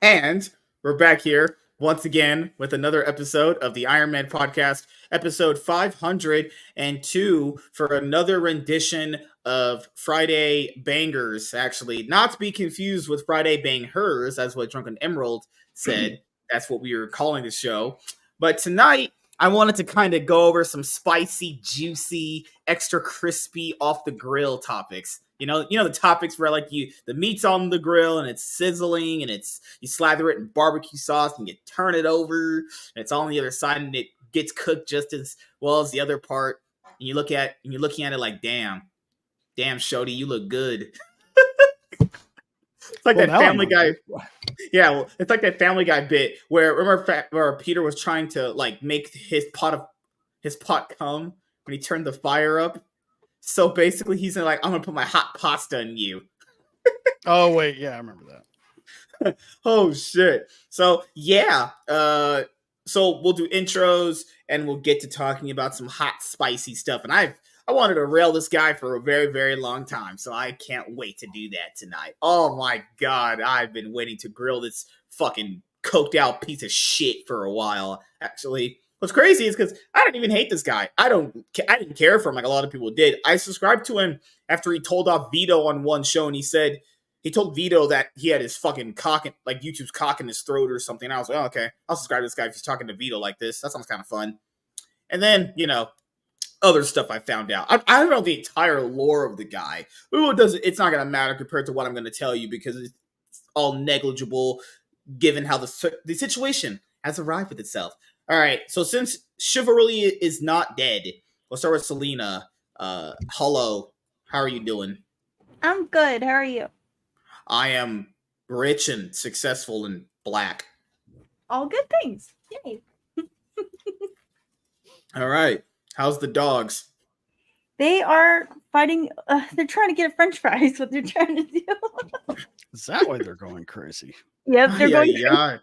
And we're back here once again with another episode of the Iron Man podcast, episode 502, for another rendition of Friday Bangers. Actually, not to be confused with Friday Bang Hers, as what Drunken Emerald said. That's what we were calling the show. But tonight, I wanted to kind of go over some spicy, juicy, extra crispy, off the grill topics. The topics where the meat's on the grill and it's sizzling and you slather it in barbecue sauce and you turn it over and it's on the other side and it gets cooked just as well as the other part. And you're looking at it like, damn, Shody, you look good. It's like that Family Guy. Yeah, well, it's like that Family Guy bit where remember where Peter was trying to make his pot come when he turned the fire up. So basically, he's like, "I'm gonna put my hot pasta in you." Oh wait, yeah, I remember that. Oh shit! So yeah, so we'll do intros and we'll get to talking about some hot, spicy stuff. And I wanted to rail this guy for a very, very long time, so I can't wait to do that tonight. Oh my god, I've been waiting to grill this fucking coked out piece of shit for a while. Actually, what's crazy is because I didn't even hate this guy. I didn't care for him like a lot of people did. I subscribed to him after he told off Vito on one show, and he told Vito that he had his fucking YouTube's cock in his throat or something. And I was like, oh, okay, I'll subscribe to this guy if he's talking to Vito like this. That sounds kind of fun. And then, other stuff I found out. I don't know the entire lore of the guy. It's not going to matter compared to what I'm going to tell you because it's all negligible given how the situation has arrived with itself. All right, so since chivalry is not dead, let's start with Selena. Hello, how are you doing? I'm good. How are you? I am rich and successful and black. All good things. Yay. All right. How's the dogs? They are fighting. They're trying to get French fries. What they're trying to do. Is that why they're going crazy? Yep, they're going crazy.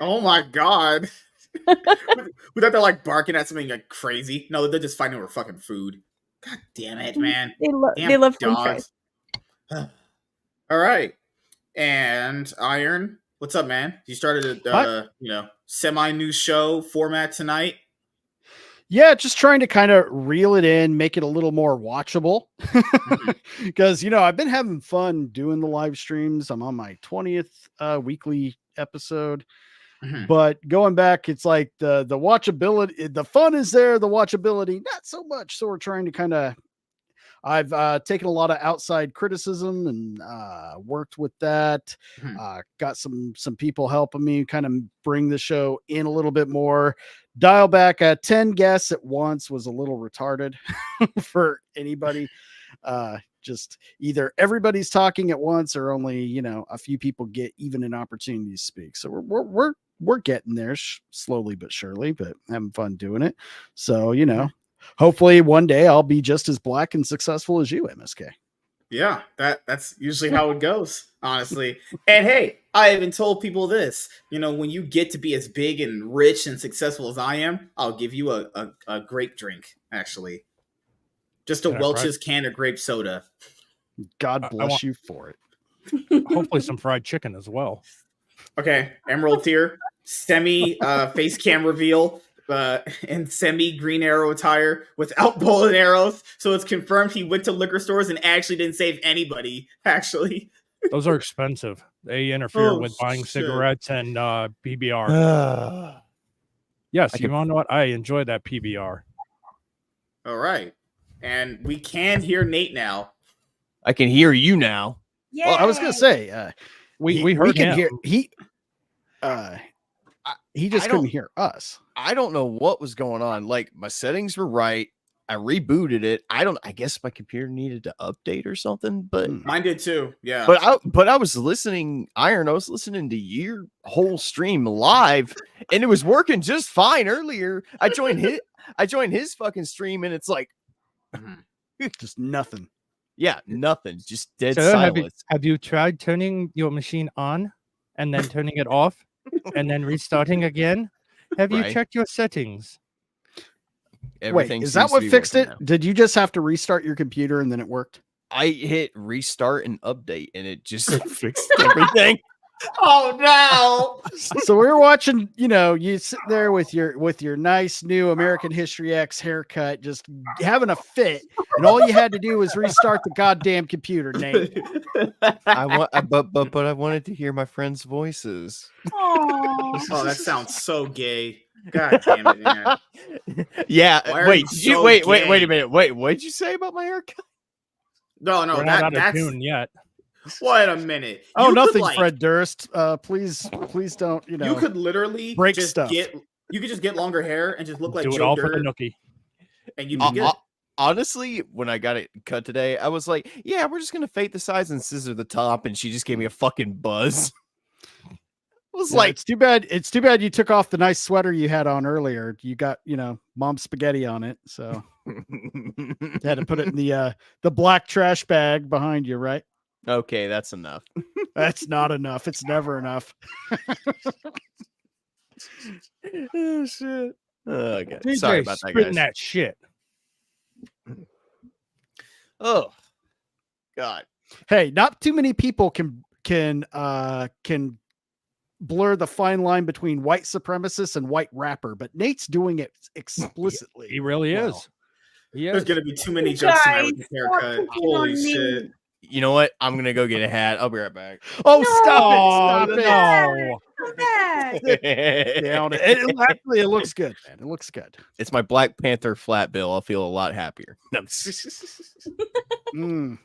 Oh my god. Without they're barking at something crazy. No, they're just fighting over fucking food. God damn it, man. They love French fries. All right. And Iron, what's up, man? You started a semi-new show format tonight. Yeah, just trying to kind of reel it in, make it a little more watchable. Because, I've been having fun doing the live streams. I'm on my 20th weekly episode. Mm-hmm. But going back, it's like the watchability, the fun is there, the watchability, not so much. So we're trying to I've taken a lot of outside criticism and worked with that. Mm-hmm. Got some people helping me kind of bring the show in a little bit more. Dial back 10 guests at once was a little retarded for anybody. Just either everybody's talking at once or only, a few people get even an opportunity to speak. So we're getting there slowly but surely, but having fun doing it. So, hopefully one day I'll be just as black and successful as you, MSK. Yeah, that's usually how it goes, honestly. And hey, I even told people this. When you get to be as big and rich and successful as I am, I'll give you a grape drink, actually. Just a Welch's can of grape soda. God bless you for it. Hopefully some fried chicken as well. Okay, Emerald tier, semi face cam reveal. And semi Green Arrow attire without bow and arrows, so it's confirmed he went to liquor stores and actually didn't save anybody. Actually, those are expensive. They interfere with buying cigarettes and PBR. Yes, you want to know what? I enjoy that PBR. All right, and we can hear Nate now. I can hear you now. Yeah. Well, I was gonna say we heard him. He just couldn't hear us. I don't know what was going on. My settings were right. I rebooted it. I guess my computer needed to update or something, but mine did too. Yeah. But I was listening, Iron. I was listening to your whole stream live, and it was working just fine earlier. I joined his fucking stream, and it's like just nothing. Yeah, nothing. Just dead silence. Have you tried turning your machine on and then turning it off and then restarting again? Have you checked your settings? Everything Wait, is that what fixed it? Now. Did you just have to restart your computer and then it worked? I hit restart and update and it just fixed everything. Oh no! So we were watching, you sit there with your nice new American History X haircut, just having a fit, and all you had to do was restart the goddamn computer, Nate. but I wanted to hear my friends' voices. Aw. Oh, that sounds so gay. God damn it, man. Yeah. Why are Wait. you Did you so wait a gay? minute. Wait. What did you say about my haircut? No, We're not out of that's tune yet. wait a minute. Oh, You could, nothing, like, Fred Durst. Please don't. You could literally break just stuff. you could just get longer hair and just look like Do it Joe all for Dirt, the nookie. and you'd be good. Honestly, when I got it cut today, I was like, "Yeah, we're just gonna fade the sides and scissor the top," and she just gave me a fucking buzz. I was like, it's too bad. It's too bad you took off the nice sweater you had on earlier. You got, mom's spaghetti on it, so you had to put it in the black trash bag behind you, right? "Okay, that's enough." That's not enough. It's never enough. Oh shit! Okay, DJ, sorry about that, spitting guys. that shit. Oh God! Hey, not too many people can blur the fine line between white supremacist and white rapper, but Nate's doing it explicitly. He really well. is. He There's is. gonna be too many You jokes tonight guys, with this stop haircut. picking Holy on me. shit! You know what? I'm gonna go get a hat. I'll be right back. Oh, No, stop it! No. Come back. Down it. Actually, it looks good, man. It looks good. It's my Black Panther flat bill. I'll feel a lot happier. No. Mm.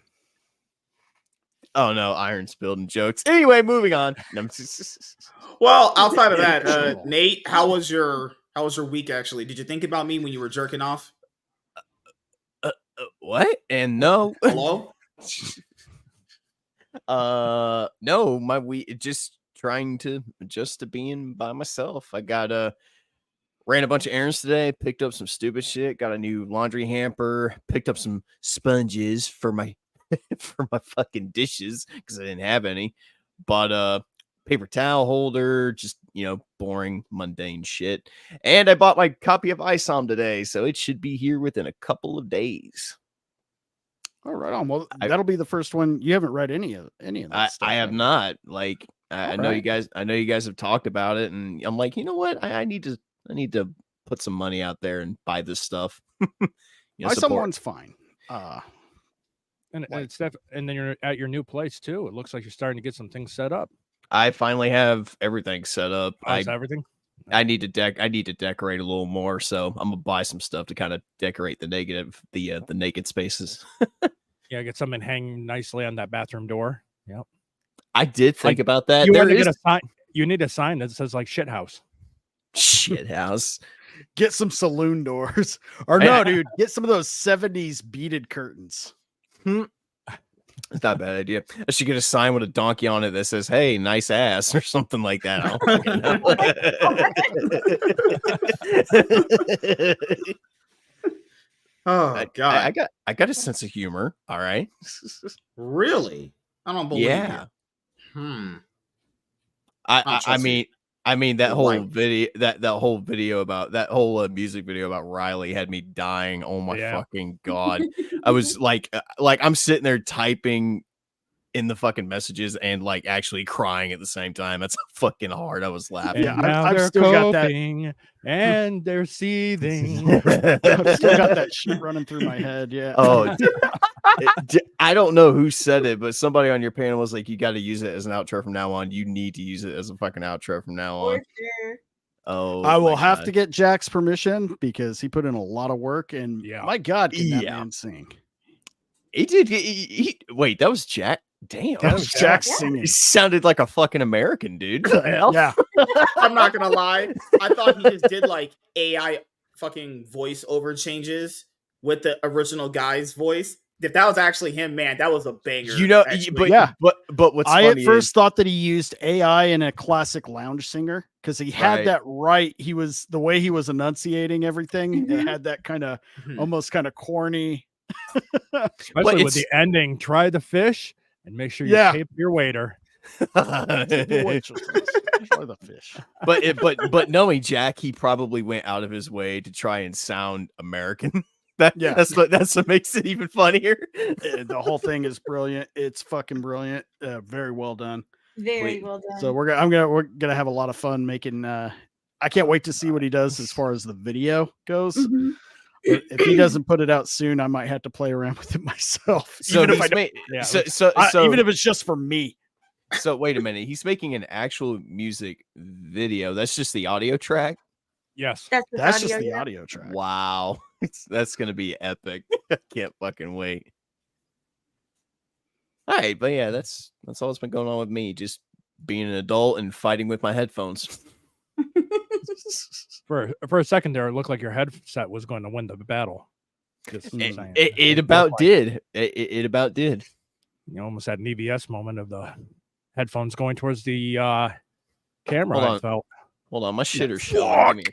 Oh no, iron spilled and jokes. Anyway, moving on. No. Well, outside of that, Nate, how was your week? Actually, did you think about me when you were jerking off? What? And no. Hello? No, my week just trying to adjust to being by myself. I got ran a bunch of errands today, picked up some stupid shit, got a new laundry hamper, picked up some sponges for my for my fucking dishes because I didn't have any. Bought paper towel holder, just boring, mundane shit. And I bought my copy of ISOM today, so it should be here within a couple of days. All right on. Well, that'll be the first one. You haven't read any of that stuff. I have not. Like I know you guys. I know you guys have talked about it, and I'm like, you know what? I need to put some money out there and buy this stuff. Someone's fine. And it's and then you're at your new place too. It looks like you're starting to get some things set up. I finally have everything set up. Everything. I need to decorate a little more, so I'm gonna buy some stuff to kind of decorate the naked spaces. Yeah, get something hanging nicely on that bathroom door. Yep. I did think about that. You need a sign. You need a sign that says like shit house. Shit house. Get some saloon doors. Or no, dude, get some of those 70s beaded curtains. It's not a bad idea. I should get a sign with a donkey on it that says, "Hey, nice ass," or something like that. Oh God! I got a sense of humor. All right. Really? I don't believe Yeah. you. I mean that whole Right. video that whole video about that whole music video about Riley had me dying. Oh my fucking God. I was like I'm sitting there typing in the fucking messages and like actually crying at the same time. That's how fucking hard I was laughing. Yeah, I've still got that. And they're seething. I've still got that shit running through my head. Yeah. Oh, I don't know who said it, but somebody on your panel was like, "You got to use it as an outro from now on. You need to use it as a fucking outro from now on." For sure. Oh, I will have to get Jack's permission because he put in a lot of work, and my God, can that man sing? He did. Wait, that was Jack. Damn, That was Jack singing. He sounded like a fucking American dude. Yeah. I'm not gonna lie. I thought he just did like AI fucking voiceover changes with the original guy's voice. If that was actually him, man, that was a banger. But what's I funny at first thought that he used AI in a classic lounge singer because he had that right. He was the way he was enunciating everything. It had that kind of almost kind of corny. Especially with the ending. Try the fish and make sure you tape your waiter. Try the fish. But knowing Jack, he probably went out of his way to try and sound American. That's what makes it even funnier. The whole thing is brilliant. It's fucking brilliant. Very well done. Very Wait, well done. So we're gonna have a lot of fun making. I can't wait to see what he does as far as the video goes. Mhm. But if he doesn't put it out soon, I might have to play around with it myself. So even if he's I don't, made, Yeah, even if it's just for me. so wait a minute. He's making an actual music video. That's just the audio track. yes. That's Just the yeah. audio track. Wow, that's gonna be epic. I can't fucking wait. All right, but yeah, that's all that's been going on with me. Just being an adult and fighting with my headphones. For a second there, it looked like your headset was going to win the battle. Just saying. It about did. It about did. You almost had an EVS moment of the headphones going towards the camera. Hold I on. felt. Hold on, my shitter's showing. Give me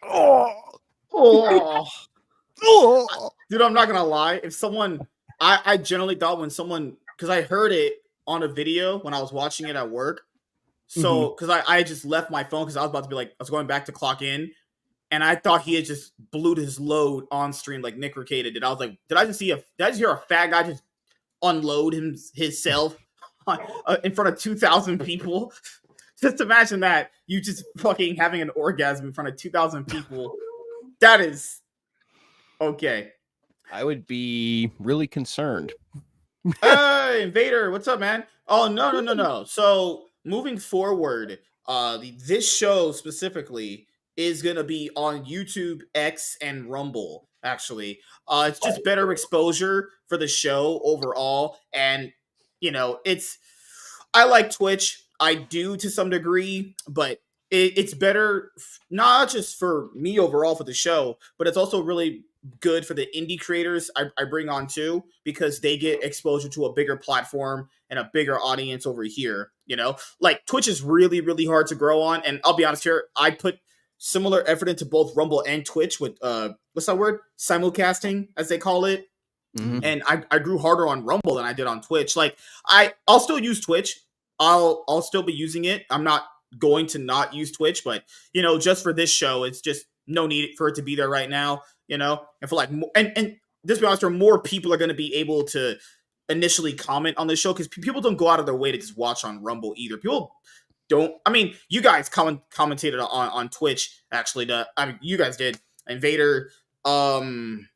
Dude, I'm not gonna lie. If someone, I generally thought when someone, because I heard it on a video when I was watching it at work. So, because I just left my phone because I was about to be like, I was going back to clock in, and I thought he had just blew his load on stream like Nick Rekieta did. I was like, did I just hear a fat guy just unload himself in front of 2,000 people? Just imagine that, you just fucking having an orgasm in front of 2,000 people. That is okay. I would be really concerned. Hey, Invader, what's up, man? Oh, no. So moving forward, this show specifically is gonna be on YouTube, X, and Rumble. Actually, it's just better exposure for the show overall, and I like Twitch. I do to some degree, but it's better not just for me overall for the show, but it's also really good for the indie creators I bring on too, because they get exposure to a bigger platform and a bigger audience over here. Like Twitch is really, really hard to grow on, and I'll be honest here, I put similar effort into both Rumble and Twitch with what's that word? Simulcasting, as they call it. Mhm. And I grew harder on Rumble than I did on Twitch. Like I'll still use Twitch. I'll still be using it. I'm not going to not use Twitch, but just for this show, it's just no need for it to be there right now. And for like, and just be honest, more people are going to be able to initially comment on the show, because people don't go out of their way to just watch on Rumble either. People don't. I mean, you guys commentated on Twitch actually. You guys did. Invader, WZ,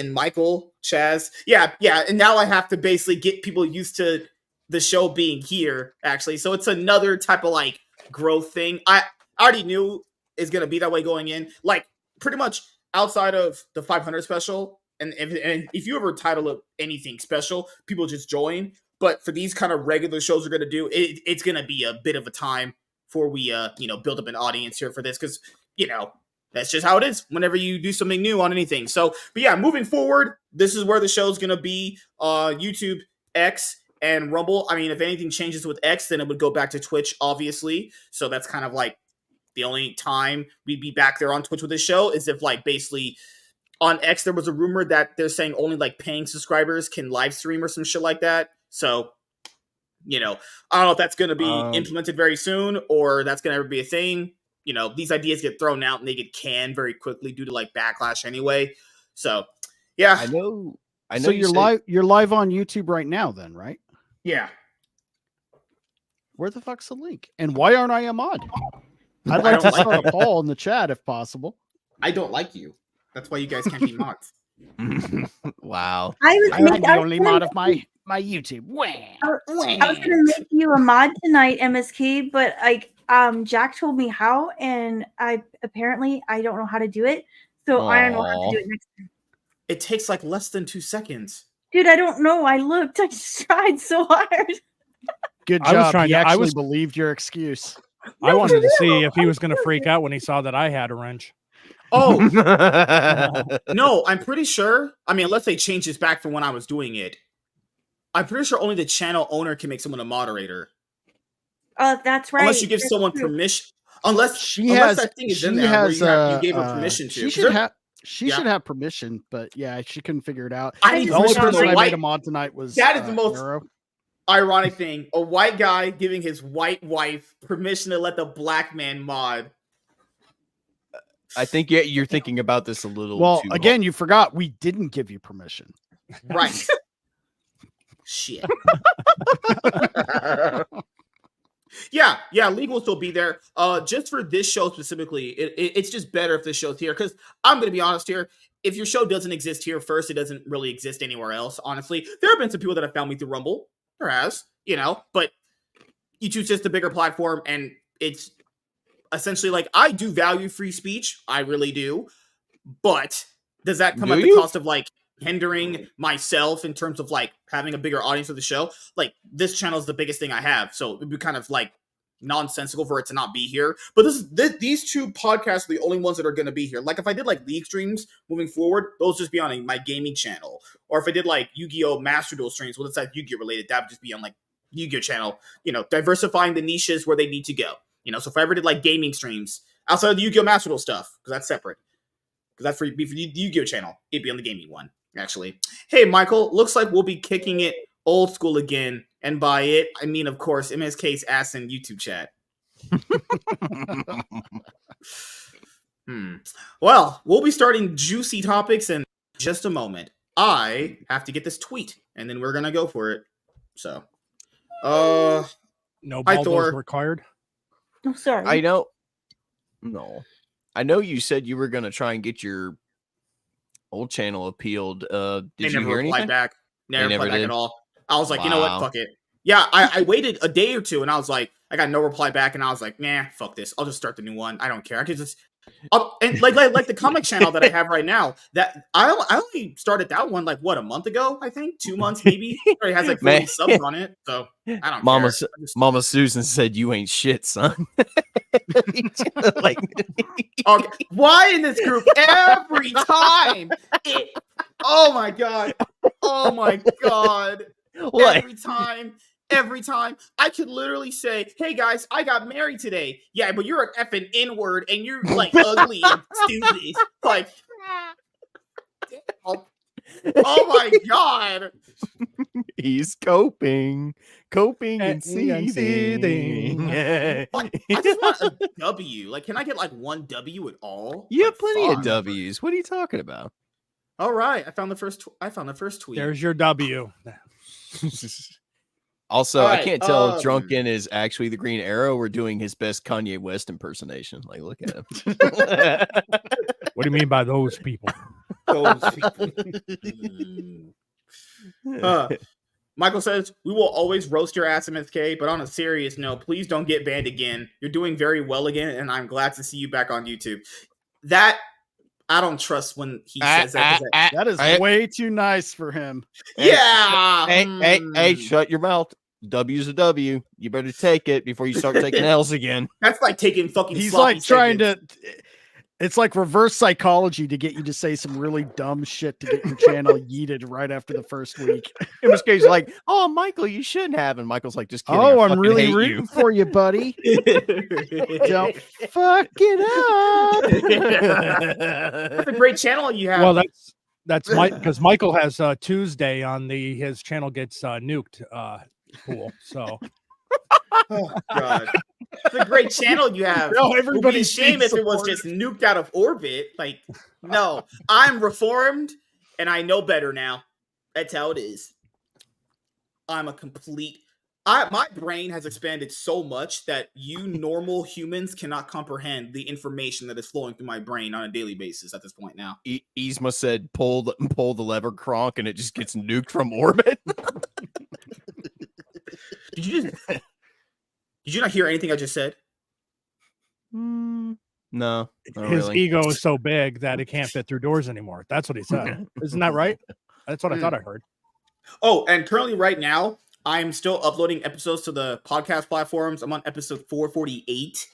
and Michael, Chaz. Yeah. And now I have to basically get people used to the show being here, actually. So it's another type of like growth thing. I already knew it's going to be that way going in. Like pretty much outside of the 500 special, and if you ever title it anything special, people just join. But for these kind of regular shows we're going to do, it's going to be a bit of a time before we, build up an audience here for this, because, that's just how it is whenever you do something new on anything. So, but yeah, moving forward, this is where the show's going to be, YouTube, X, and Rumble. I mean, if anything changes with X, then it would go back to Twitch, obviously. So that's kind of like the only time we'd be back there on Twitch with this show, is if like basically on X, there was a rumor that they're saying only like paying subscribers can live stream or some shit like that. So, I don't know if that's going to be implemented very soon, or that's going to ever be a thing. These ideas get thrown out and they get canned very quickly due to like backlash anyway. So, yeah. I know. So you're live on YouTube right now then, right? Yeah. Where the fuck's the link? And why aren't I a mod? I'd like to start a poll in the chat if possible. I don't like you. That's why you guys can't be mods. Wow. I'm the only mod of my YouTube. I was gonna make you a mod tonight, MSK, but like Jack told me how, and I don't know how to do it. So I don't know how to do it next time. It takes like less than 2 seconds. Dude, I don't know. I looked. I just tried so hard. Good job. He actually believed your excuse. I wanted to see if he was going to freak out when he saw that I had a wrench. Oh, no, I'm pretty sure. I mean, unless they change this back from when I was doing it, I'm pretty sure only the channel owner can make someone a moderator. That's right. Unless you give someone permission. Unless that thing is in there where you gave her permission to. She should have permission, but yeah, she couldn't figure it out. The only person I made a mod tonight was that is the most Neuro. Ironic thing. A white guy giving his white wife permission to let the black man mod. I think you're thinking about this a little too again, you forgot we didn't give you permission. Right. Shit. Yeah, League will still be there. Just for this show specifically, it's just better if this show's here. Because I'm gonna be honest here, if your show doesn't exist here first, it doesn't really exist anywhere else. Honestly, there have been some people that have found me through Rumble. There has, but YouTube's just a bigger platform, and it's essentially like I do value free speech. I really do, but does that come at the cost of like hindering myself in terms of like having a bigger audience of the show? Like this channel is the biggest thing I have, so it'd be kind of like nonsensical for it to not be here. But these two podcasts are the only ones that are going to be here. Like if I did like League streams moving forward, those just be on my gaming channel. Or if I did like YuGiOh Master Duel streams, well, it's like Yu-Gi-Oh related, that would just be on like YuGiOh channel. Diversifying the niches where they need to go. So if I ever did like gaming streams outside of the Yu-Gi-Oh Master Duel stuff, because that's separate. Because that's for the Yu-Gi-Oh channel. It'd be on the gaming one, actually. Hey, Michael, looks like we'll be kicking it old school again. And by it, I mean, of course, MSK's ass in YouTube chat. Well, we'll be starting juicy topics in just a moment. I have to get this tweet, and then we're going to go for it. So, no baldos required. I'm sorry. I know. No. I know you said you were going to try and get your old channel appealed. Did you hear anything? Back. Never replied back at all. I was like, wow. You know what? Fuck it. Yeah, I waited a day or two, and I was like, I got no reply back, and I was like, nah, fuck this. I'll just start the new one. I don't care. I could just... and like the comic channel that I have right now, that I only started that one like what, a month ago, I think 2 months maybe. It already has like 40 subs on it, so I don't care. Mama Susan said you ain't shit, son. Like, okay. Why in this group every time? Oh my god! What? Every time I could literally say, "Hey guys, I got married today." Yeah, but you're an effing N-word and you're like ugly and stupid. Like, oh my god, he's coping and seething. I just want a W. Like, can I get like one W at all? You have like, plenty of W's. What are you talking about? All right, I found the first tweet. There's your W. Also, right, I can't tell if Drunken is actually the Green Arrow or doing his best Kanye West impersonation. Like, look at him. What do you mean by those people? Michael says, we will always roast your ass, MSK, but on a serious note, please don't get banned again. You're doing very well again, and I'm glad to see you back on YouTube. That, I don't trust when he says that. That is way too nice for him. Yeah. Hey, shut your mouth. W's a W. You better take it before you start taking L's again. That's like taking fucking. He's like trying to. It's like reverse psychology to get you to say some really dumb shit to get your channel yeeted right after the first week. MSK's like, "Oh, Michael, you shouldn't have," and Michael's like, "Just kidding." Oh, I'm really rooting for you, buddy. Don't fuck it up. That's a great channel you have. Well, that's Mike, because Michael has Tuesday on his channel gets nuked. Cool. So, oh god, it's a great channel you have. No, everybody's shame if it was just nuked out of orbit. Like, no, I'm reformed and I know better now. That's how it is. I'm a complete. My brain has expanded so much that you normal humans cannot comprehend the information that is flowing through my brain on a daily basis at this point now. Yzma said, "Pull the lever, Kronk," and it just gets nuked from orbit. Did you not hear anything I just said? No. His ego is so big that it can't fit through doors anymore. That's what he said. Isn't that right? That's what I thought I heard. Oh, and currently right now, I'm still uploading episodes to the podcast platforms. I'm on episode 448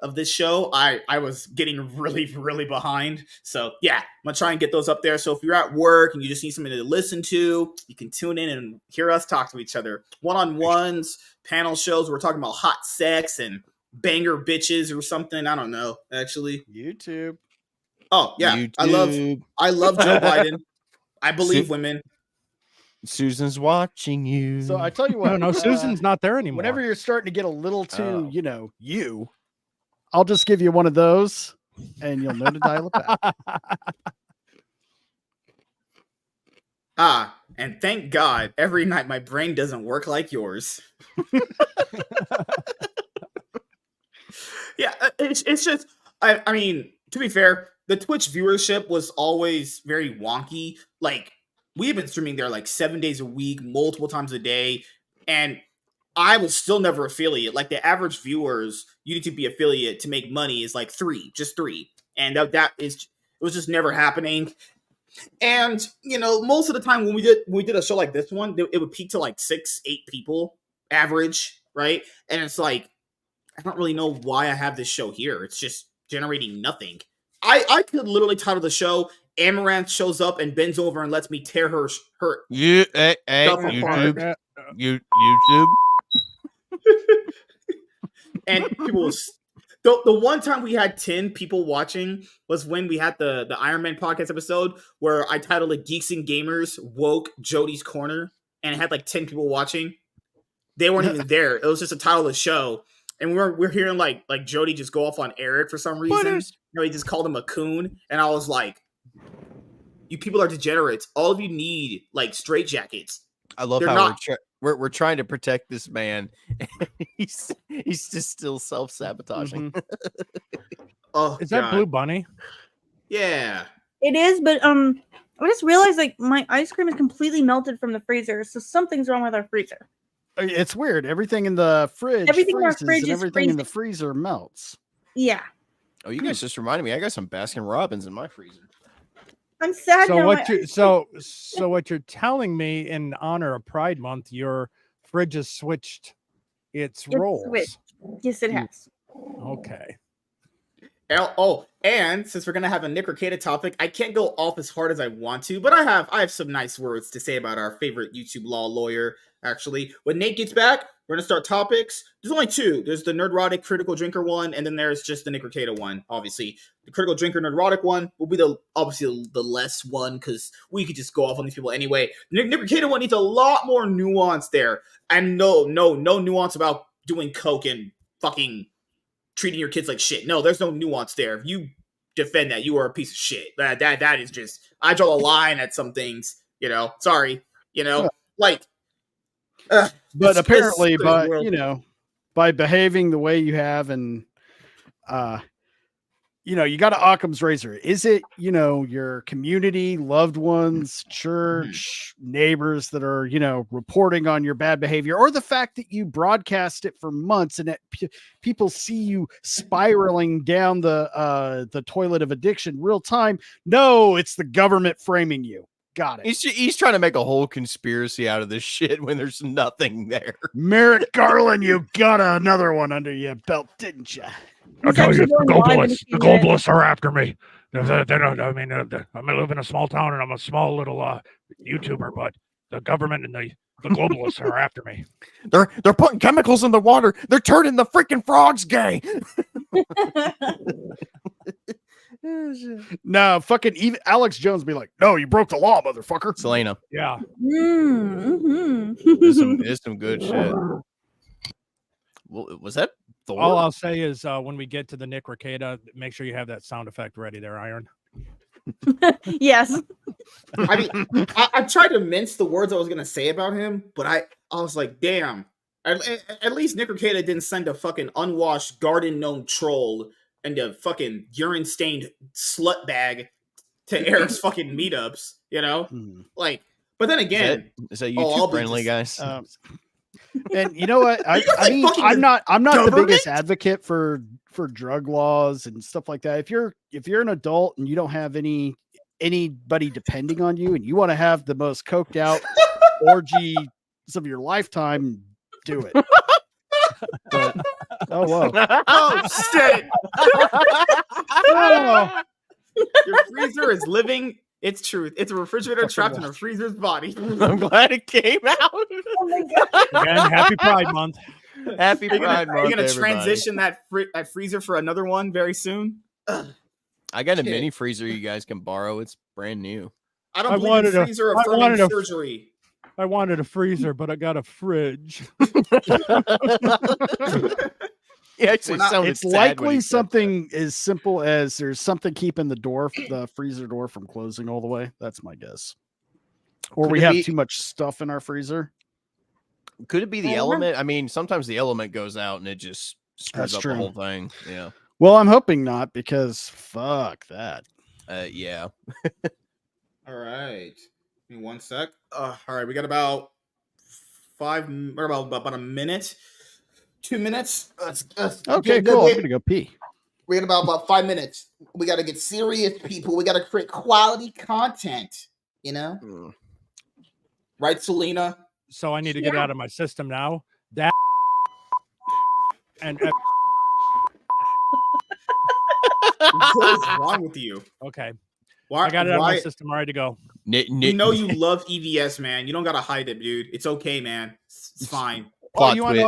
of this show. I was getting really, really behind. So yeah, I'm gonna try and get those up there. So if you're at work and you just need something to listen to, you can tune in and hear us talk to each other. One-on-ones, panel shows. We're talking about hot sex and banger bitches or something. I don't know, actually. YouTube. Oh yeah, YouTube. I love Joe Biden. I believe women. Susan's watching you. So I tell you what, no, Susan's not there anymore. Whenever you're starting to get a little too, I'll just give you one of those and you'll know to dial it back. And thank God, every night my brain doesn't work like yours. Yeah, it's just, I mean, to be fair, the Twitch viewership was always very wonky. Like, we've been streaming there like 7 days a week, multiple times a day, and I was still never affiliate. Like, the average viewers you need to be affiliate to make money is like just three. And it was just never happening. And, you know, most of the time when we did a show like this one, it would peak to like 6-8 people average, right? And it's like, I don't really know why I have this show here. It's just generating nothing. I could literally title the show Amaranth shows up and bends over and lets me tear her Hey, stuff apart. YouTube. And people was the one time we had 10 people watching was when we had the Iron Man podcast episode where I titled it Geeks and Gamers Woke Jody's Corner, and it had like 10 people watching. They weren't even there. It was just a title of the show. And we're hearing like Jody just go off on Eric for some reason. You know, he just called him a coon, and I was like, "You people are degenerates. All of you need like straitjackets." I love how we're trying to protect this man. he's just still self-sabotaging. Oh, is that Blue Bunny? Yeah, it is. But I just realized like my ice cream is completely melted from the freezer, so something's wrong with our freezer. It's weird. Everything in the fridge freezes and everything in the freezer melts. Yeah. Oh, you guys just reminded me. I got some Baskin Robbins in my freezer. I'm sad. So what you're telling me, in honor of Pride Month, your fridge has switched its roles. Switched. Yes, it has. Okay. And since we're gonna have a Nick Rekieta topic, I can't go off as hard as I want to, but I have some nice words to say about our favorite YouTube law lawyer. Actually, when Nate gets back, we're gonna start topics. There's only two. There's the Nerdrotic Critical Drinker one, and then there's just the Nick Rekieta one. Obviously, the Critical Drinker Nerdrotic one will be the less one because we could just go off on these people anyway. Nick Rekieta one needs a lot more nuance there, and no nuance about doing coke and fucking treating your kids like shit. No, there's no nuance there. If you defend that, you are a piece of shit. That is just, I draw a line at some things. You know, sorry. You know, like. But apparently, by behaving the way you have, and you got an Occam's razor. Is it your community, loved ones, church, neighbors that are reporting on your bad behavior, or the fact that you broadcast it for months and that people see you spiraling down the toilet of addiction real time? No, it's the government framing you. Got it. He's trying to make a whole conspiracy out of this shit when there's nothing there. Merrick Garland, you got another one under your belt, didn't you? I'll tell you, the globalists are after me. I live in a small town and I'm a small little YouTuber, but the government and the globalists are after me. They're putting chemicals in the water. They're turning the freaking frogs gay. No, fucking even Alex Jones be like, no, you broke the law, motherfucker. Selena. Yeah. It's some good shit. Well, was that Thor? All I'll say is when we get to the Nick Rekieta, make sure you have that sound effect ready there, Iron. Yes. I mean, I tried to mince the words I was going to say about him, but I was like, damn. At least Nick Rekieta didn't send a fucking unwashed garden gnome troll and a fucking urine-stained slut bag to Eric's fucking meetups, Like, but then again... Is that YouTube friendly, guys? And you know what? I mean, I'm not the biggest advocate for drug laws and stuff like that. If you're an adult and you don't have anybody depending on you and you want to have the most coked out orgies of your lifetime, do it. But, oh wow! Oh shit! Oh. Your freezer is living its truth. It's a refrigerator trapped in a freezer's body. I'm glad it came out. Oh my god! Again, happy Pride Month. Happy Pride Month. Are you gonna transition that freezer for another one very soon? I got a mini freezer you guys can borrow. It's brand new. I don't believe in freezer affirming surgery. I wanted a freezer, but I got a fridge. It's likely something as simple as there's something keeping the freezer door from closing all the way. That's my guess. Or Could we it have be- too much stuff in our freezer. Could it be the I don't know. element? I mean, sometimes the element goes out and it just screws That's up true. the whole thing. Yeah. Well, I'm hoping not, because fuck that. Yeah. All right. Give me 1 sec. All right, we got about about a minute, 2 minutes. Okay, cool. I'm gonna go pee. We got about 5 minutes. We got to get serious, people. We got to create quality content. You know, Mm. right, Selena? So I need to get out of my system now. That and What is wrong with you? okay, Why? I got it out of my system. All right to go. You know you love EVS, man. You don't gotta hide it, dude. It's okay, man. It's fine. Plot you want to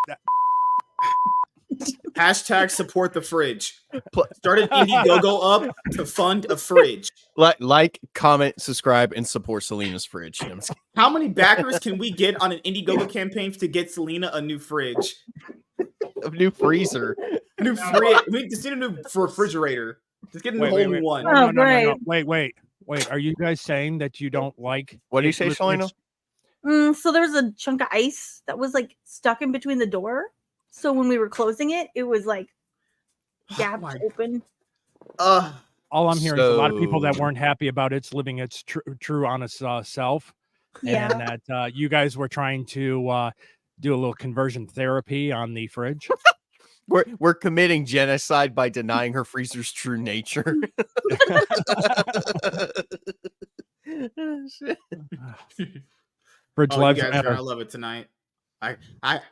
twist. Hashtag support the fridge. Started Indiegogo up to fund a fridge. Like, comment, subscribe, and support Selena's fridge. How many backers can we get on an Indiegogo campaign to get Selena a new fridge? A new freezer. A new fridge. We just need a new refrigerator. Just get a whole new one. No, Oh, great. Wait. Are you guys saying that you don't like? What do you say, Selena? So there was a chunk of ice that was like stuck in between the door. So when we were closing it, it was like gapped open. All I'm hearing is a lot of people that weren't happy about its living its true honest self, Yeah. and that you guys were trying to do a little conversion therapy on the fridge. We're committing genocide by denying her freezer's true nature. Fridge Oh, you lives guys are matter. gonna love it tonight.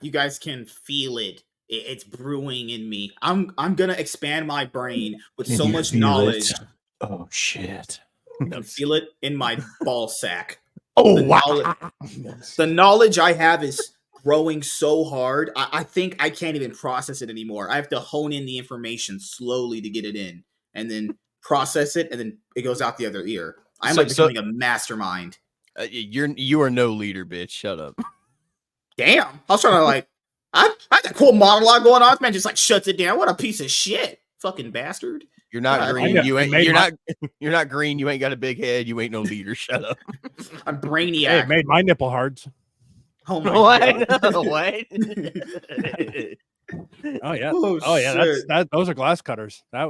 You guys can feel it. It's brewing in me. I'm gonna expand my brain with so much knowledge. Oh shit! I can feel it in my ball sack. Oh The wow! The knowledge I have is growing so hard. I think I can't even process it anymore. I have to hone in the information slowly to get it in, and then process it, and then it goes out the other ear. I'm like becoming a mastermind. You are no leader, bitch. Shut up. Damn, I was trying to like, I had a cool monologue going on. This man just like shuts it down. What a piece of shit, fucking bastard. You're not God, green. I You ain't. made You're my- not. You're not green. You ain't got a big head. You ain't no leader. Shut up. I'm Hey, brainiac. it made my nipple hards. Oh my god. What? Oh yeah. Oh, Oh yeah. shit. Those are glass cutters. That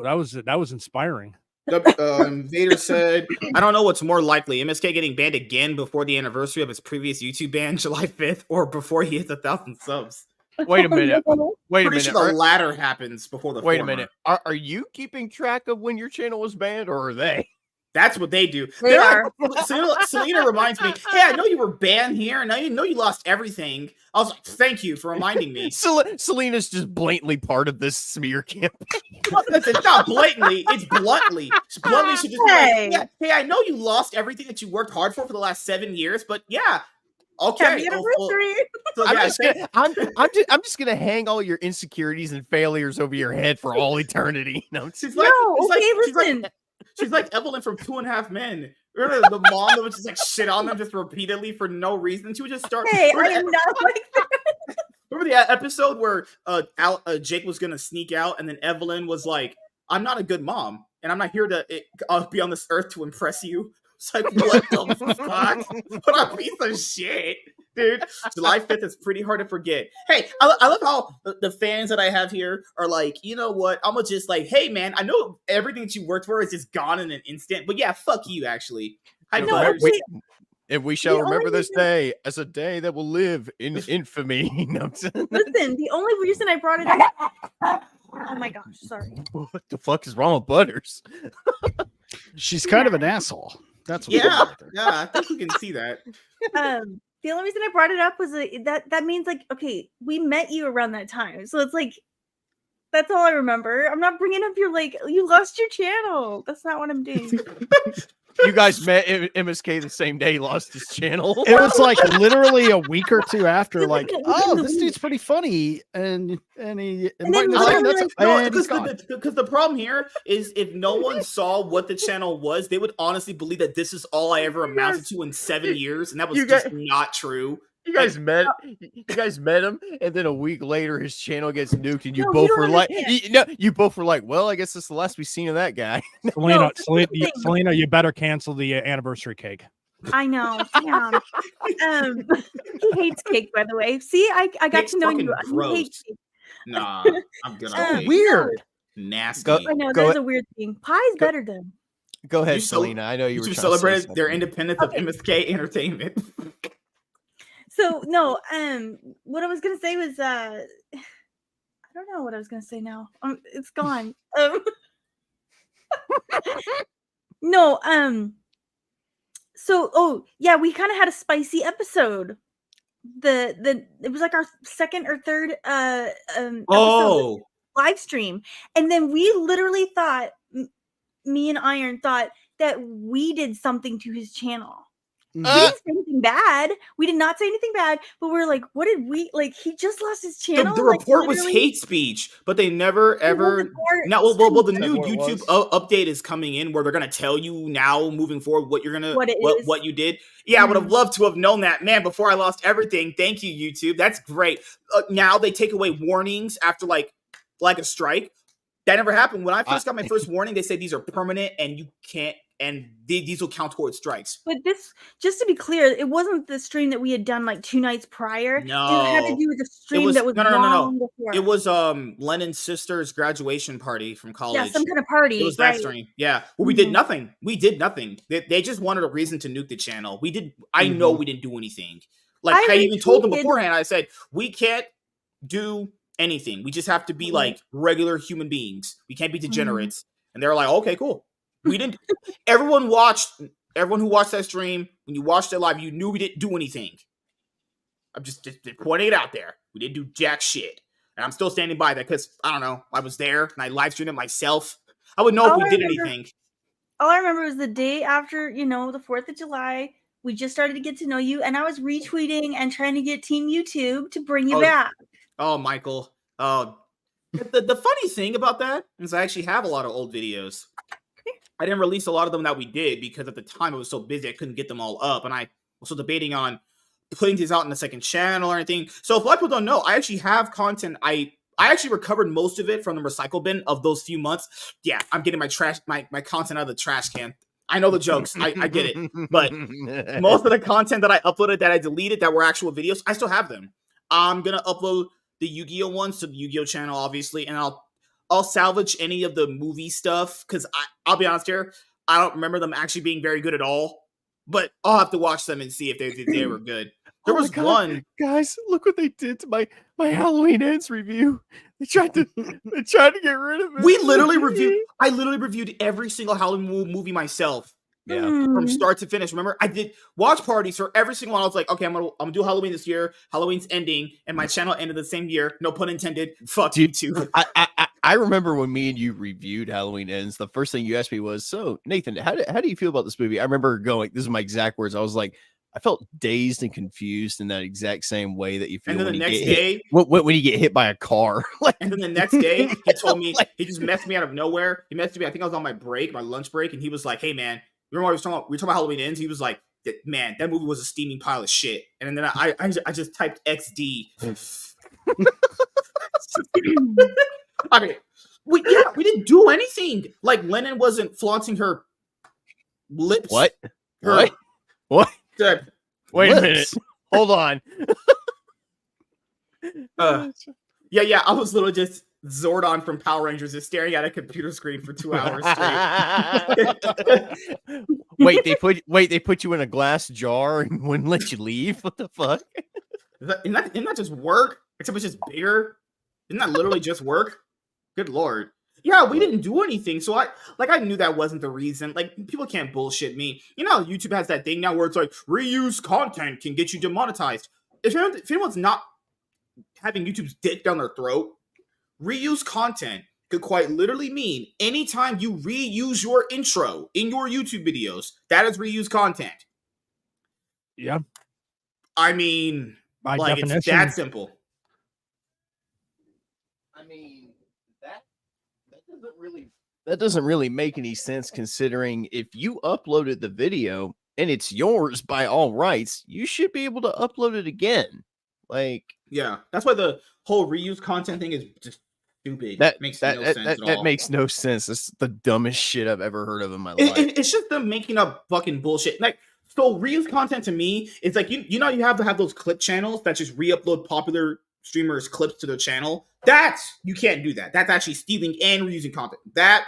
was inspiring. Vader said, I don't know what's more likely, MSK getting banned again before the anniversary of his previous YouTube ban, July 5th, or before he hits 1,000 subs. Wait a minute. Wait a Pretty minute. sure the latter happens before the Wait a former. minute. Are you keeping track of when your channel was banned, or are they? That's what they do. They They're are. like, Selena reminds me, hey, I know you were banned here, and I know you lost everything. I was like, thank you for reminding me. Selena's just blatantly part of this smear campaign. It's not blatantly, it's bluntly. Bluntly should just be Hey. like, yeah, hey, I know you lost everything that you worked hard for the last 7 years, but yeah, okay. Happy anniversary. So, I'm yeah, just gonna, I'm just gonna hang all your insecurities and failures over your head for all eternity. No, she's No, okay, listen. She's like Evelyn from 2.5 Men. Remember the mom that would just like shit on them just repeatedly for no reason? She would just start. Hey, I remember, am not like that. remember the episode where Jake was gonna sneak out, and then Evelyn was like, "I'm not a good mom, and I'm not here to be on this earth to impress you." It's like, what the fuck? What a piece of shit, dude. July 5th is pretty hard to forget. Hey, I love how the fans that I have here are like, you know what? I'm gonna just like, hey, man, I know everything that you worked for is just gone in an instant, but yeah, fuck you, actually. Hi, No, Butters. actually- And we shall The remember only this reason- day as a day that will live in infamy. You know what I'm saying? Listen, the only reason I brought it up. Oh my gosh, sorry. What the fuck is wrong with Butters? She's kind of an asshole. That's what's Yeah, wrong with her. yeah, I think we can see that. The only reason I brought it up was that means like, okay, we met you around that time, so it's like that's all I remember. I'm not bringing up your like you lost your channel. That's not what I'm doing. You guys met MSK the same day he lost his channel. It was like literally a week or two after, It's like, like a week oh, and a this week. dude's pretty funny, and he then invited us literally, on. That's like, No, and he's gone. because the problem here is if no one saw what the channel was, they would honestly believe that this is all I ever amounted to in 7 years, and that was You just guys- not true. You guys met him, and then a week later his channel gets nuked, and you No, you both don't were like, understand. you both were like, well, I guess that's the last we've seen of that guy. Selena, No, Selena, the thing- Selena, you better cancel the anniversary cake. I know. Damn. He hates cake, by the way. See, I got Cake's to know you. fucking You hate gross. cake. Nah, I'm good on So cake. weird. Nasty. Go- I know Go- that's a weird thing. Pie's go- better than. Go ahead, You cel- Selena. I know you were YouTube trying to say celebrated their something. independence of Okay. MSK Entertainment. So no, what I was gonna say was I don't know what I was gonna say now. It's gone. No, so yeah, we kind of had a spicy episode. It was like our second or third episode live stream, and then we literally thought, me and Iron thought that we did something to his channel. We didn't say anything bad. We did not say anything bad, but we're like, what did we like? He just lost his channel. The like, report was literally- hate speech, but they never ever. report Now, well, the said new what it YouTube was. update is coming in where they're gonna tell you now, moving forward, what you're gonna What it is. what you did. Yeah, I would have loved to have known that, man. Before I lost everything, thank you, YouTube. That's great. Now they take away warnings after like a strike. That never happened. When I first got my first warning, they said these are permanent and you can't, and these will count towards strikes. But this, just to be clear, it wasn't the stream that we had done like 2 nights prior. No. It had to do with the stream was- that was no. long before. It was Lennon's sister's graduation party from college. yeah, some kind of party. It was right? that stream. Yeah. Well, we did Mhm. nothing. We did nothing. They just wanted a reason to nuke the channel. We did. I know we didn't do anything. Like I even told them retweeted- beforehand. I said we can't do anything. We just have to be like regular human beings. We can't be degenerates. And they were like, okay, cool. We didn't. Everyone who watched that stream, when you watched it live, you knew we didn't do anything. I'm just pointing it out there. We didn't do jack shit. And I'm still standing by that because, I don't know, I was there and I live streamed it myself. I would know if we did anything. All I remember was the day after, the 4th of July, we just started to get to know you, and I was retweeting and trying to get Team YouTube to bring you back. Oh, Michael. Oh, the funny thing about that is I actually have a lot of old videos. I didn't release a lot of them that we did because at the time I was so busy I couldn't get them all up, and I was also debating on putting these out in the second channel or anything. So if a lot of people don't know, I actually have content. I actually recovered most of it from the recycle bin of those few months. Yeah, I'm getting my content out of the trash can. I know the jokes. I get it. But most of the content that I uploaded that I deleted that were actual videos, I still have them. I'm gonna upload the YuGiOh ones to the YuGiOh channel, obviously, and I'll salvage any of the movie stuff because I'll be honest here, I don't remember them actually being very good at all. But I'll have to watch them and see if they were good. There was one. Guys, look what they did to my Halloween Ends review. They tried to get rid of it. I literally reviewed every single Halloween movie myself. Yeah. From start to finish. Remember, I did watch parties for every single one. I was like, okay, I'm gonna do Halloween this year. Halloween's ending, and my channel ended the same year. No pun intended. Fuck YouTube. I remember when me and you reviewed Halloween Ends. The first thing you asked me was, "So Nathan, how do you feel about this movie?" I remember going, "This is my exact words." I was like, I felt dazed and confused in that exact same way that you feel when you get hit. When you get hit by a car. And then the next day, he told me he just messed me out of nowhere. He messed me. I think I was on my lunch break, and he was like, "Hey man, remember what we were talking about Halloween Ends?" He was like, "Man, that movie was a steaming pile of shit." And then I just typed XD. I mean, we didn't do anything. Like Lennon wasn't flaunting her lips. What? Wait a minute. Hold on. Yeah. I was literally just Zordon from Power Rangers, just staring at a computer screen for 2 hours straight. They put you in a glass jar and wouldn't let you leave. What the fuck? Isn't that just work? Except it's just bigger. Isn't that literally just work? Good lord. Yeah, we didn't do anything. So I knew that wasn't the reason. Like, people can't bullshit me. You know, YouTube has that thing now where it's like, reuse content can get you demonetized. If anyone's not having YouTube's dick down their throat, reuse content could quite literally mean anytime you reuse your intro in your YouTube videos, that is reuse content. Yeah. I mean, By like, definition, it's that simple. I mean, that doesn't really make any sense, considering if you uploaded the video and it's yours by all rights, you should be able to upload it again. Like, yeah, that's why the whole reuse content thing is just stupid. That makes no sense at all. That makes no sense. That's the dumbest shit I've ever heard of in my life. It's just them making up fucking bullshit. Like, So reuse content to me, it's like you know you have to have those clip channels that just re-upload popular streamers clips to their channel. You can't do that. That's actually stealing and reusing content. That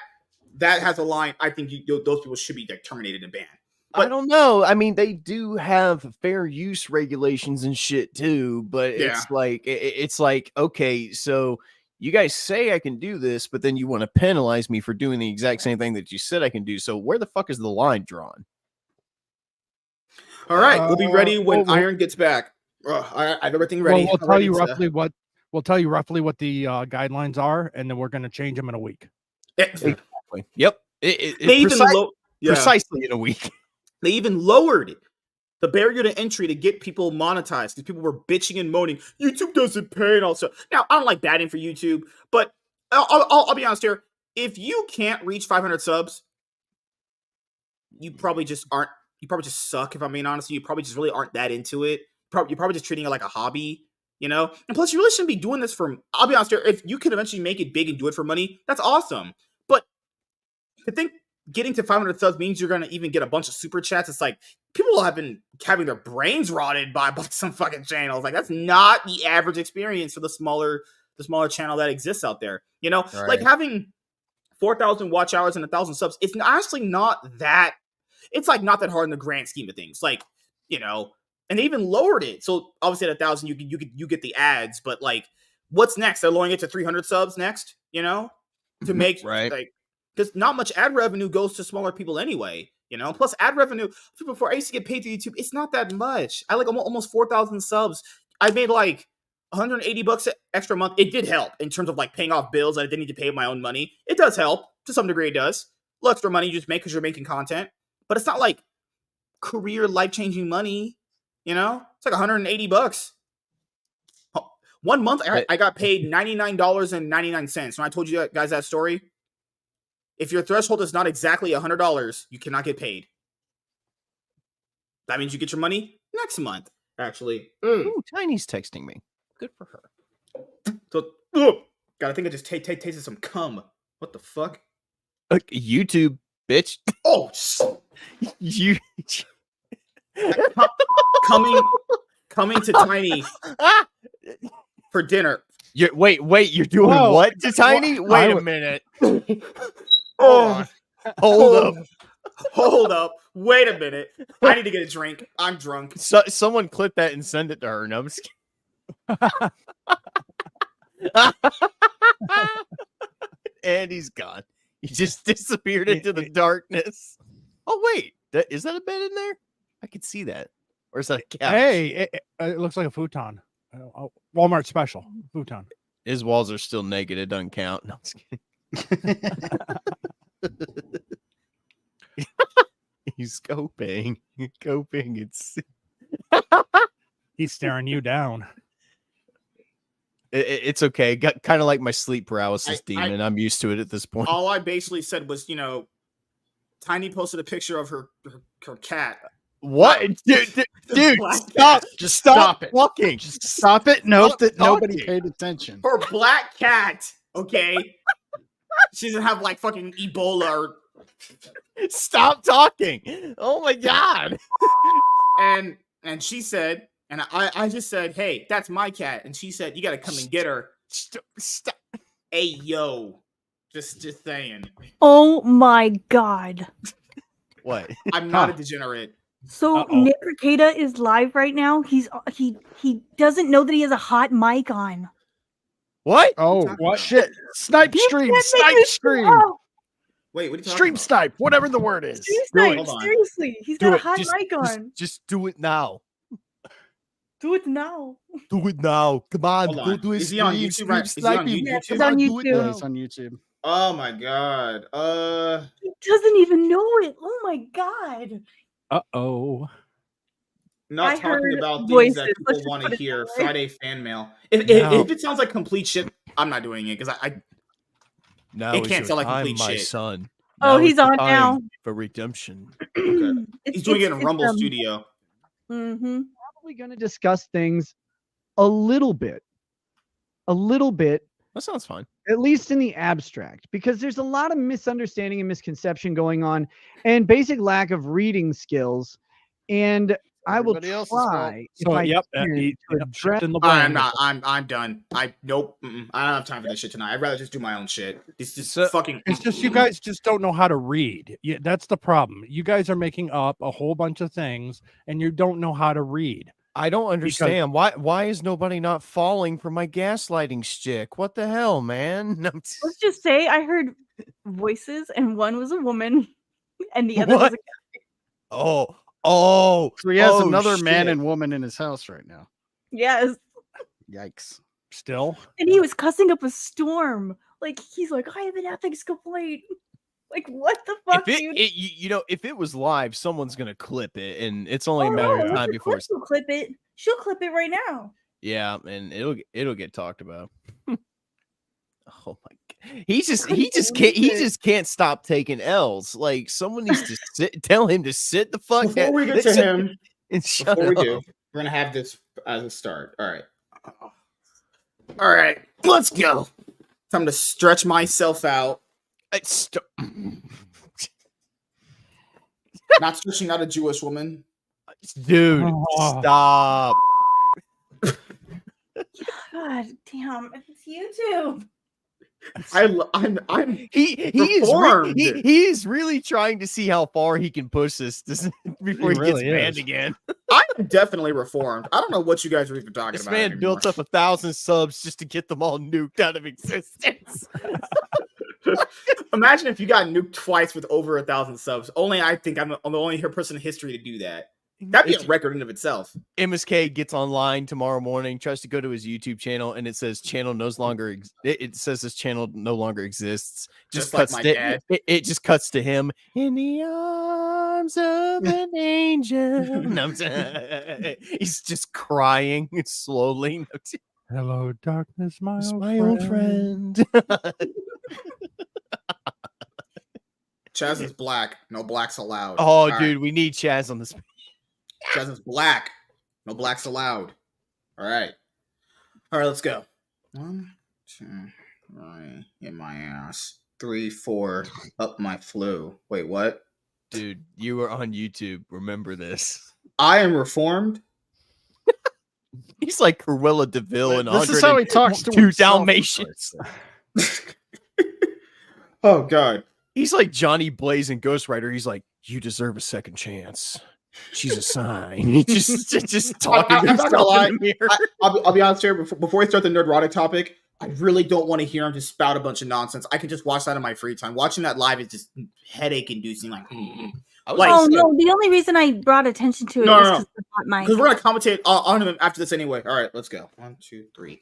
has a line. I think those people should be like terminated and banned. I don't know. I mean, they do have fair use regulations and shit too, but Yeah. it's like okay, so you guys say I can do this, but then you want to penalize me for doing the exact same thing that you said I can do. So where the fuck is the line drawn? All right, we'll be ready when Iron gets back. I have everything ready. We'll tell you roughly what the guidelines are, and then we're going to change them in a week. Exactly. Yep. Precisely in a week. They even lowered the barrier to entry to get people monetized. These people were bitching and moaning, YouTube doesn't pay and all stuff. Now, I don't like batting for YouTube, but I'll be honest here. If you can't reach 500 subs, you probably just aren't. You probably just suck, if I'm being honest. You probably just really aren't that into it. You're probably just treating it like a hobby, you know? And plus, you really shouldn't be doing this for... I'll be honest here. If you can eventually make it big and do it for money, that's awesome. But I think getting to 500 subs means you're going to even get a bunch of super chats. It's like, people have been having their brains rotted by some fucking channels. Like, that's not the average experience for the smaller channel that exists out there. You know? Right. Like, having 4,000 watch hours and 1,000 subs, it's honestly not that... It's like not that hard in the grand scheme of things. Like, you know, and they even lowered it. So obviously at 1,000, you get the ads, but like, what's next? They're lowering it to 300 subs next, you know, to make right. Like, because not much ad revenue goes to smaller people anyway, you know. Plus ad revenue before I used to get paid through YouTube, it's not that much. I like almost 4,000 subs. I made like $180 extra a month. It did help in terms of like paying off bills. I didn't need to pay my own money. It does help to some degree. It does. A little extra money you just make because you're making content. But it's not like career life-changing money, you know? It's like $180. 1 month, I got paid $99.99. When I told you guys that story, if your threshold is not exactly $100, you cannot get paid. That means you get your money next month, actually. Ooh, Tiny's texting me. Good for her. So, God, I think I just tasted some cum. What the fuck? YouTube, bitch. Oh, You coming to Tiny for dinner. Wait, you're doing what to Tiny? Wait a minute. Hold up. Wait a minute. I need to get a drink. I'm drunk. Someone clip that and send it to her. No, I'm just kidding. And he's gone. He just disappeared into the darkness. Oh, wait. Is that a bed in there? I could see that. Or is that a couch? Hey, it looks like a futon. Walmart special futon. His walls are still naked. It doesn't count. No, I'm just kidding. He's scoping. It's He's staring you down. It's okay. Kind of like my sleep paralysis demon. I'm used to it at this point. All I basically said was, you know, Tiny posted a picture of her cat. What? Dude, stop. Just stop it. Walking. Just stop it. Note that nobody paid attention. Her black cat, okay? She doesn't have like fucking Ebola or... Stop talking. Oh my God. And she said, and I just said, hey, that's my cat. And she said, you got to come and get her. Stop. Hey, yo. Just saying. Oh my God. What? I'm not a degenerate. So Nick Rekieta is live right now. He doesn't know that he has a hot mic on. What? Oh, what shit? Snipe stream. Wait, what are you talking Stream about? snipe, whatever the word is. Seriously, he's got a hot mic on. Just do it now. Do it now. Do it now. Come on. Hold Go on. do it. Is he on YouTube? Right? Is he on YouTube? Yeah, he's on YouTube. Yeah, he's on YouTube. Oh my God. He doesn't even know it. Oh my God. Uh-oh. Not talking about things that people want to hear. Friday fan mail. If it sounds like complete shit, I'm not doing it because it can't sound like complete shit. Son. Oh, he's on now. For redemption. Okay. He's doing it in Rumble Studio. Mm-hmm. Probably going to discuss things a little bit. That sounds fine. At least in the abstract, because there's a lot of misunderstanding and misconception going on and basic lack of reading skills and I will Everybody else's fault. try if So, I yep, can to address. shifting the I'm blame. not. I'm done. Nope. I don't have time for this shit tonight. I'd rather just do my own shit. This is So- fucking. It's just you guys just don't know how to read. Yeah, that's the problem. You guys are making up a whole bunch of things, and you don't know how to read. I don't understand why is nobody not falling for my gaslighting shtick? What the hell, man? Let's just say I heard voices, and one was a woman, and the other was a Oh, So he has oh, another man shit. and woman in his house right now. yes. Yikes. Still, And he was cussing up a storm. Like he's like, I have an ethics complaint. Like what the fuck, dude? If it was live, someone's gonna clip it, and it's only a Oh, matter no, of time Mr. before. Clips will clip it. She'll clip it right now. Yeah, and it'll get talked about. Oh my god, he just can't stop taking L's. Like someone needs to tell him to sit the fuck Before we get to him, and shut before we up. do, we're gonna have this as a start. All right, let's go. Time to stretch myself out. Not stretching out a Jewish woman. Dude, Oh. stop. God damn, it's YouTube. I'm He is really trying to see how far he can push this before he really gets banned is. again. I'm definitely reformed. I don't know what you guys are even talking This about. man anymore. built up 1,000 subs just to get them all nuked out of existence. Imagine if you got nuked twice with over 1,000 subs. I think I'm the only person in history to do that. That'd be a record in of itself. MSK gets online tomorrow morning, tries to go to his YouTube channel, and it says channel no longer. It says this channel no longer exists. Just cuts like my dad. It just cuts to him in the arms of an angel. No, he's just crying slowly. hello, darkness, my Old friend. Chaz is black. No blacks allowed. Oh, All dude, right. we need Chaz on this. Chaz is black. No blacks allowed. All right. All right, let's go. 1, 2, 3, in my ass. 3, 4, up my flu. Wait, what? Dude, you were on YouTube. Remember this. I am reformed. He's like Cruella DeVille and This is how he talks to 2 himself. Dalmatians. Oh, God. He's like Johnny Blaze in Ghost Rider. He's like, you deserve a second chance. She's a sign. He just talking to I'm not gonna himself lie. in the mirror. I'll be honest here. Before we start the Nerdrotic topic, I really don't want to hear him just spout a bunch of nonsense. I can just watch that in my free time. Watching that live is just headache inducing. Like, Like- Oh no, the only reason I brought attention to it No, was no, because I thought my because we're gonna commentate on him after this anyway. All right, let's go. 1, 2, 3.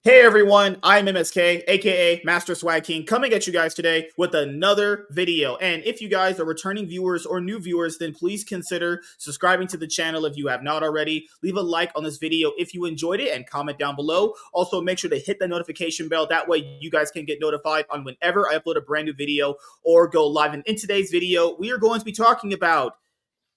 Hey everyone, I'm MSK, aka Master Swag King, coming at you guys today with another video. And if you guys are returning viewers or new viewers, then please consider subscribing to the channel if you have not already. Leave a like on this video if you enjoyed it and comment down below. Also, make sure to hit the notification bell. That way you guys can get notified on whenever I upload a brand new video or go live. And in today's video, we are going to be talking about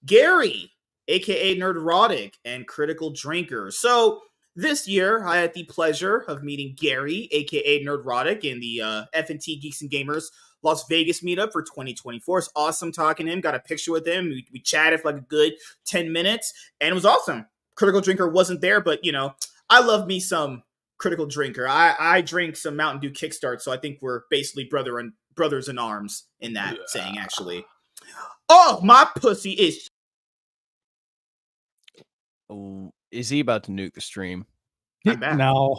Gary, aka Nerdrotic, and Critical Drinker. So this year, I had the pleasure of meeting Gary, aka Nerdrotic, in the F&T Geeks and Gamers Las Vegas meetup for 2024. It's awesome talking to him. Got a picture with him. We chatted for like a good 10 minutes, and it was awesome. Critical Drinker wasn't there, but you know, I love me some Critical Drinker. I drink some Mountain Dew Kickstart, so I think we're basically brothers in arms in that saying, actually. Oh, my pussy is. Oh, is he about to nuke the stream? I'm back. No.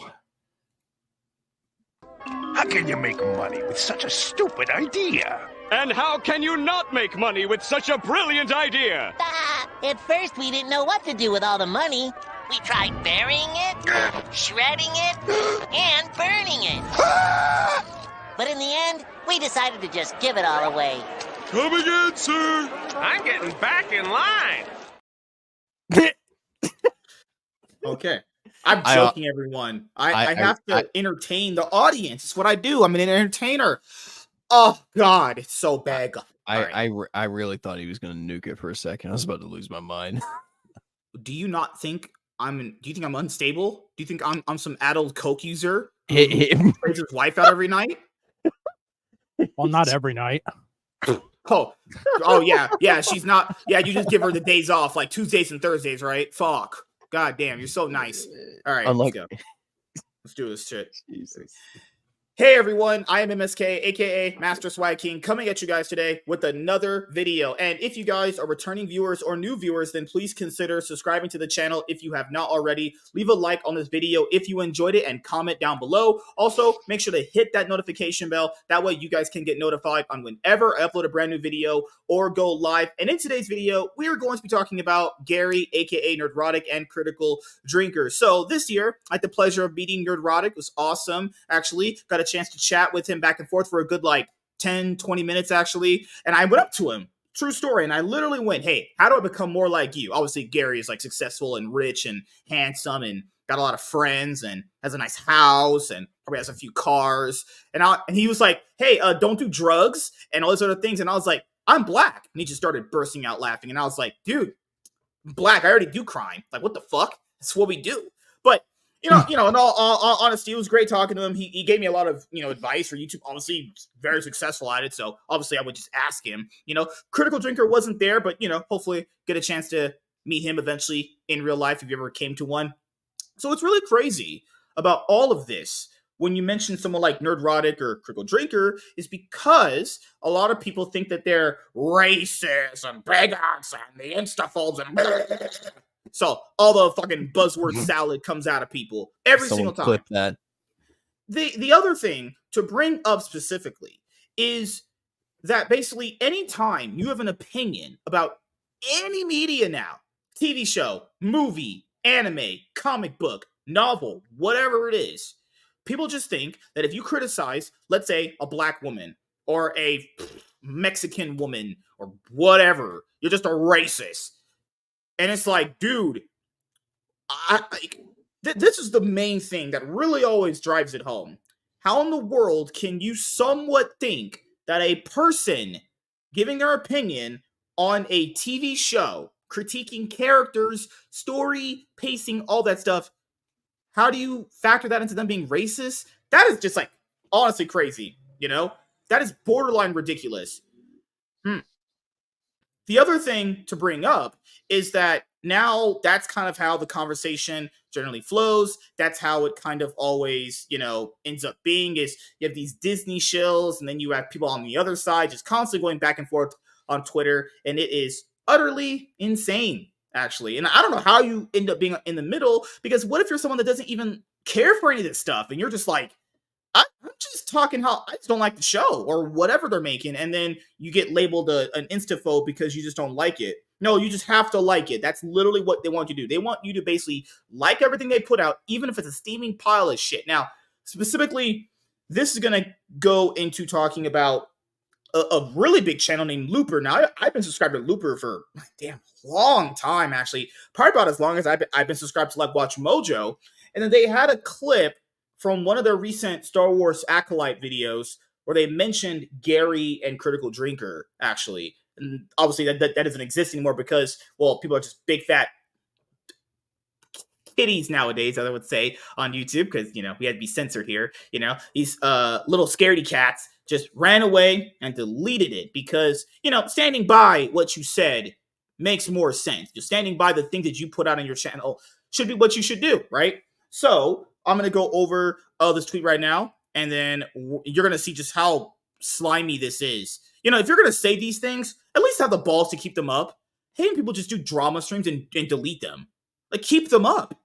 How can you make money with such a stupid idea? And how can you not make money with such a brilliant idea? At first, we didn't know what to do with all the money. We tried burying it, shredding it, and burning it. But in the end, we decided to just give it all away. Come again, sir. I'm getting back in line. Okay. I'm joking, everyone. I have to entertain the audience. It's what I do. I'm an entertainer. Oh, God. It's so bad. I really thought he was going to nuke it for a second. I was about to lose my mind. Do you not think do you think I'm unstable? Do you think I'm some adult coke user? Hit Plays his wife out every night? Well, not every night. Oh yeah. She's not. Yeah, you just give her the days off, like Tuesdays and Thursdays, right? Fuck. God damn, you're so nice. All right, Unlike, let's go. Let's do this shit. Jesus. Hey everyone, I am MSK, aka Master Swag King, coming at you guys today with another video. And if you guys are returning viewers or new viewers, then please consider subscribing to the channel if you have not already. Leave a like on this video if you enjoyed it and comment down below. Also, make sure to hit that notification bell. That way you guys can get notified on whenever I upload a brand new video or go live. And in today's video, we are going to be talking about Gary, aka Nerdrotic, and Critical Drinker. So this year, I had the pleasure of meeting Nerdrotic. It was awesome, actually. Got a chance to chat with him back and forth for a good 10-20 minutes actually, and I went up to him, true story, and I literally went, hey, how do I become more like you? Obviously Gary is successful and rich and handsome and got a lot of friends and has a nice house and probably has a few cars, and he was like, hey, don't do drugs and all those other things, and I was like, I'm black, and he just started bursting out laughing, and I was like, dude, black, I already do crime, what the fuck, that's what we do. But in all honesty, it was great talking to him. He gave me a lot of, advice for YouTube. Obviously, very successful at it. So obviously, I would just ask him. Critical Drinker wasn't there, but hopefully get a chance to meet him eventually in real life if you ever came to one. So it's really crazy about all of this when you mention someone like Nerdrotic or Critical Drinker is because a lot of people think that they're racist and bigots and the instaphobes and so all the fucking buzzword salad comes out of people every single time. Clip that. The other thing to bring up specifically is that basically anytime you have an opinion about any media now, TV show, movie, anime, comic book, novel, whatever it is, people just think that if you criticize, let's say, a black woman or a Mexican woman or whatever, you're just a racist. And it's like, dude, this is the main thing that really always drives it home. How in the world can you somewhat think that a person giving their opinion on a TV show, critiquing characters, story, pacing, all that stuff, how do you factor that into them being racist? That is just honestly crazy, That is borderline ridiculous. The other thing to bring up is that now that's kind of how the conversation generally flows. That's how it kind of always, ends up being is you have these Disney shills and then you have people on the other side just constantly going back and forth on Twitter. And it is utterly insane, actually. And I don't know how you end up being in the middle because what if you're someone that doesn't even care for any of this stuff and you're just like, I'm just talking how I just don't like the show or whatever they're making, and then you get labeled an instaphobe because you just don't like it. No, you just have to like it. That's literally what they want you to do. They want you to basically like everything they put out, even if it's a steaming pile of shit. Now, specifically, this is going to go into talking about a really big channel named Looper. Now, I've been subscribed to Looper for a damn long time, actually. Probably about as long as I've been subscribed to Watch Mojo. And then they had a clip from one of their recent Star Wars Acolyte videos where they mentioned Gary and Critical Drinker, actually. And obviously that doesn't exist anymore because, well, people are just big fat kitties nowadays, I would say, on YouTube because, we had to be censored here. These little scaredy cats just ran away and deleted it because, standing by what you said makes more sense. Just standing by the things that you put out on your channel should be what you should do, right? So I'm going to go over this tweet right now, and then you're going to see just how slimy this is. If you're going to say these things, at least have the balls to keep them up. Hating people just do drama streams and delete them. Keep them up.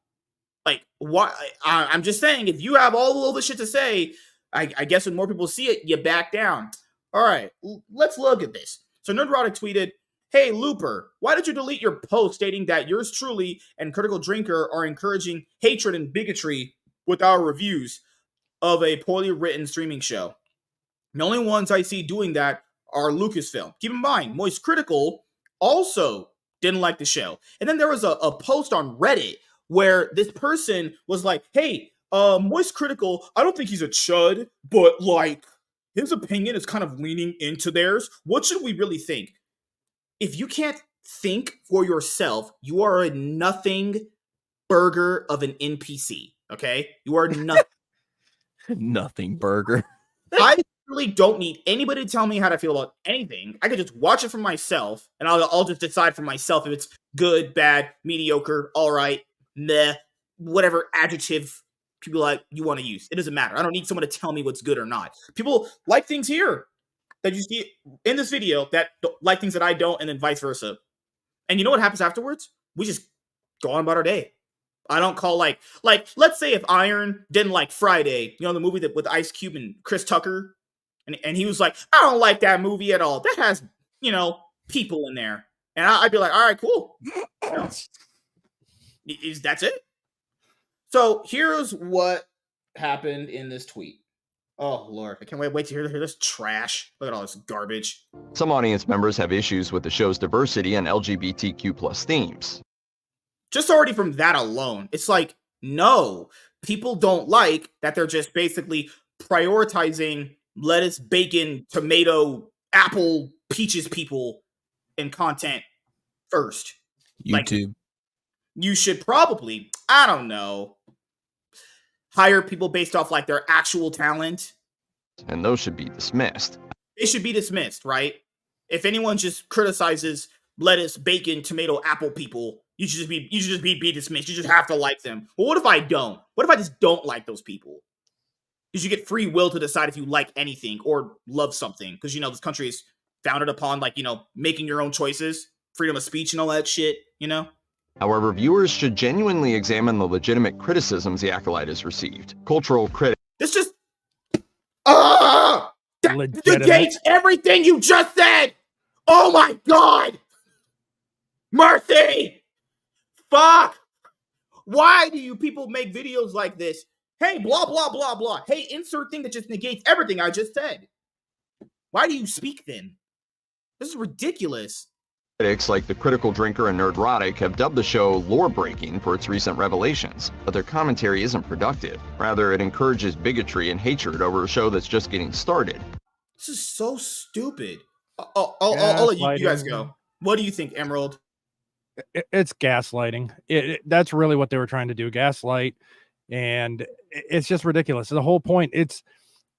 Why? I'm just saying, if you have all the shit to say, I guess when more people see it, you back down. All right, let's look at this. So Nerdrotic tweeted, hey, Looper, why did you delete your post stating that yours truly and Critical Drinker are encouraging hatred and bigotry with our reviews of a poorly written streaming show? The only ones I see doing that are Lucasfilm. Keep in mind, Moist Critical also didn't like the show. And then there was a post on Reddit where this person was like, hey, Moist Critical, I don't think he's a chud, but his opinion is kind of leaning into theirs. What should we really think? If you can't think for yourself, you are a nothing burger of an NPC, okay? You are nothing. Nothing burger. really don't need anybody to tell me how to feel about anything. I could just watch it for myself, and I'll just decide for myself if it's good, bad, mediocre, all right, meh, whatever adjective people like you want to use. It doesn't matter. I don't need someone to tell me what's good or not. People like things here that you see in this video that like things that I don't, and then vice versa. And you know what happens afterwards? We just go on about our day. I don't call like let's say if Iron didn't like Friday, you know, the movie that with Ice Cube and Chris Tucker, and he was like, I don't like that movie at all. That has, you know, people in there. And I'd be like, all right, cool. You know, that's it. So here's what happened in this tweet. Oh, Lord. I can't wait to hear this trash. Look at all this garbage. Some audience members have issues with the show's diversity and LGBTQ plus themes. Just already from that alone, it's like, no, people don't like that they're just basically prioritizing lettuce, bacon, tomato, apple, peaches people in content first. YouTube. Like, you should probably, I don't know, hire people based off like their actual talent. And those should be dismissed. They should be dismissed, right? If anyone just criticizes lettuce, bacon, tomato, apple people, you should just be dismissed. You just have to like them. But what if I don't? What if I just don't like those people? You should get free will to decide if you like anything or love something. Because, you know, this country is founded upon, like, you know, making your own choices, freedom of speech and all that shit, you know? However, viewers should genuinely examine the legitimate criticisms the Acolyte has received. Cultural critics. This just that negates everything you just said. Oh my God. Mercy. Fuck. Why do you people make videos like this? Hey, blah, blah, blah, blah. Hey, insert thing that just negates everything I just said. Why do you speak then? This is ridiculous. Critics like The Critical Drinker and Nerdrotic have dubbed the show lore-breaking for its recent revelations, but their commentary isn't productive. Rather, it encourages bigotry and hatred over a show that's just getting started. This is so stupid. I'll let you guys go. What do you think, Emerald? It's gaslighting. That's really what they were trying to do, gaslight, and it's just ridiculous. The whole point, it's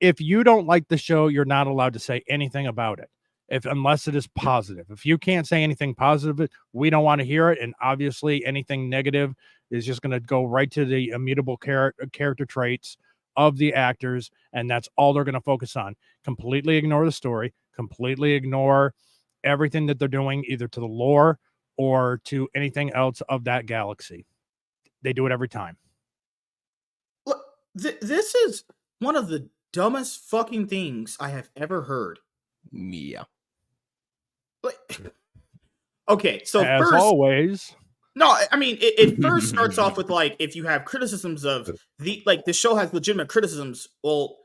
if you don't like the show, you're not allowed to say anything about it. Unless it is positive. If you can't say anything positive, we don't want to hear it. And obviously anything negative is just going to go right to the immutable character traits of the actors. And that's all they're going to focus on. Completely ignore the story, completely ignore everything that they're doing, either to the lore or to anything else of that galaxy. They do it every time. Look, this is one of the dumbest fucking things I have ever heard. Yeah. Okay, so as first, always, no, I mean it first starts off with like if you have criticisms of the show has legitimate criticisms. Well,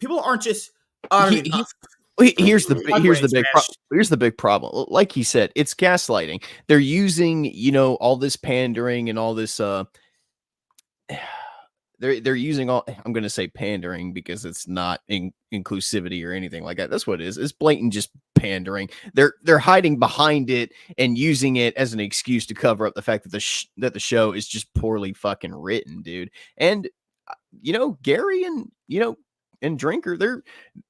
people aren't just. Here's the big problem. Like he said, it's gaslighting. They're using, you know, all this pandering and all this. They're using all. I'm going to say pandering because it's not inclusivity or anything like that. That's what it is. It's blatant just pandering. They're hiding behind it and using it as an excuse to cover up the fact that the show is just poorly fucking written, dude. And you know, Gary and Drinker,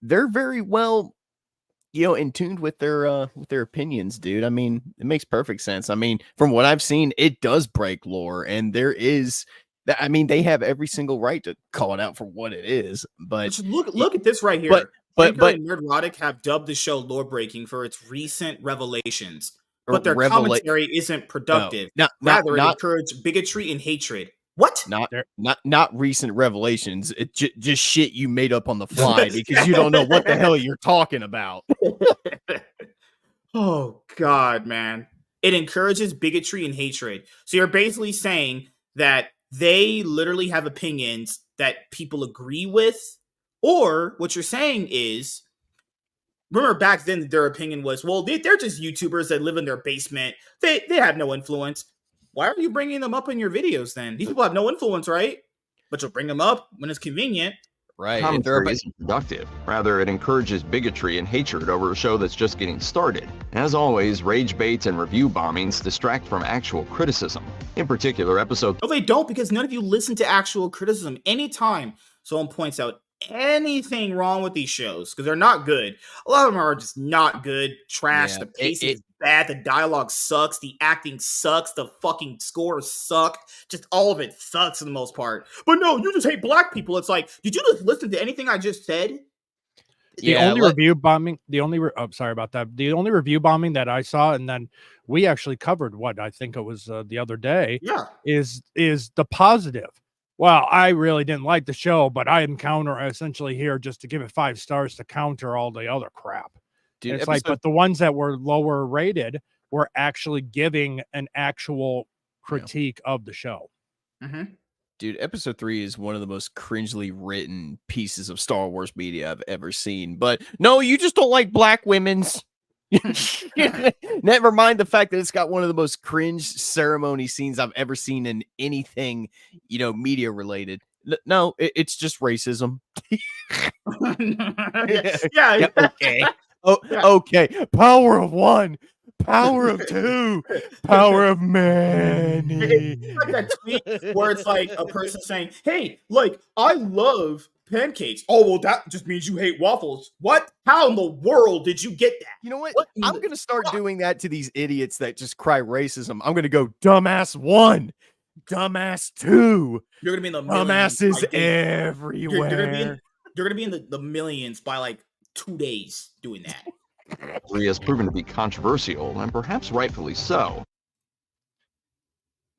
they're very well, you know, in tune with their opinions, dude. I mean, it makes perfect sense. I mean, from what I've seen, it does break lore, and there is. I mean, they have every single right to call it out for what it is, but just look at this right here. But Nerdrotic have dubbed the show lore breaking for its recent revelations, but their commentary isn't productive. Rather, it encouraged bigotry and hatred. What? Not recent revelations. It just shit you made up on the fly because you don't know what the hell you're talking about. Oh God, man! It encourages bigotry and hatred. So you're basically saying that they literally have opinions that people agree with, or what you're saying is, remember back then their opinion was, well, they're just YouTubers that live in their basement. They have no influence. Why are you bringing them up in your videos then? These people have no influence, right? But you'll bring them up when it's convenient. Right. Commentary isn't productive. Rather, it encourages bigotry and hatred over a show that's just getting started. As always, rage baits and review bombings distract from actual criticism. In particular, episode... No, they don't, because none of you listen to actual criticism. Anytime someone points out anything wrong with these shows because they're not good. A lot of them are just not good. Trash. Yeah, The pacing is bad. The dialogue sucks. The acting sucks. The fucking scores suck. Just all of it sucks for the most part. But no, you just hate black people. It's like, did you just listen to anything I just said? The only review bombing, sorry about that. The only review bombing that I saw, and then we actually covered what I think it was the other day, is the positive. Well, I really didn't like the show, but I am essentially here just to give it 5 stars to counter all the other crap. Dude, it's like, but the ones that were lower rated were actually giving an actual critique of the show. Mm-hmm. Dude, episode 3 is one of the most cringely written pieces of Star Wars media I've ever seen. But no, you just don't like black women's. Never mind the fact that it's got one of the most cringe ceremony scenes I've ever seen in anything, media related. No, it's just racism. Yeah. Okay. Okay. Power of 1. Power of 2, power of many. It's like that tweet where it's like a person saying, hey, like, I love pancakes. Oh, well, that just means you hate waffles. What? How in the world did you get that? You know what? I'm going to start doing that to these idiots that just cry racism. I'm going to go, dumbass 1, dumbass 2. You're going to be in the millions. Dumbass is everywhere. You're going to be in the millions by like 2 days doing that. 3 has proven to be controversial, and perhaps rightfully so.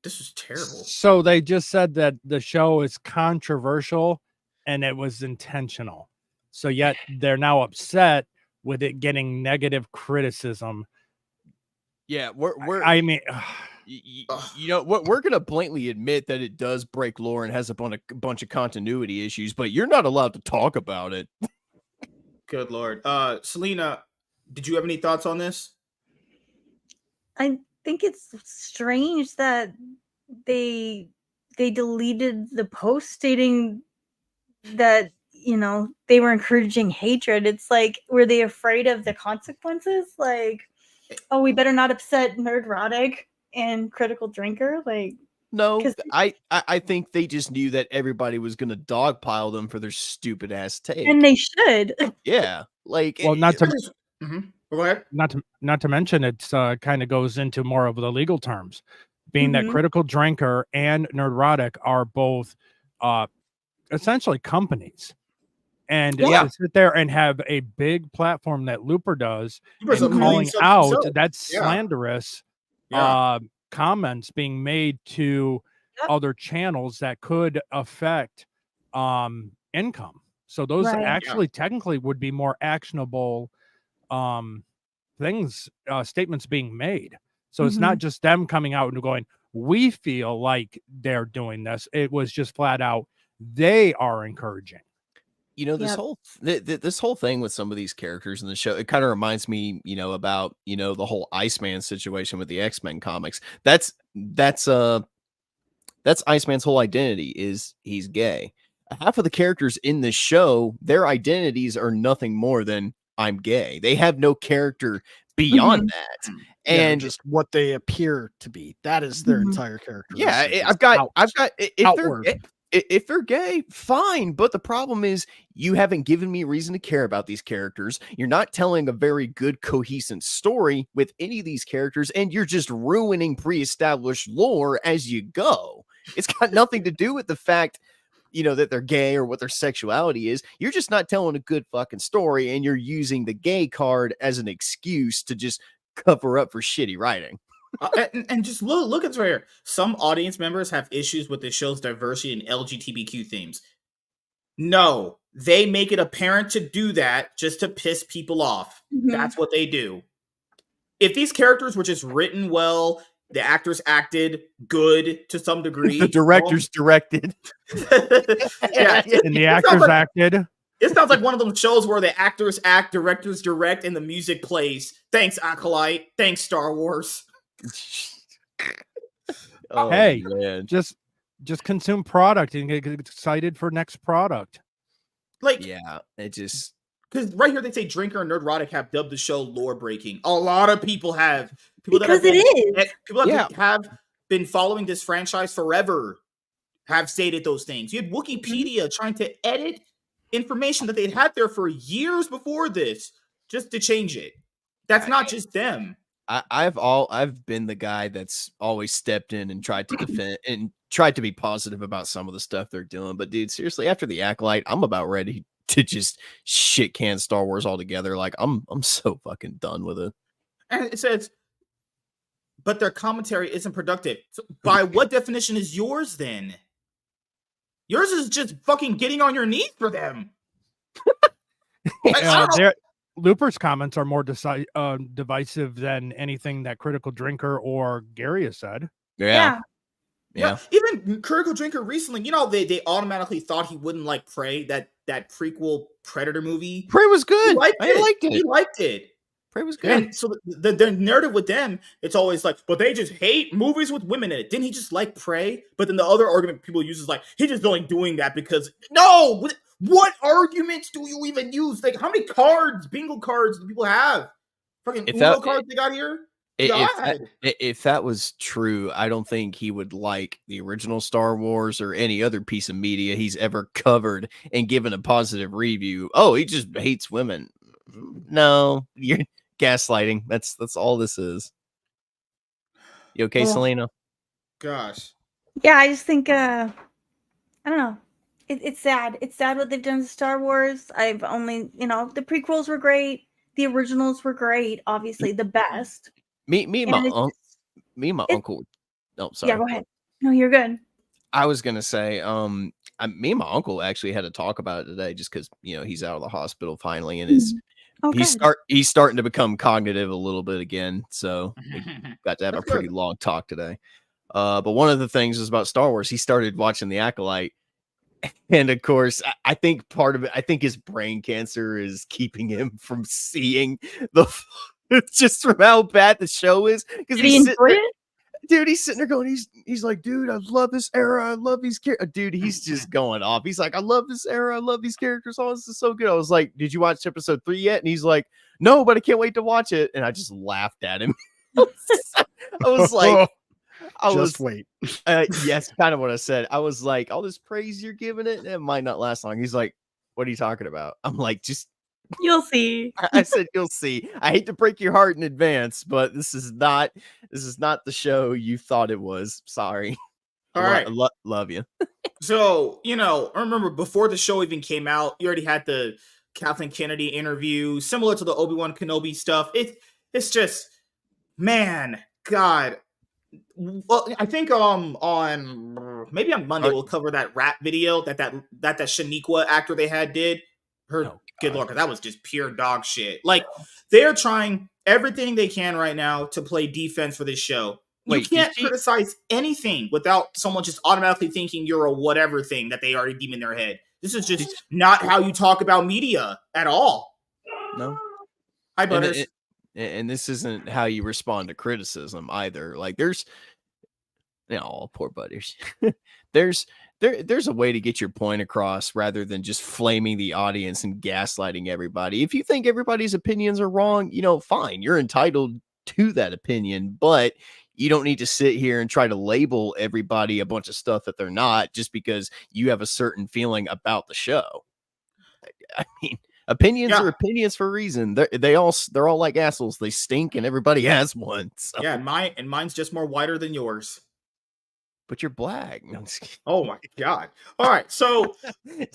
This is terrible. So they just said that the show is controversial and it was intentional. So yet they're now upset with it getting negative criticism. Yeah, we're gonna blatantly admit that it does break lore and has a bunch of continuity issues, but you're not allowed to talk about it. Good Lord. Selena, did you have any thoughts on this? I think it's strange that they deleted the post stating that, they were encouraging hatred. It's like, were they afraid of the consequences? Like, oh, we better not upset Nerdrotic and Critical Drinker? Like, no, I think they just knew that everybody was going to dogpile them for their stupid ass take. And they should. Yeah. Like, well, Go ahead. Not to mention it's kind of goes into more of the legal terms, being that Critical Drinker and Nerdrotic are both essentially companies. And to sit there and have a big platform that Looper does and calling out that's slanderous comments being made to other channels that could affect income. So those actually technically would be more actionable statements being made. So it's not just them coming out and going, we feel like they're doing this. It was just flat out, they are encouraging. This whole thing with some of these characters in the show, it kind of reminds me, about, the whole Iceman situation with the X-Men comics. That's Iceman's whole identity, is he's gay. Half of the characters in the show, their identities are nothing more than I'm gay. They have no character beyond that. And just what they appear to be. That is their entire character. Yeah, if they're gay, fine. But the problem is you haven't given me reason to care about these characters. You're not telling a very good, cohesive story with any of these characters, and you're just ruining pre-established lore as you go. It's got nothing to do with the fact, that they're gay or what their sexuality is. You're just not telling a good fucking story, and you're using the gay card as an excuse to just cover up for shitty writing. And just look at right here. Some audience members have issues with the show's diversity and LGBTQ themes. No, they make it apparent to do that just to piss people off. That's what they do. If these characters were just written well, the actors acted good to some degree. The directors directed. And the actors acted. It sounds like one of those shows where the actors act, directors direct, and the music plays. Thanks, Acolyte. Thanks, Star Wars. Hey, man. Just consume product and get excited for next product. Like, yeah, it just because right here they say Drinker and Nerdrotic have dubbed the show lore breaking. A lot of people have. People that have been following this franchise forever have stated those things. You had Wikipedia trying to edit information that they'd had there for years before this just to change it. That's not just them. I've been the guy that's always stepped in and tried to defend and tried to be positive about some of the stuff they're doing. But dude, seriously, after the Acolyte, I'm about ready to just shit can Star Wars altogether. Like I'm so fucking done with it. And it says, but their commentary isn't productive. So by what definition is yours then? Yours is just fucking getting on your knees for them. Looper's comments are more divisive than anything that Critical Drinker or Gary has said. Yeah. Even Critical Drinker recently, they automatically thought he wouldn't like Prey, that prequel Predator movie. Prey was good. He liked it. He liked it. Prey was good. And so the narrative with them, it's always like, but they just hate movies with women in it. Didn't he just like Prey? But then the other argument people use is like, he just only doing that because no. What arguments do you even use? Like, how many bingo cards do people have? Fucking Uno cards they got here? If that was true, I don't think he would like the original Star Wars or any other piece of media he's ever covered and given a positive review. Oh, he just hates women. No, you're gaslighting. That's all this is. You okay, Selena? Gosh. Yeah, I just think I don't know. It's sad. It's sad what they've done to Star Wars. I've only, the prequels were great. The originals were great. Obviously, the best. Me and my uncle. Oh, sorry. Yeah, go ahead. No, you're good. I was gonna say, me and my uncle actually had to talk about it today, just because he's out of the hospital finally, and he's starting to become cognitive a little bit again. So we got to have a pretty long talk today. But one of the things is about Star Wars. He started watching The Acolyte. And of course, I think part of it, I think his brain cancer is keeping him from seeing just from how bad the show is. Because he's sitting there going, he's like, dude, I love this era. I love these characters. Dude, he's just going off. He's like, I love this era. I love these characters. Oh, this is so good. I was like, did you watch episode 3 yet? And he's like, no, but I can't wait to watch it. And I just laughed at him. I was like, wait. Yes, kind of what I said. I was like, all this praise you're giving it might not last long. He's like, what are you talking about? I'm like, just you'll see. I said, you'll see. I hate to break your heart in advance, but this is not the show you thought it was. Sorry. All right. Love you. So, I remember before the show even came out, you already had the Kathleen Kennedy interview, similar to the Obi-Wan Kenobi stuff. It's just, man, God. Well, I think on maybe on Monday we'll cover that rap video that Shaniqua actor they had did. Good Lord, that was just pure dog shit. Like, they're trying everything they can right now to play defense for this show. You can't criticize anything without someone just automatically thinking you're a whatever thing that they already deem in their head. This is just not how you talk about media at all. No. Hi, Butters. And this isn't how you respond to criticism either. Like, there's, poor Butters. there's a way to get your point across rather than just flaming the audience and gaslighting everybody. If you think everybody's opinions are wrong, fine, you're entitled to that opinion, but you don't need to sit here and try to label everybody a bunch of stuff that they're not just because you have a certain feeling about the show. I mean, opinions are opinions for a reason. They're all like assholes. They stink, and everybody has one. So. Yeah, and mine's just more whiter than yours. But you're black. No, oh my God! All right, so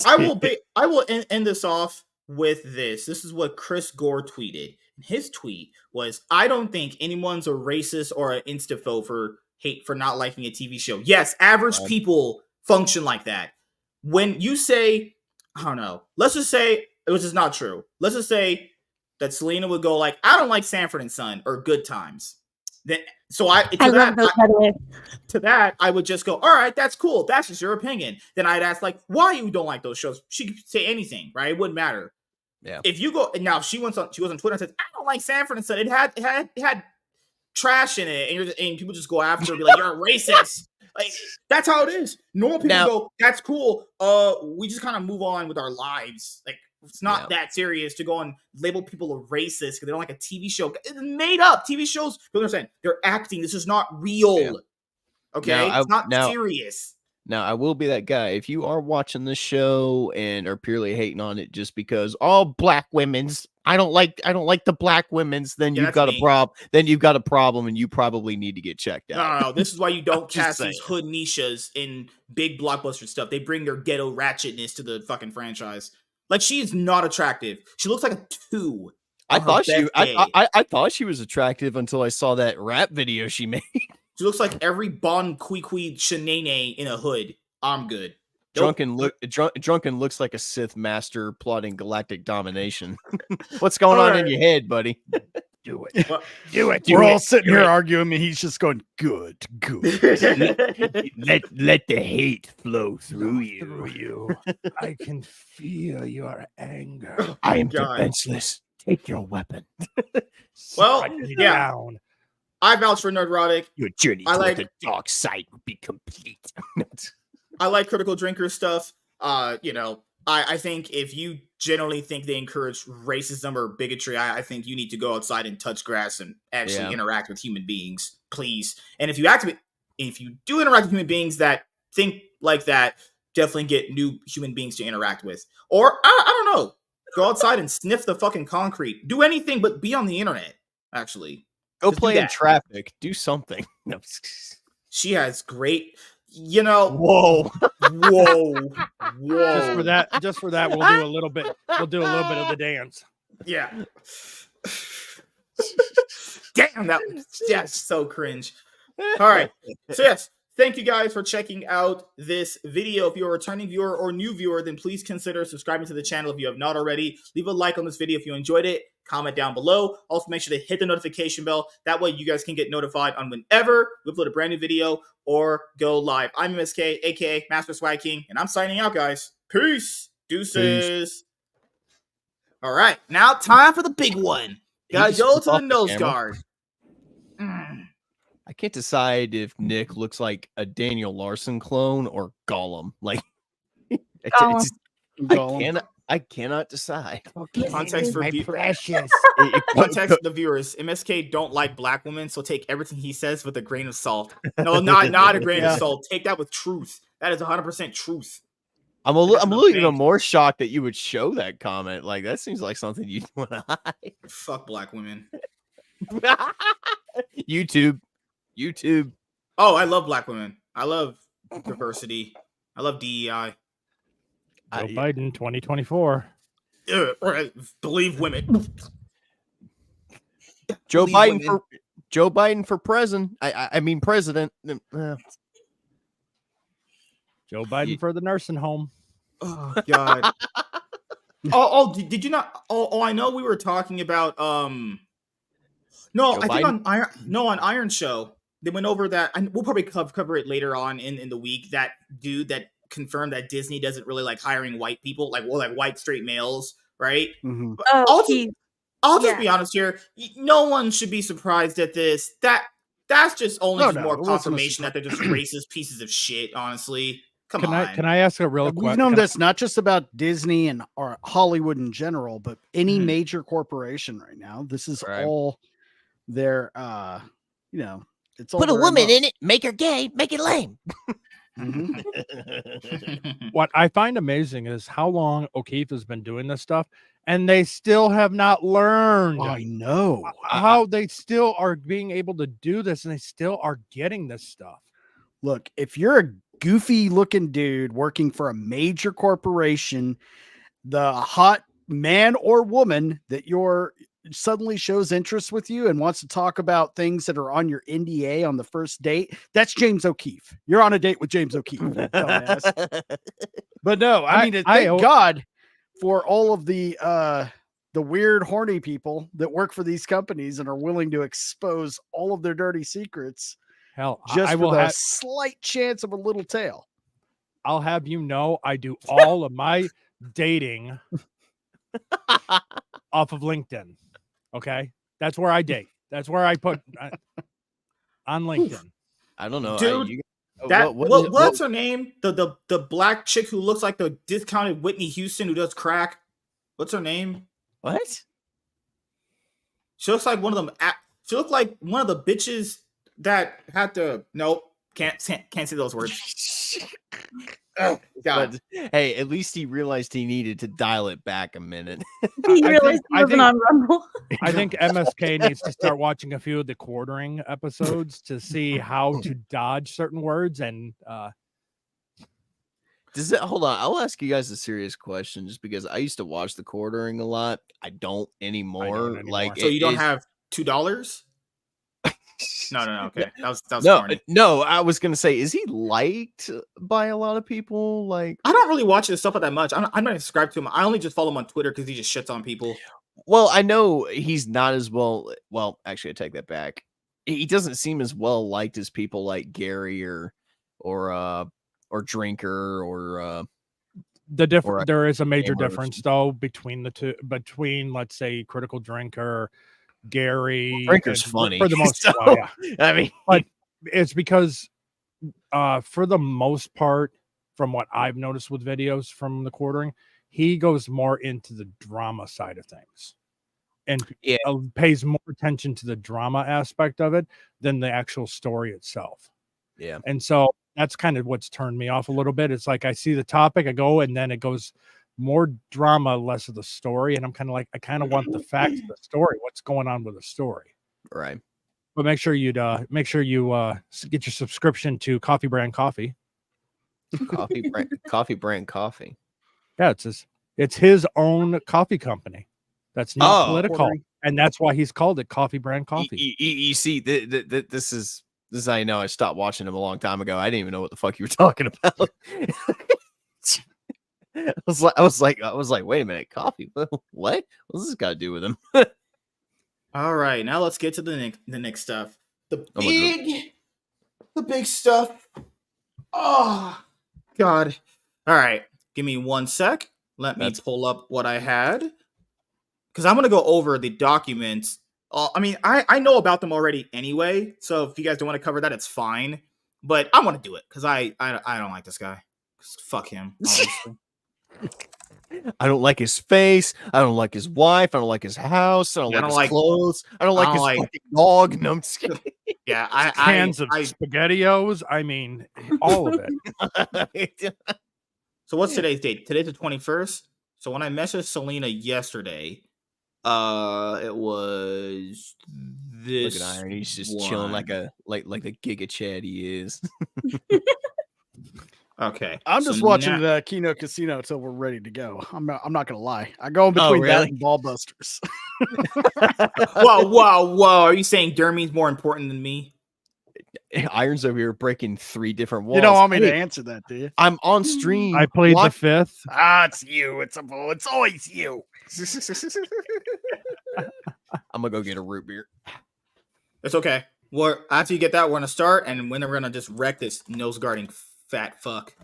I will end this off with this. This is what Chris Gore tweeted. His tweet was, "I don't think anyone's a racist or an insta-phobe for not liking a TV show. Yes, average people function like that. When you say, I don't know, let's just say." Which is not true. Let's just say that Selena would go like, I don't like Sanford and Son or Good Times. Then, to that, I would just go, all right, that's cool. That's just your opinion. Then I'd ask like, why you don't like those shows? She could say anything, right? It wouldn't matter. Yeah. If you go now, she goes on Twitter and says, I don't like Sanford and Son. It had trash in it, and people just go after her and be like, you're a racist. Like, that's how it is. Normal people go, that's cool. We just kind of move on with our lives. Like, it's not that serious to go and label people a racist because they don't like a TV show. It's made up. TV shows, people understand, they're acting. This is not real. Okay? It's not serious. Now, I will be that guy. If you are watching this show and are purely hating on it just because all black women's, I don't like the black women's, then Yeah, you've that's got me. a problem. Then you've got a problem, and you probably need to get checked out. No. This is why you don't Just cast these saying. hood niches in big blockbuster stuff. They bring their ghetto ratchetness to the fucking franchise. Like, she is not attractive. She looks like a 2. I on her thought she, best day. I thought she was attractive until I saw that rap video she made. She looks like every Bon Kui shenane in a hood. I'm good. Drunken looks like a Sith master plotting galactic domination. What's going on in your head, buddy? Do it. Well, Do it. We're all sitting here arguing, and he's just going, good. let the hate flow through you. I can feel your anger. I am God. defenseless. Take your weapon. Well, Strike me yeah. down. I vouch for Nerdrotic. Your journey I toward like- the dark side will be complete. I like Critical Drinker stuff. I think if you generally think they encourage racism or bigotry, I think you need to go outside and touch grass and actually interact with human beings, please. And if you do interact with human beings that think like that, definitely get new human beings to interact with. Or I don't know, go outside and sniff the fucking concrete. Do anything but be on the internet. Actually, Go Just do play in that. traffic. Do something. No. she has great. Whoa. Whoa. Just for that, we'll do a little bit. We'll do a little bit of the dance. Yeah. Damn, that's so cringe. All right. So yes, thank you guys for checking out this video. If you're a returning viewer or new viewer, then please consider subscribing to the channel if you have not already. Leave a like on this video if you enjoyed it. Comment down below. Also, make sure to hit the notification bell. That way you guys can get notified on whenever we upload a brand new video or go live. I'm MSK, aka Master Swag King, and I'm signing out, guys. Peace. Deuces. All right, now time for the big one. Gotta go to the nose guard. I can't decide if Nick looks like a Daniel Larson clone or Gollum. Like, I cannot decide. Context for precious. Context for the viewers. MSK don't like black women, so take everything he says with a grain of salt. No, not a grain of salt. Take that with truth. That is 100% truth. I'm a little even more shocked that you would show that comment. Like, that seems like something you'd want to hide. Fuck black women. YouTube. Oh, I love black women. I love diversity. I love DEI. Joe Biden 2024. Believe women. Joe Believe Biden for president. I mean president. Joe Biden for the nursing home. Oh God. Did you not? I know we were talking about No, Joe I think Biden? on Iron Show they went over that, and we'll probably cover it later on in the week. That dude that confirmed that Disney doesn't really like hiring white people, like white straight males, right? Mm-hmm. But Oh, I'll just be honest here. No one should be surprised at this. That's just only No, more it wasn't a confirmation that they're just racist pieces of shit. Honestly, come Can on. I ask a real We've question? known this not just about Disney and or Hollywood in general, but any major corporation right now. This is all their it's all Put a their woman MO. in it, make her gay, make it lame. What I find amazing is how long O'Keefe has been doing this stuff, and they still have not learned. I know how they still are being able to do this, and they still are getting this stuff. Look, if you're a goofy looking dude working for a major corporation, the hot man or woman that you're suddenly shows interest with you and wants to talk about things that are on your NDA on the first date, that's James O'Keefe. You're on a date with James O'Keefe. Dumbass. But no, I mean, thank God for all of the weird horny people that work for these companies and are willing to expose all of their dirty secrets. Hell, just I for will the have slight chance of a little tail. I'll have you know, I do all of my dating off of LinkedIn. Okay, that's where I date. That's where I put on LinkedIn. I don't know, dude. What's her name? The black chick who looks like the discounted Whitney Houston who does crack. What's her name? What? She looks like one of them. She looked like one of the bitches that had to. Nope, can't say those words. Oh, God. But hey, at least he realized he needed to dial it back a minute. He realized he wasn't on Rumble. I think MSK needs to start watching a few of the quartering episodes to see how to dodge certain words. And Does it? Hold on, I'll ask you guys a serious question, just because I used to watch the quartering a lot. I don't anymore. Like, so you don't have $2? No. Okay, that was no, corny. no. I was gonna say, is he liked by a lot of people? Like, I don't really watch his stuff that much. I'm not subscribed to him. I only just follow him on Twitter because he just shits on people. well, I know he's not as well. Well, actually, I take that back. He doesn't seem as well liked as people like Gary or Drinker or there is a major Gamer. difference though between the two. Between, let's say, Critical Drinker, Gary. Drinker's and funny for the most so, part. Yeah. I mean, but it's because for the most part, from what I've noticed with videos from the quartering, he goes more into the drama side of things and pays more attention to the drama aspect of it than the actual story itself. Yeah. And so that's kind of what's turned me off a little bit. It's like I see the topic, I go, and then it goes more drama, less of the story. And I'm kind of like, I kind of want the facts of the story. What's going on with the story? Right. But make sure you get your subscription to Coffee Brand Coffee. Coffee Brand Coffee. Yeah, it's his own coffee company. That's not political, and that's why he's called it Coffee Brand Coffee. You see, this is how you know I stopped watching him a long time ago. I didn't even know what the fuck you were talking about. I was like, wait a minute, coffee? What? What's this got to do with him? All right, now let's get to the next stuff. The big stuff. Oh God! All right, give me 1 sec. Let me pull up what I had, because I'm gonna go over the documents. I mean, I know about them already anyway. So if you guys don't want to cover that, it's fine. But I want to do it because I don't like this guy. Fuck him. Honestly. I don't like his face. I don't like his wife. I don't like his house. I don't like his clothes. I don't like his fucking dog. No, I'm just kidding. Yeah, cans of SpaghettiOs. I mean, all of it. So what's today's date? Today's the 21st. So when I messaged Selena yesterday, it was this. Look at Iron. He's just chilling like the Giga Chad he is. Okay, I'm just watching the Kino Casino until we're ready to go. I'm not gonna lie. I go in between that and Ball Busters. Whoa! Are you saying Dermy's more important than me? Iron's over here breaking 3 different walls. You don't want me to answer that, do you? I'm on stream. I played the 5th. It's you. It's always you. I'm gonna go get a root beer. It's okay. After you get that, we're gonna start, and then we're gonna just wreck this nose guarding fat fuck.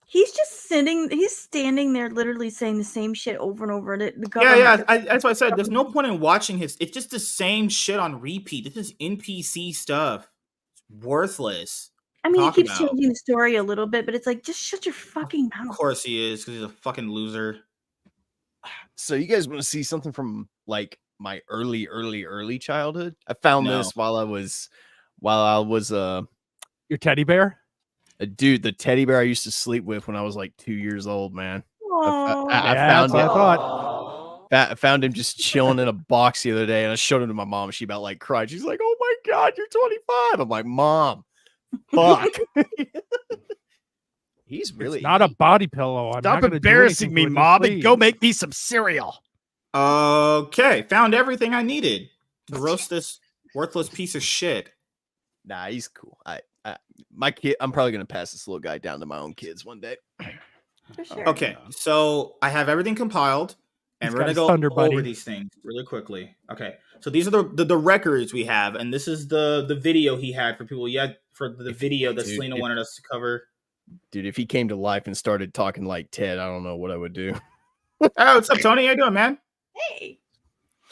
He's just standing there literally saying the same shit over and over. That's what I said. There's no point in watching it's just the same shit on repeat. This is NPC stuff. It's worthless. I mean, he keeps changing the story a little bit, but it's like, just shut your fucking mouth. Of course he is, because he's a fucking loser. So you guys want to see something from like my early childhood? I found this while I was your teddy bear? Dude, the teddy bear I used to sleep with when I was like 2 years old, man. I found him just chilling in a box the other day, and I showed him to my mom. She about like cried. She's like, "Oh my God, you're 25." I'm like, "Mom, fuck." He's really not a body pillow. Stop embarrassing me, Mom, and go make me some cereal. Okay, found everything I needed to roast this worthless piece of shit. Nah, he's cool. My kid, I'm probably gonna pass this little guy down to my own kids one day. For sure. Okay, so I have everything compiled, and we're gonna go over these things really quickly. Okay, so these are the records we have, and this is the video he had for people. For the video that Selena wanted us to cover. Dude, if he came to life and started talking like Ted, I don't know what I would do. Oh, what's up, Tony? How you doing, man? Hey.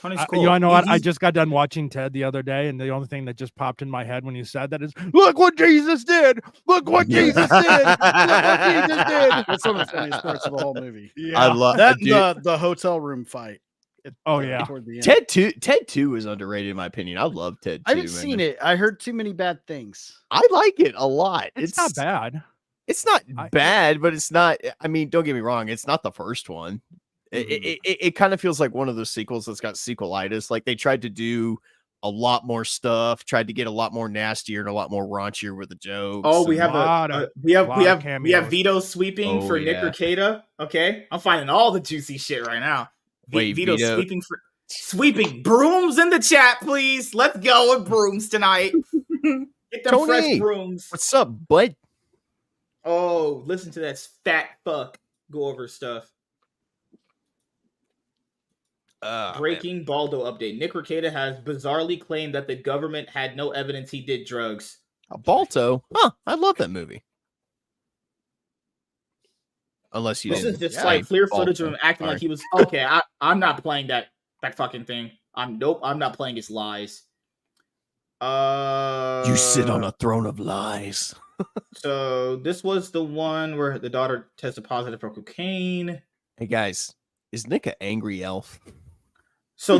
Tony's cool. You know what? I just got done watching Ted the other day, and the only thing that just popped in my head when you said that is, "Look what Jesus did! Look what Jesus did! Look what Jesus did!" That's one of the funniest parts of the whole movie. Yeah, I love that. The hotel room fight. Oh, yeah. toward the end. Ted 2 is underrated in my opinion. I love Ted 2. I haven't seen it. I heard too many bad things. I like it a lot. It's not bad. It's not bad, but it's not. I mean, don't get me wrong. It's not the first one. It kind of feels like one of those sequels that's got sequelitis. Like they tried to do a lot more stuff, tried to get a lot more nastier and a lot more raunchier with the jokes. Oh, we have we have cameos. Vito sweeping for Nick Rekieta. Okay, I'm finding all the juicy shit right now. Wait, Vito Vito sweeping brooms in the chat, please. Let's go with brooms tonight. Get them Tony, fresh brooms. What's up, bud? Oh, listen to that fat fuck go over stuff. Breaking Baldo update. Nick Rekieta has bizarrely claimed that the government had no evidence he did drugs. Balto? Huh, I love that movie. Unless you This didn't. is just like clear footage of him acting like he was okay. I'm not playing that fucking thing. I'm not playing his lies. You sit on a throne of lies. So this was the one where the daughter tested positive for cocaine. Hey guys, is Nick an angry elf? So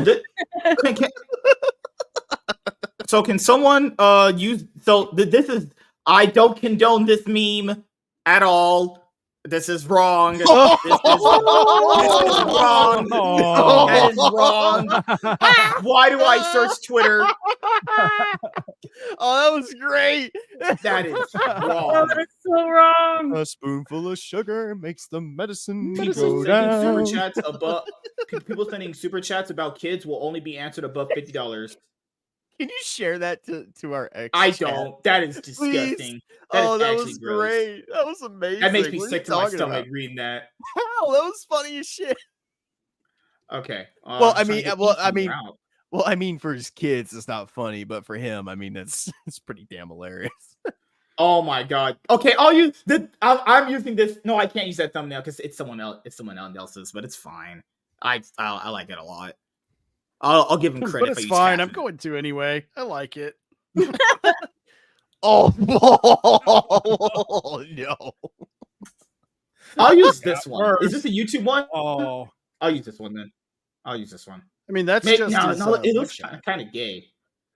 can someone use this is I don't condone this meme at all. This is wrong. This is wrong. That is wrong. Why do I search Twitter? Oh, that was great. That is wrong. Oh, that's so wrong. A spoonful of sugar makes the medicine People go down. sending super chats above. People sending super chats about kids will only be answered above $50. Can you share that to our ex? I don't. That is disgusting. That is was great. That was amazing. That makes me What are sick you to my talking stomach about? reading that. How? That was funny as shit. Okay. Well, I mean, for his kids, it's not funny, but for him, I mean, it's pretty damn hilarious. Oh my god. Okay, I'll use this. I'm using this. No, I can't use that thumbnail because it's someone else. It's someone else's, but it's fine. I like it a lot. I'll give him credit. But it's fine. I'm going to anyway. I like it. Oh no! I'll use this one. Is this a YouTube one? Oh, I'll use this one then. I'll use this one. I mean, that's Maybe, just it looks kind of gay.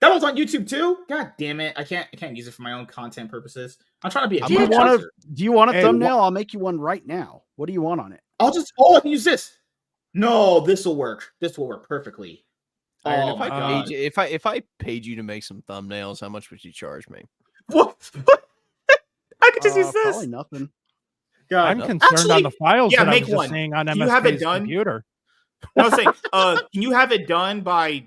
That one's on YouTube too. God damn it! I can't use it for my own content purposes. I'm trying to be a. Do you want a thumbnail? I'll make you one right now. What do you want on it? I can use this. No, this will work. This will work perfectly. Iron, if I paid you to make some thumbnails, how much would you charge me? What? I could just use this. Probably nothing. God, I'm concerned on the files that make I'm just one. seeing on Can you have it MSK's done? computer. I was saying, can you have it done by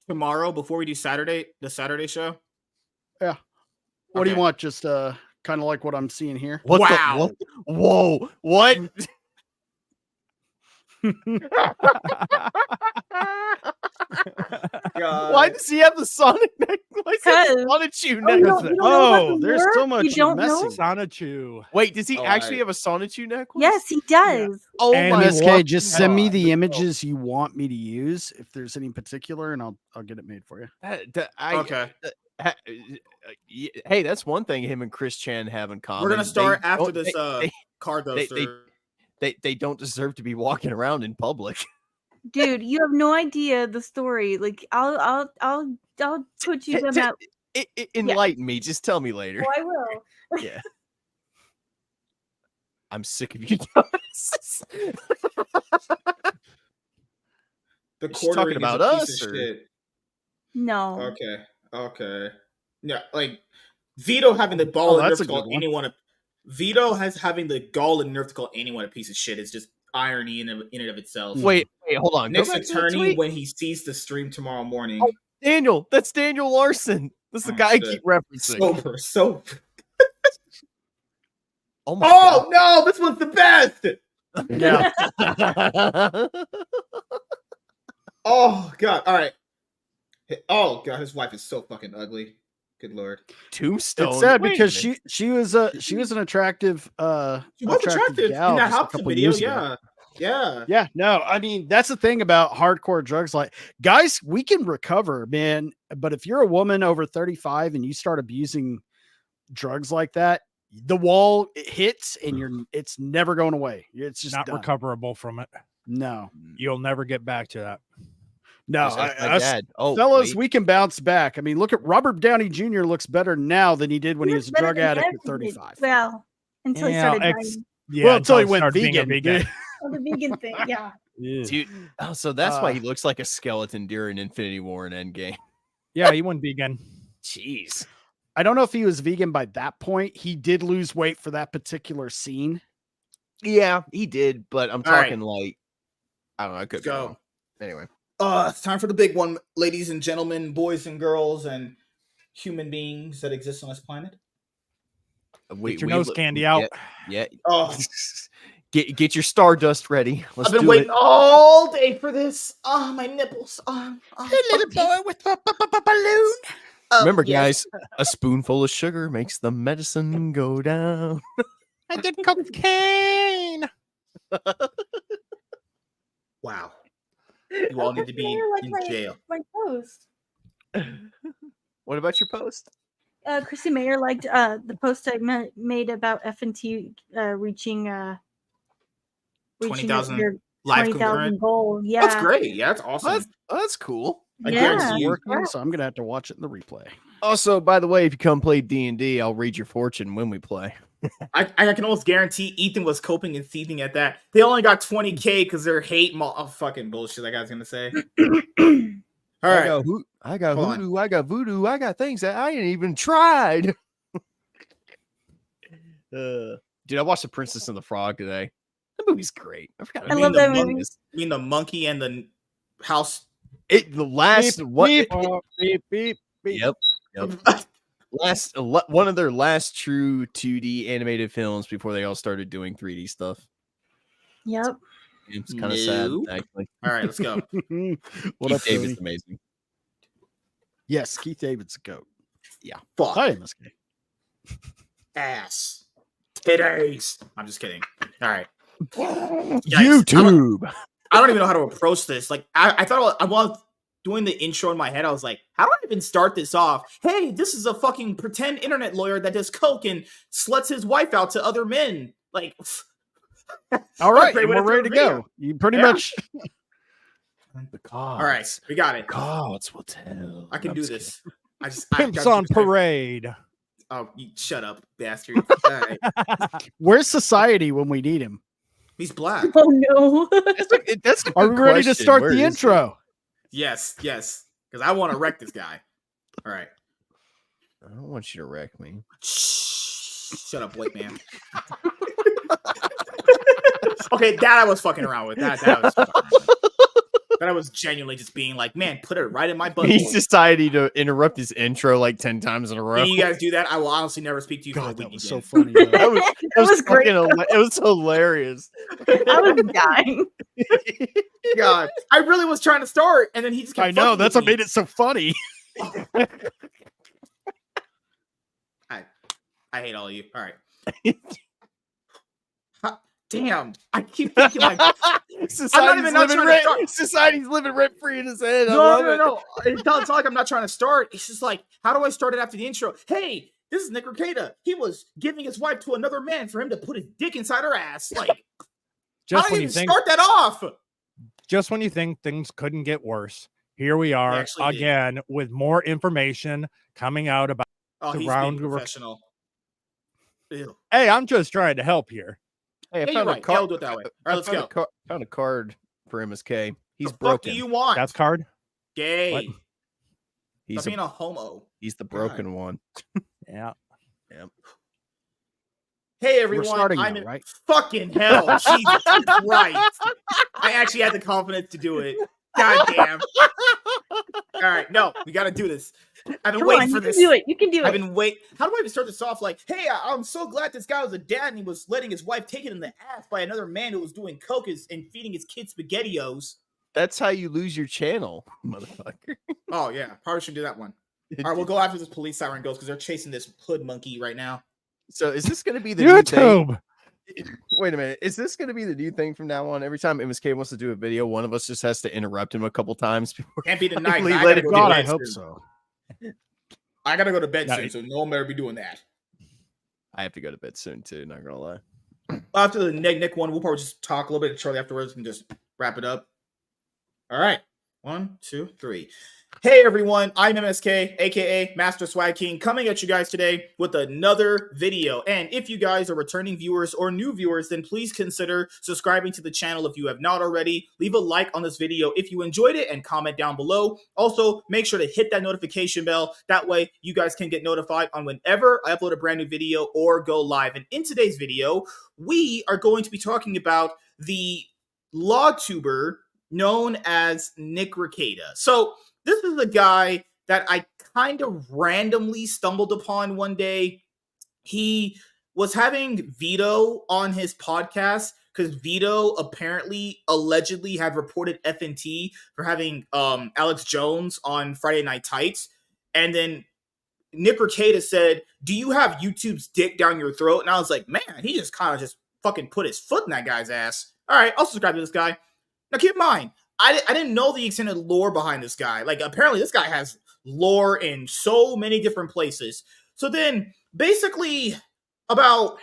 tomorrow before we do the Saturday show? Yeah. What do you want? Just kind of like what I'm seeing here. What wow. Whoa! What? Why does he have the Sonic necklace? Sonichu necklace. There's so much messing. Sonichu. Wait, does he actually have a Sonichu necklace? Yes, he does. Yeah. Oh and my SK, just send me the images you want me to use, if there's any particular, and I'll get it made for you. Okay. Hey, that's one thing him and Chris Chan have in common. We're gonna start after this card those. They don't deserve to be walking around in public. Dude, you have no idea the story. Like, I'll put you them out. Enlighten me. Just tell me later. Oh, I will. Yeah. I'm sick of you. The She's talking about us. No. Okay. Yeah, like Vito having the ball and nerve to call anyone. Vito having the gall and nerve to call anyone a piece of shit is just irony in and of itself. Wait, hold on. Next attorney when he sees the stream tomorrow morning. Oh, Daniel, that's Daniel Larson. That's the guy I keep referencing. Sober. Oh my God. No, this one's the best. Yeah. Oh God. All right. Oh God, his wife is so fucking ugly. Good Lord. Tombstone. It's sad because she was an attractive she was attractive gal in that just a Hobson couple video. years ago. Yeah. No, I mean, that's the thing about hardcore drugs. Like, guys, we can recover, man. But if you're a woman over 35 and you start abusing drugs like that, the wall hits and it's never going away. It's just not done. recoverable from it. No. You'll never get back to that. No, Just ask my us dad. Oh, fellas, wait. we can bounce back. I mean, look at Robert Downey Jr. looks better now than he did when he was a better drug than addict ever at did. 35. Well, until he started dying. Well, until he it went started being a vegan. Oh, the vegan thing, yeah. Dude, oh, so that's why he looks like a skeleton during Infinity War and Endgame. Yeah, he went vegan. Jeez. I don't know if he was vegan by that point. He did lose weight for that particular scene. Yeah, he did, but I'm All right. talking like, I don't know. I could be Go. wrong. Anyway. It's time for the big one, ladies and gentlemen, boys and girls, and human beings that exist on this planet. Get your nose candy out. Yeah. Oh, Get your Stardust ready. Let's I've been do waiting it. all day for this. Oh, my nipples. Little boy with a balloon. Remember, yes. guys, a spoonful of sugar makes the medicine go down. I did cocaine. Wow. You all need to be in jail. My post. What about your post? Chrissy Mayer liked the post I made about F&T reaching 20,000 your live 20,000 concurrent goal. Yeah, That's great. Yeah, that's awesome. That's cool. I Yeah. guarantee you. Working, so I'm gonna have to watch it in the replay. Also, by the way, if you come play D&D, I'll read your fortune when we play. I can almost guarantee Ethan was coping and seething at that. They only got 20K because they're hate. Fucking bullshit. That guy's gonna say. All right. I got Hold on. hoodoo. I got voodoo. I got things that I ain't even tried. Dude, I watched The Princess and the Frog today. That movie's great. I forgot. I love that movie. You mean the monkey and the house? The last Beep, what? beep, beep, beep, beep. Yep. One of their last true 2D animated films before they all started doing 3D stuff. Yep. It's kind of sad, Nope. actually. All right, let's go. What Keith up, David's Tony? amazing. Yes, Keith David's a goat. Fuck. Hi, MSK. Ass. Titties. I'm just kidding. All right. Yikes. YouTube. I don't even know how to approach this. Like, I thought I was doing the intro in my head. I was like, how do I even start this off? Hey, this is a fucking pretend internet lawyer that does coke and sluts his wife out to other men. Like, All right, great way we're to ready to start a go. You pretty Yeah. much. The gods. all right, we got it. Gods will tell. I can I'm do just this. I Pimps gotta on do this. parade. Oh, you shut up, bastard. All right. Where's society when we need him? He's black. Oh no. That's a Are good we ready to question. start Where the is intro? Yes. Because I want to wreck this guy. All right. he? I don't want you to wreck me. Shut up, white man. Okay, that I was fucking around with. That I was genuinely just being like, man, put it right in my butt. He's decided to interrupt his intro like 10 times in a row. Can you guys do that? I will honestly never speak to you for a God, week that was again. so funny. though. That was great. It was hilarious. I was dying. God, I really was trying to start, and then he just kept I know. fucking That's with what made it so funny. I hate all of you. All right. Damn, I keep thinking like Society's not living trying to rent. start. Society's living rent free in his head. I no. love it. It's not like I'm not trying to start. It's just like, how do I start it after the intro? Hey, this is Nick Rekieta. He was giving his wife to another man for him to put his dick inside her ass. Like, how Just do when you you even think, start that off? just when you think things couldn't get worse, here we are actually did. again with more information coming out about. Oh, The he's round being we were- professional. Ew. Hey, I'm just trying to help here. Hey, I Yeah, you're found right. a Yeah, card. we'll do it that way. All right, let's go. Found a card for MSK. He's the fuck broken. do you want? That's card. Gay. What? He's Stop being a homo. he's the broken one. Yeah. Hey everyone, starting I'm now, in right? fucking hell. Jesus Christ. I actually had the confidence to do it. God damn. All right, no, we gotta do this. I've been Come waiting on, for you this. can do it. You can do I've it. been wait. How do I even start this off? Like, hey, I'm so glad this guy was a dad and he was letting his wife take it in the ass by another man who was doing coke and feeding his kids SpaghettiOs. That's how you lose your channel, motherfucker. Oh yeah, probably should do that one. All right, we'll go after this police siren goes because they're chasing this hood monkey right now. So is this going to be the new thing? YouTube. Wait a minute. Is this going to be the new thing from now on? Every time MSK wants to do a video, one of us just has to interrupt him a couple times before. Can't be denied. Finally I let gotta it go go. to God, bed I hope soon. so. I gotta go to bed Yeah, soon, so no one better be doing that. I have to go to bed soon too. Not gonna lie. After the Nick one, we'll probably just talk a little bit shortly afterwards and just wrap it up. All right. 1, 2, 3. Hey everyone, I'm MSK, aka Master Swag King, coming at you guys today with another video. And if you guys are returning viewers or new viewers, then please consider subscribing to the channel if you have not already. Leave a like on this video if you enjoyed it and comment down below. Also, make sure to hit that notification bell. That way you guys can get notified on whenever I upload a brand new video or go live. And in today's video, we are going to be talking about the LawTuber known as Nick Rekieta. So this is a guy that I kind of randomly stumbled upon one day. He was having Vito on his podcast because Vito allegedly had reported FNT for having Alex Jones on Friday Night Tights. And then Nick Rekieta said, "Do you have YouTube's dick down your throat?" And I was like, man, he just kind of just fucking put his foot in that guy's ass. All right, I'll subscribe to this guy. Now, keep in mind, I didn't know the extended lore behind this guy. Like, apparently this guy has lore in so many different places. So then, basically, about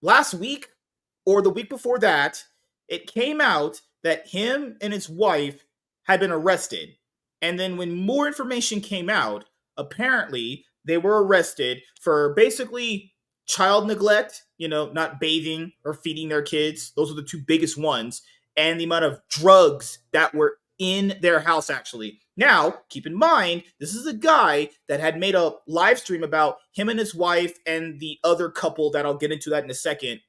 last week or the week before that, it came out that him and his wife had been arrested. And then when more information came out, apparently they were arrested for basically child neglect, not bathing or feeding their kids. Those are the two biggest ones. And the amount of drugs that were in their house, actually. Now, keep in mind, this is a guy that had made a live stream about him and his wife and the other couple that I'll get into that in a second.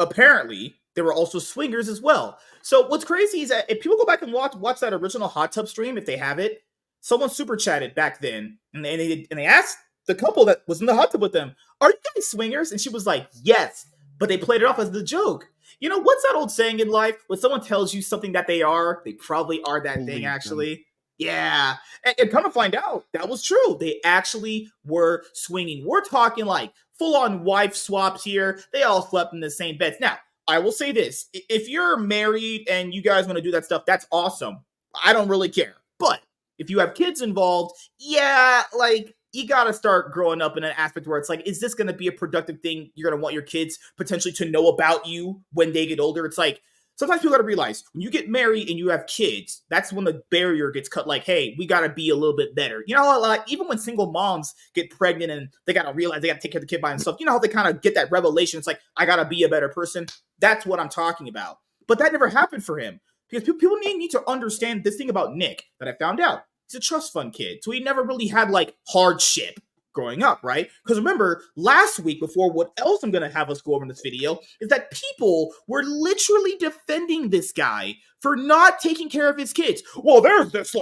Apparently, there were also swingers as well. So what's crazy is that if people go back and watch that original hot tub stream, if they have it, someone super chatted back then, and they asked the couple that was in the hot tub with them, "Are you guys swingers?" And she was like, "Yes," but they played it off as the joke. What's that old saying in life? When someone tells you something that they are, they probably are that thing, actually. Yeah. And come to find out, that was true. They actually were swinging. We're talking like full-on wife swaps here. They all slept in the same beds. Now, I will say this. If you're married and you guys want to do that stuff, that's awesome. I don't really care. But if you have kids involved, yeah, like, you got to start growing up in an aspect where it's like, is this going to be a productive thing you're going to want your kids potentially to know about you when they get older? It's like, sometimes people got to realize when you get married and you have kids, that's when the barrier gets cut. Like, hey, we got to be a little bit better. Like, even when single moms get pregnant and they got to realize they got to take care of the kid by themselves, how they kind of get that revelation? It's like, I got to be a better person. That's what I'm talking about. But that never happened for him because people need to understand this thing about Nick that I found out. He's a trust fund kid, so he never really had, like, hardship growing up, right? Because remember, last week, before what else I'm going to have us go over in this video, is that people were literally defending this guy for not taking care of his kids. Well, there's this,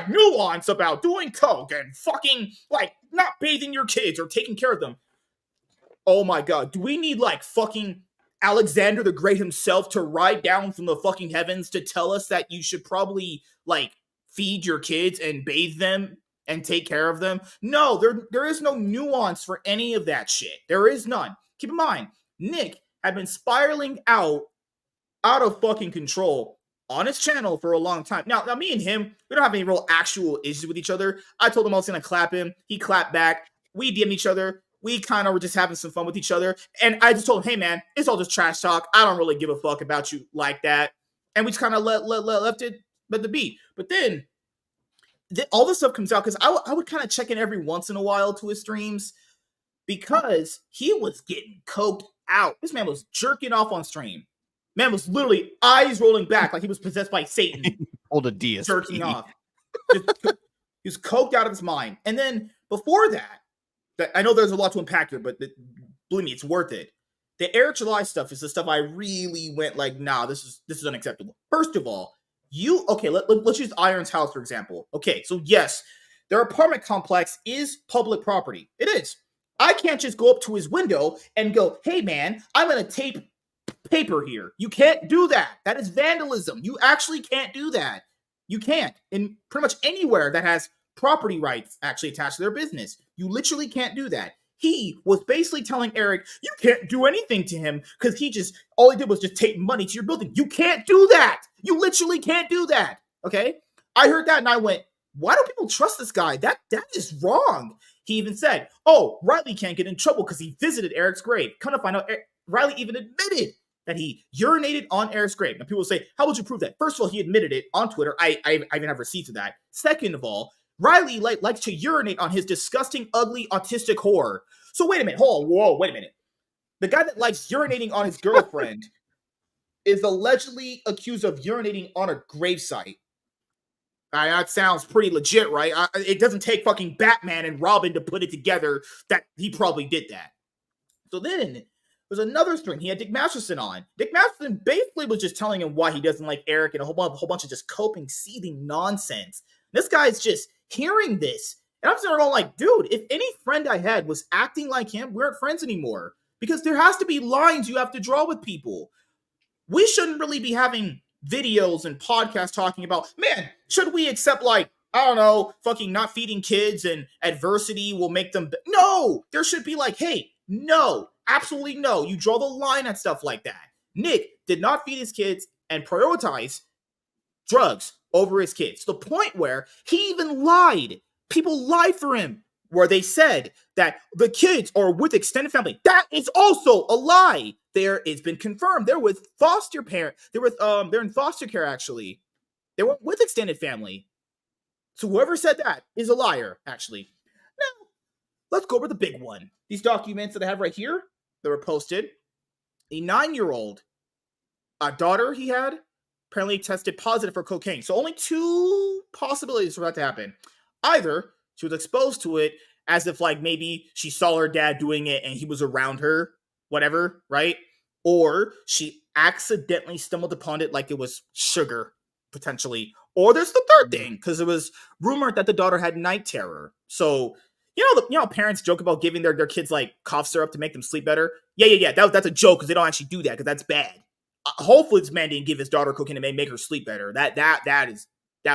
nuance about doing coke and fucking, not bathing your kids or taking care of them. Oh my god, do we need, fucking Alexander the Great himself to ride down from the fucking heavens to tell us that you should probably, feed your kids and bathe them and take care of them? No, there is no nuance for any of that shit. There is none. Keep in mind, Nick had been spiraling out of fucking control on his channel for a long time. Now me and him, we don't have any real actual issues with each other. I told him I was going to clap him. He clapped back. We DM'd each other. We kind of were just having some fun with each other. And I just told him, hey, man, it's all just trash talk. I don't really give a fuck about you like that. And we just kind of left it be. But then all this stuff comes out because I would kind of check in every once in a while to his streams because he was getting coked out. This man was jerking off on stream. Man was literally eyes rolling back like he was possessed by Satan. Hold a DSP. Jerking off. He was coked out of his mind. And then before that, I know there's a lot to unpack here, but believe me, it's worth it. The Eric July stuff is the stuff I really went like, nah, this is unacceptable. First of all, let's use Iron's house, for example. Okay, so yes, their apartment complex is public property. It is. I can't just go up to his window and go, hey, man, I'm going to tape paper here. You can't do that. That is vandalism. You actually can't do that. You can't. In pretty much anywhere that has property rights actually attached to their business, you literally can't do that. He was basically telling Eric, you can't do anything to him because all he did was just take money to your building. You can't do that. You literally can't do that. Okay? I heard that and I went, why do people trust this guy? That is wrong. He even said, "Oh, Riley can't get in trouble because he visited Eric's grave." Come to find out, Riley even admitted that he urinated on Eric's grave. Now people say, "How would you prove that?" First of all, he admitted it on Twitter. I even have receipts of that. Second of all, Riley likes to urinate on his disgusting, ugly, autistic whore. So wait a minute, hold on, whoa, wait a minute. The guy that likes urinating on his girlfriend is allegedly accused of urinating on a gravesite. That sounds pretty legit, right? It doesn't take fucking Batman and Robin to put it together that he probably did that. So then there's another string. He had Dick Masterson on. Dick Masterson basically was just telling him why he doesn't like Eric and a whole bunch of just coping, seething nonsense. This guy's just hearing this. And I'm sitting there going like, dude, if any friend I had was acting like him, we aren't friends anymore. Because there has to be lines you have to draw with people. We shouldn't really be having videos and podcasts talking about, man, should we accept like, I don't know, fucking not feeding kids and adversity will make them... No! There should be like, hey, no, absolutely no. You draw the line at stuff like that. Nick did not feed his kids and prioritize drugs over his kids. To the point where he even lied. People lied for him, where they said that the kids are with extended family. That is also a lie. It's been confirmed. They're with foster parent. They're in foster care, actually. They were with extended family. So whoever said that is a liar, actually. Now, let's go over the big one. These documents that I have right here, that were posted. A 9-year-old daughter he had apparently tested positive for cocaine. So only two possibilities for that to happen. Either she was exposed to it as if like maybe she saw her dad doing it and he was around her, whatever, right? Or she accidentally stumbled upon it like it was sugar, potentially. Or there's the third thing, because it was rumored that the daughter had night terror. So, you know, parents joke about giving their kids like cough syrup to make them sleep better. Yeah. That's a joke because they don't actually do that because that's bad. Hopefully, this man didn't give his daughter cocaine to make her sleep better. That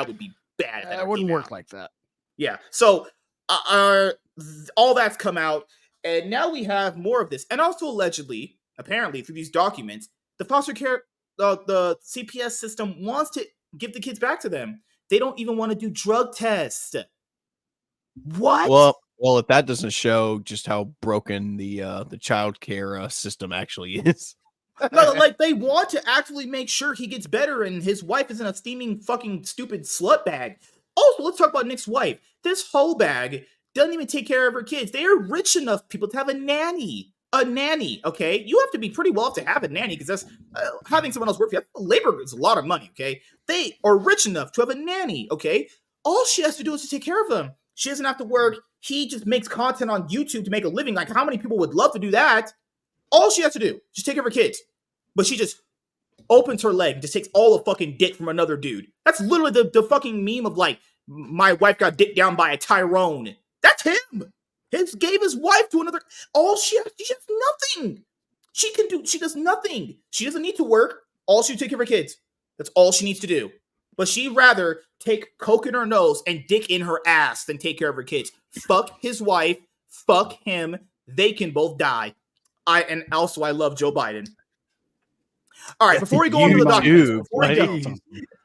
would be bad. It wouldn't work like that. Yeah. So, all that's come out, and now we have more of this, and also allegedly, apparently through these documents, the foster care, the CPS system wants to give the kids back to them. They don't even want to do drug tests. What? Well, if that doesn't show just how broken the child care system actually is. No, like they want to actually make sure he gets better and his wife isn't a steaming fucking stupid slut bag. Also, let's talk about Nick's wife. This hoe bag doesn't even take care of her kids. They are rich enough people to have a nanny. A nanny, okay? You have to be pretty well off to have a nanny because that's having someone else work for you. Labor is a lot of money, okay? They are rich enough to have a nanny, okay? All she has to do is to take care of them. She doesn't have to work. He just makes content on YouTube to make a living. Like, how many people would love to do that? All she has to do, just take care of her kids. But she just opens her leg and just takes all the fucking dick from another dude. That's literally the fucking meme of like, my wife got dicked down by a Tyrone. That's him. He gave his wife to another. She has nothing. She does nothing. She doesn't need to work. All she take care of her kids. That's all she needs to do. But she'd rather take coke in her nose and dick in her ass than take care of her kids. Fuck his wife. Fuck him. They can both die. I love Joe Biden. All right, before we go into the documents,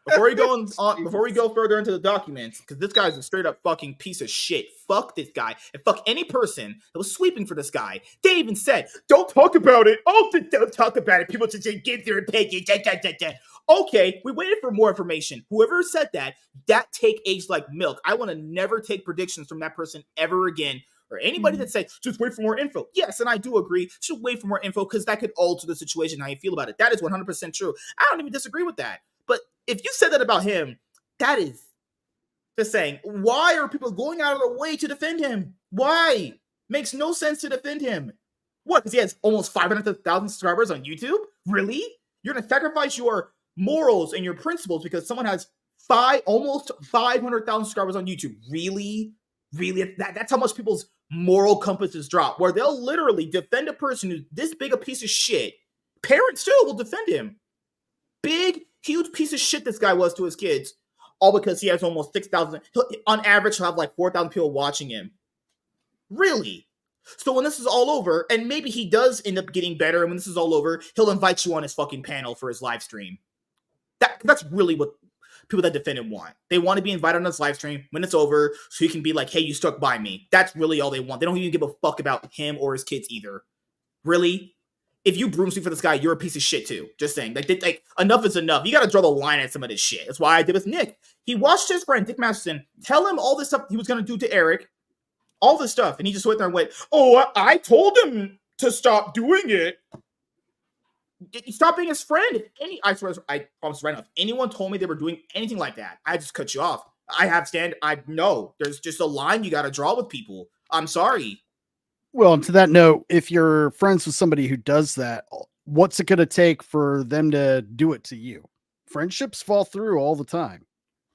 before we go further into the documents, because this guy's a straight up fucking piece of shit. Fuck this guy and fuck any person that was sweeping for this guy. They even said, "Don't talk about it." Oh, don't talk about it. People just give their opinion. Okay, we waited for more information. Whoever said that take aged like milk. I want to never take predictions from that person ever again. Or anybody that say, just wait for more info. Yes, and I do agree. Should wait for more info because that could alter the situation, how you feel about it. That is 100% true. I don't even disagree with that. But if you said that about him, that is just saying, why are people going out of their way to defend him? Why? Makes no sense to defend him. What? Because he has almost 500,000 subscribers on YouTube? Really? You're going to sacrifice your morals and your principles because someone has almost 500,000 subscribers on YouTube? Really? Really? That's how much people's moral compasses drop, where they'll literally defend a person who's this big a piece of shit. Parents too will defend him. Big, huge piece of shit this guy was to his kids, all because he has almost 6,000. On average, he'll have like 4,000 people watching him. Really? So when this is all over, and maybe he does end up getting better, and when this is all over, he'll invite you on his fucking panel for his live stream. That's really what people that defend it want. They want to be invited on this live stream when it's over so he can be like, hey, you stuck by me. That's really all they want. They don't even give a fuck about him or his kids either. Really? If you broom sweep for this guy, you're a piece of shit too. Just saying. Like enough is enough. You got to draw the line at some of this shit. That's why I did with Nick. He watched his friend, Dick Masterson, tell him all this stuff he was going to do to Eric. All this stuff. And he just went there and went, oh, I told him to stop doing it. Stop being his friend. I swear, I promise right now, if anyone told me they were doing anything like that, I just cut you off. I know. There's just a line you got to draw with people. I'm sorry. Well, and to that note, if you're friends with somebody who does that, what's it going to take for them to do it to you? Friendships fall through all the time.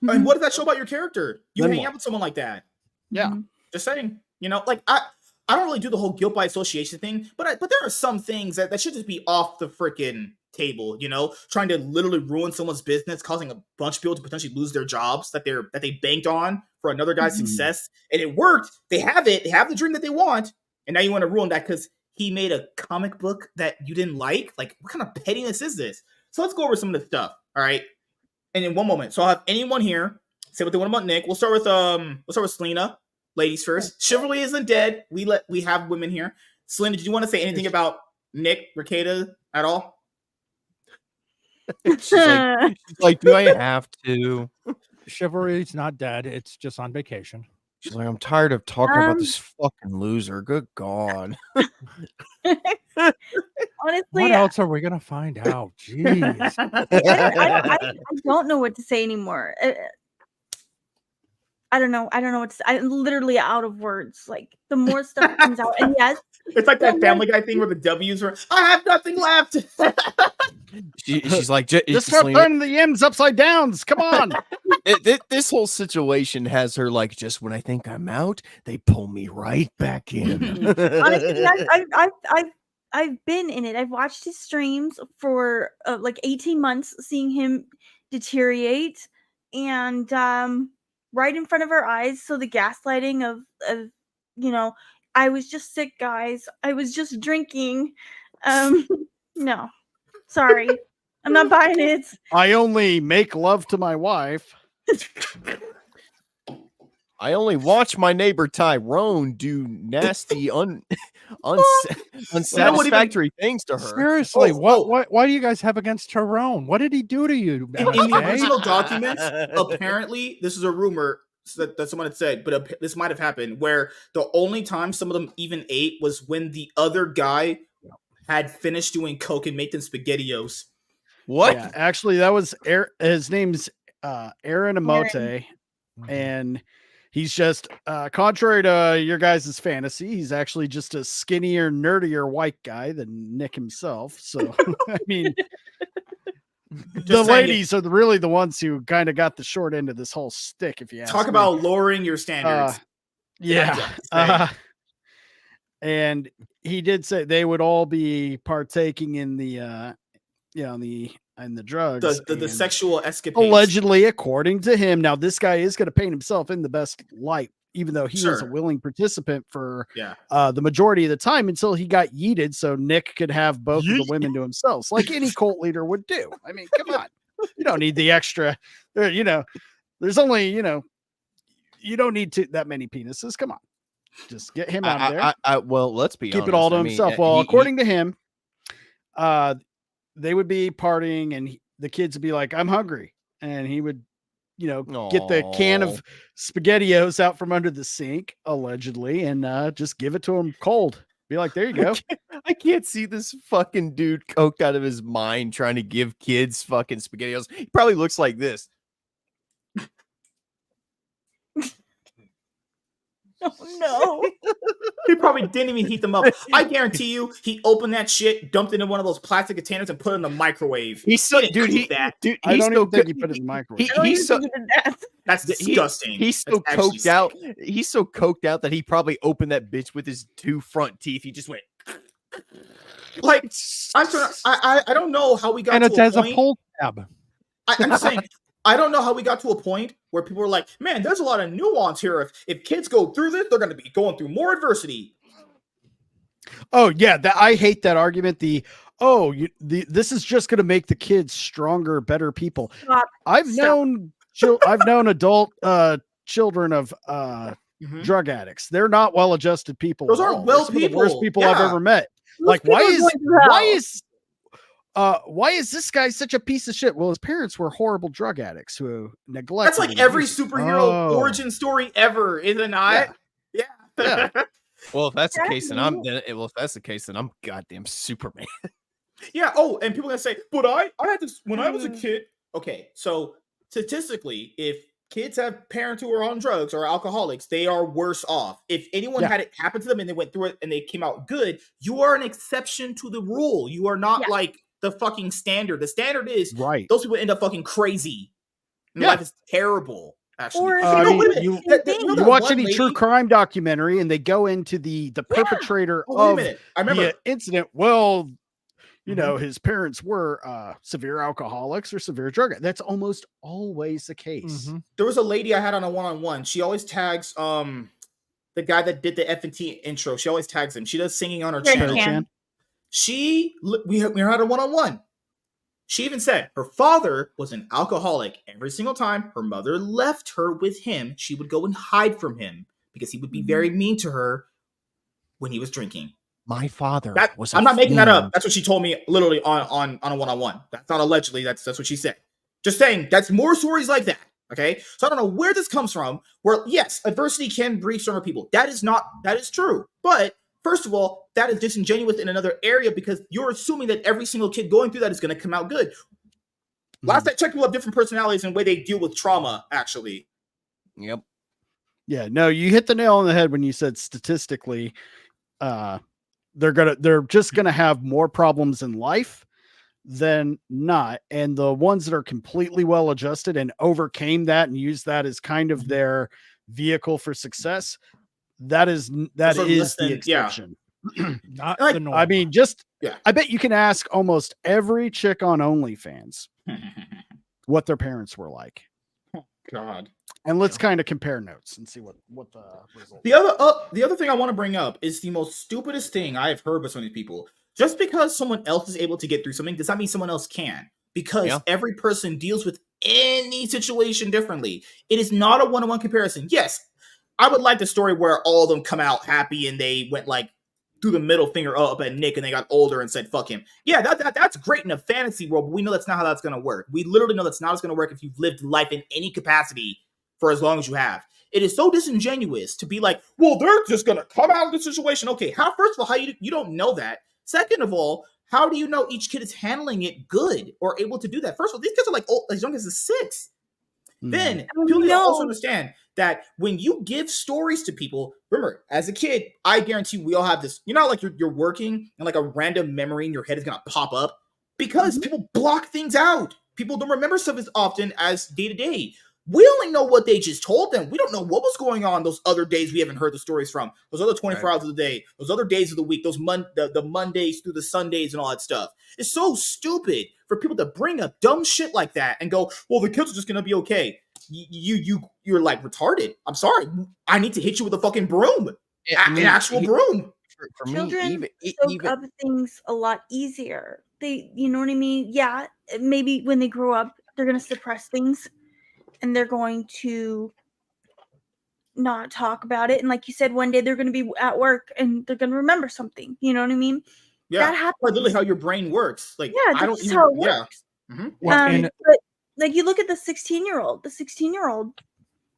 And what does that show about your character? You Then hang what? out with someone like that. Yeah. Just saying. You know, like I don't really do the whole guilt by association thing, but there are some things that should just be off the freaking table, you know, trying to literally ruin someone's business, causing a bunch of people to potentially lose their jobs that they banked on for another guy's success. And it worked. They have the dream that they want. And now you want to ruin that because he made a comic book that you didn't like? Like, what kind of pettiness is this? So let's go over some of the stuff, all right? And in one moment, so I'll have anyone here say what they want about Nick. We'll start with Selena. Ladies first. Chivalry isn't dead. We have women here. Selena, did you want to say anything about Nick, Rekieta at all? She's like, do I have to? Chivalry's not dead. It's just on vacation. She's like, I'm tired of talking about this fucking loser. Good God. Honestly, what else are we gonna find out? Jeez. I don't know what to say anymore. I don't know what to say. I'm literally out of words. Like, the more stuff comes out, and yes, it's like that Family Guy thing where the W's are, I have nothing left. She's like, just start turning the M's upside downs. Come on. This whole situation has her like, just when I think I'm out, they pull me right back in. Honestly, I've been in it. I've watched his streams for like 18 months, seeing him deteriorate, and right in front of our eyes. So the gaslighting of you know, I was just sick, guys. I was just drinking. No, sorry, I'm not buying it. I only make love to my wife. I only watch my neighbor Tyrone do nasty, unsatisfactory things to her. Seriously, why do you guys have against Tyrone? What did he do to you? In the original documents, apparently, this is a rumor that someone had said, but this might have happened, where the only time some of them even ate was when the other guy had finished doing coke and made them SpaghettiOs. What? Yeah, actually, that was his name's Aaron Amote, and he's just contrary to your guys' fantasy, he's actually just a skinnier, nerdier white guy than Nick himself. So I mean, the ladies are really the ones who kind of got the short end of this whole stick. If you ask talk me. about lowering your standards, and he did say they would all be partaking in the the drugs, the sexual escapades, allegedly, according to him. Now, this guy is going to paint himself in the best light, even though he was a willing participant for the majority of the time until he got yeeted, so Nick could have both of the women to himself, like any cult leader would do. I mean, come on, you don't need the extra. You know, there's only you don't need that many penises. Come on, just get him out of there. Well, let's be honest. Keep it all to himself. Well, according to him, they would be partying and the kids would be like, I'm hungry. And he would, get the can of SpaghettiOs out from under the sink, allegedly, and just give it to him cold. Be like, there you go. I can't see this fucking dude coked out of his mind trying to give kids fucking SpaghettiOs. He probably looks like this. Oh no. He probably didn't even heat them up. I guarantee you, he opened that shit, dumped it in one of those plastic containers, and put it in the microwave. He's so I don't even think he put it in the microwave. That's disgusting. He's so coked out. He's so coked out that he probably opened that bitch with his two front teeth. He just went like, I don't know how we got and to it has point. a pull tab. I'm just saying, I don't know how we got to a point where people were like, man, there's a lot of nuance here. If kids go through this, they're going to be going through more adversity. Oh, yeah. I hate that argument. This is just going to make the kids stronger, better people. I've known I've known adult children of Mhm. drug addicts. They're not well-adjusted people. Those at aren't all. well They're some of the worst people. people I've Yeah. ever met. Those Like, people are going through hell. why is this guy such a piece of shit? Well, his parents were horrible drug addicts who neglected. That's like and every abused him. superhero origin story ever, is it not? Yeah. Yeah. Well, if that's the case, then Exactly. if that's the case, then I'm goddamn Superman. Yeah. Oh, and people are gonna say, but I had this when I was a kid. Okay, so statistically, if kids have parents who are on drugs or alcoholics, they are worse off. If anyone Yeah. had it happen to them and they went through it and they came out good, you are an exception to the rule. You are not Yeah. like the fucking standard. The standard is Right. those people end up fucking crazy. And Yeah. life is terrible. Actually, Or I no, mean, wait a minute. you You know you that watch one any true lady- crime documentary and they go into the perpetrator Oh, wait a of minute. I remember. the incident. Well, you Mhm. know, his parents were severe alcoholics or severe drug. That's almost always the case. Mhm. There was a lady I had on a one-on-one. She always tags the guy that did the F&T intro. She always tags him. She does singing on her Sure channel. can. We had a one-on-one. She even said her father was an alcoholic. Every single time her mother left her with him, she would go and hide from him because he would be very mean to her when he was drinking. My father was. I'm not making that up. fiend. That's what she told me literally on a one-on-one. That's not allegedly. That's what she said. Just saying. That's more stories like that. Okay. So I don't know where this comes from. Where yes, adversity can breed stronger people. That is true. But first of all, that is disingenuous in another area because you're assuming that every single kid going through that is going to come out good. Last I checked, people have different personalities and the way they deal with trauma. Actually. Yep. Yeah, no, you hit the nail on the head when you said statistically, they're just gonna have more problems in life than not. And the ones that are completely well adjusted and overcame that and used that as kind of their vehicle for success, that is Those are the less than- yeah. exception. Not Like, the norm. I mean, I bet you can ask almost every chick on OnlyFans what their parents were like. God. And let's kind of compare notes and see what the result. The other thing I want to bring up is the most stupidest thing I have heard by so many people. Just because someone else is able to get through something does not mean someone else can. Because every person deals with any situation differently. It is not a one-on-one comparison. Yes, I would like the story where all of them come out happy and they went like threw the middle finger up at Nick and they got older and said fuck him. Yeah, that's great in a fantasy world, but we know that's not how that's gonna work. We literally know that's not how it's gonna work if you've lived life in any capacity for as long as you have. It is so disingenuous to be like, well, they're just gonna come out of the situation. Okay, first of all, how you don't know that. Second of all, how do you know each kid is handling it good or able to do that? First of all, these kids are like as young as 6. Then people need to also understand that when you give stories to people, remember, as a kid, I guarantee we all have this. You know, like you're working and like a random memory in your head is gonna pop up because people block things out. People don't remember stuff as often as day to day. We only know what they just told them. We don't know what was going on those other days we haven't heard the stories from. Those other 24 hours of the day, those other days of the week, those the Mondays through the Sundays and all that stuff. It's so stupid for people to bring up dumb shit like that and go, well, the kids are just going to be okay. You're like retarded. I'm sorry. I need to hit you with a fucking broom. An actual broom. For Children me, soak up things a lot easier. You know what I mean? Yeah, maybe when they grow up, they're going to suppress things. And they're going to not talk about it. And like you said, one day they're going to be at work and they're going to remember something. You know what I mean? Yeah. That happens. Like literally how your brain works. Like, yeah, that's just how it works. Yeah. But like you look at the 16-year-old,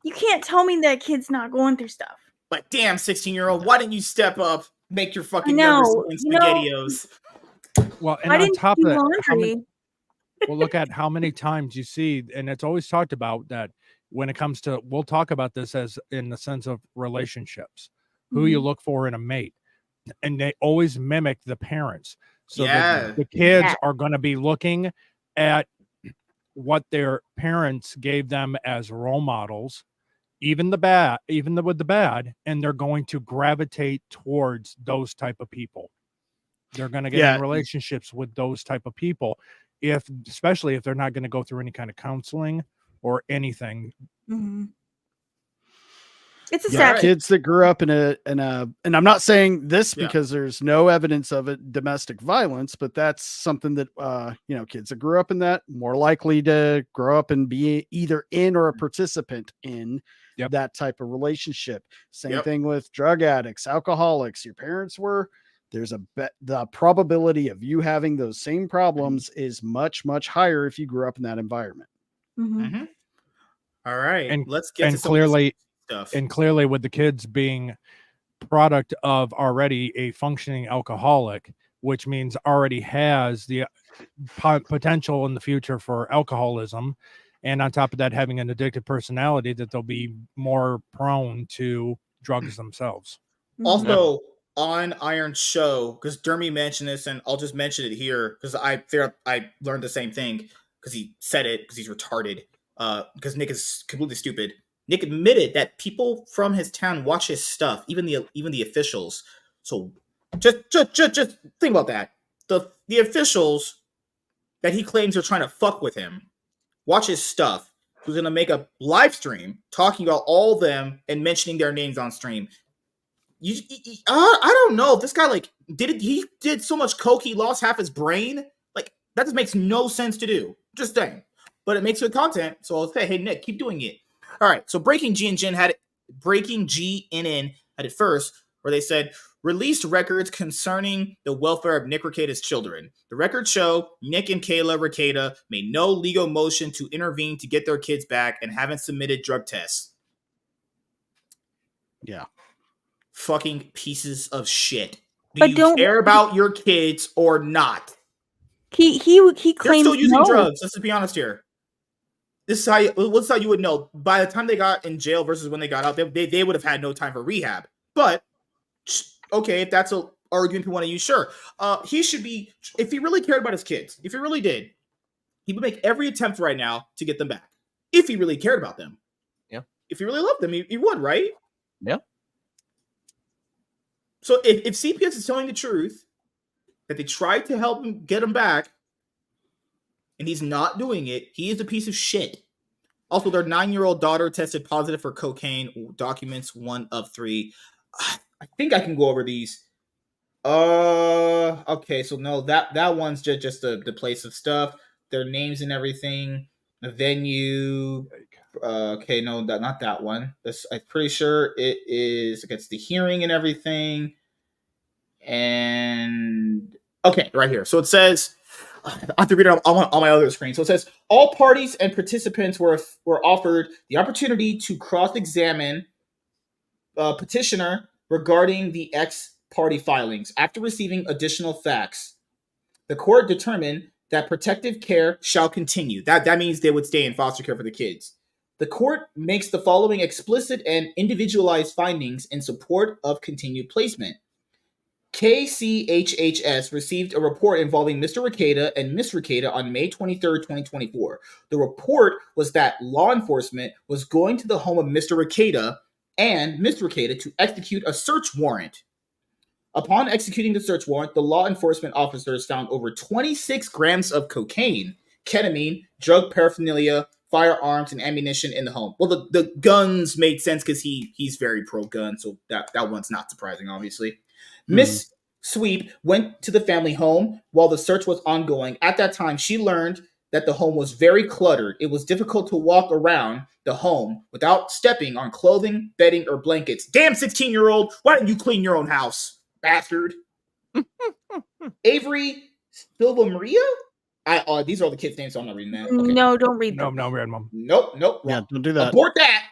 you can't tell me that kid's not going through stuff. But damn, 16-year-old, why didn't you step up, make your fucking SpaghettiOs? Well, and I on didn't top do of that, laundry. well, look at how many times you see, and it's always talked about that when it comes to, we'll talk about this as in the sense of relationships, who you look for in a mate, and they always mimic the parents. So the kids are going to be looking at what their parents gave them as role models, even with the bad, and they're going to gravitate towards those type of people. They're going to get in relationships with those type of people, especially if they're not going to go through any kind of counseling or anything. It's a Yeah, status. kids that grew up in a, and I'm not saying this Yeah. because there's no evidence of it, domestic violence, but that's something that, kids that grew up in that more likely to grow up and be either in or a participant in Yep. that type of relationship. Same Yep. thing with drug addicts, alcoholics. Your parents were, there's the probability of you having those same problems is much, much higher if you grew up in that environment. Mhm. All right, And let's get to and some of this clearly stuff. and clearly with the kids being product of already a functioning alcoholic, which means already has the potential in the future for alcoholism, and on top of that having an addictive personality, that they'll be more prone to drugs themselves. Also, on Iron Show, because Dermy mentioned this, and I'll just mention it here because I learned the same thing because he said it because he's retarded. Because Nick is completely stupid. Nick admitted that people from his town watch his stuff, even the officials. So just think about that. The officials that he claims are trying to fuck with him watch his stuff. Who's gonna make a live stream talking about all of them and mentioning their names on stream. I don't know if this guy he did so much coke he lost half his brain. Like that just makes no sense to do. Just saying, but it makes good content. So I'll say, hey Nick, keep doing it. All right. So Breaking G had it first, where they said released records concerning the welfare of Nick Rekieta's children. The records show Nick and Kayla Rekieta made no legal motion to intervene to get their kids back and haven't submitted drug tests. Yeah. Fucking pieces of shit. But Do you care about your kids or not? He They're claims still using no. drugs. Let's be honest here. This is how you would know. By the time they got in jail versus when they got out, they would have had no time for rehab. But okay, if that's an argument you want to use, sure. He should be, if he really cared about his kids, if he really did, he would make every attempt right now to get them back. If he really cared about them. Yeah. If he really loved them, he would, right? Yeah. So if CPS is telling the truth, that they tried to help him get him back, and he's not doing it, he is a piece of shit. Also, their 9-year-old daughter tested positive for cocaine. Documents 1 of 3. I think I can go over these. Okay, so no, that one's just the place of stuff, their names and everything, the venue. Okay, no, not that one. I'm pretty sure it is against the hearing and everything. And okay, right here. So it says, I have to read it on my other screen. So it says all parties and participants were offered the opportunity to cross-examine petitioner regarding the ex-party filings. After receiving additional facts, the court determined that protective care shall continue. That means they would stay in foster care for the kids. The court makes the following explicit and individualized findings in support of continued placement. KCHHS received a report involving Mr. Rekieta and Ms. Rekieta on May 23rd, 2024. The report was that law enforcement was going to the home of Mr. Rekieta and Ms. Rekieta to execute a search warrant. Upon executing the search warrant, the law enforcement officers found over 26 grams of cocaine, ketamine, drug paraphernalia, firearms, and ammunition in the home. Well, the guns made sense because he's very pro-gun, so that one's not surprising, obviously. Miss Sweep went to the family home while the search was ongoing. At that time, she learned that the home was very cluttered. It was difficult to walk around the home without stepping on clothing, bedding, or blankets. Damn 16-year-old, why didn't you clean your own house? Bastard. Avery Silva Maria? These are all the kids' names, so I'm not reading that. Okay. No, don't read them. No, red mom. Nope. Yeah, don't do that. Abort that.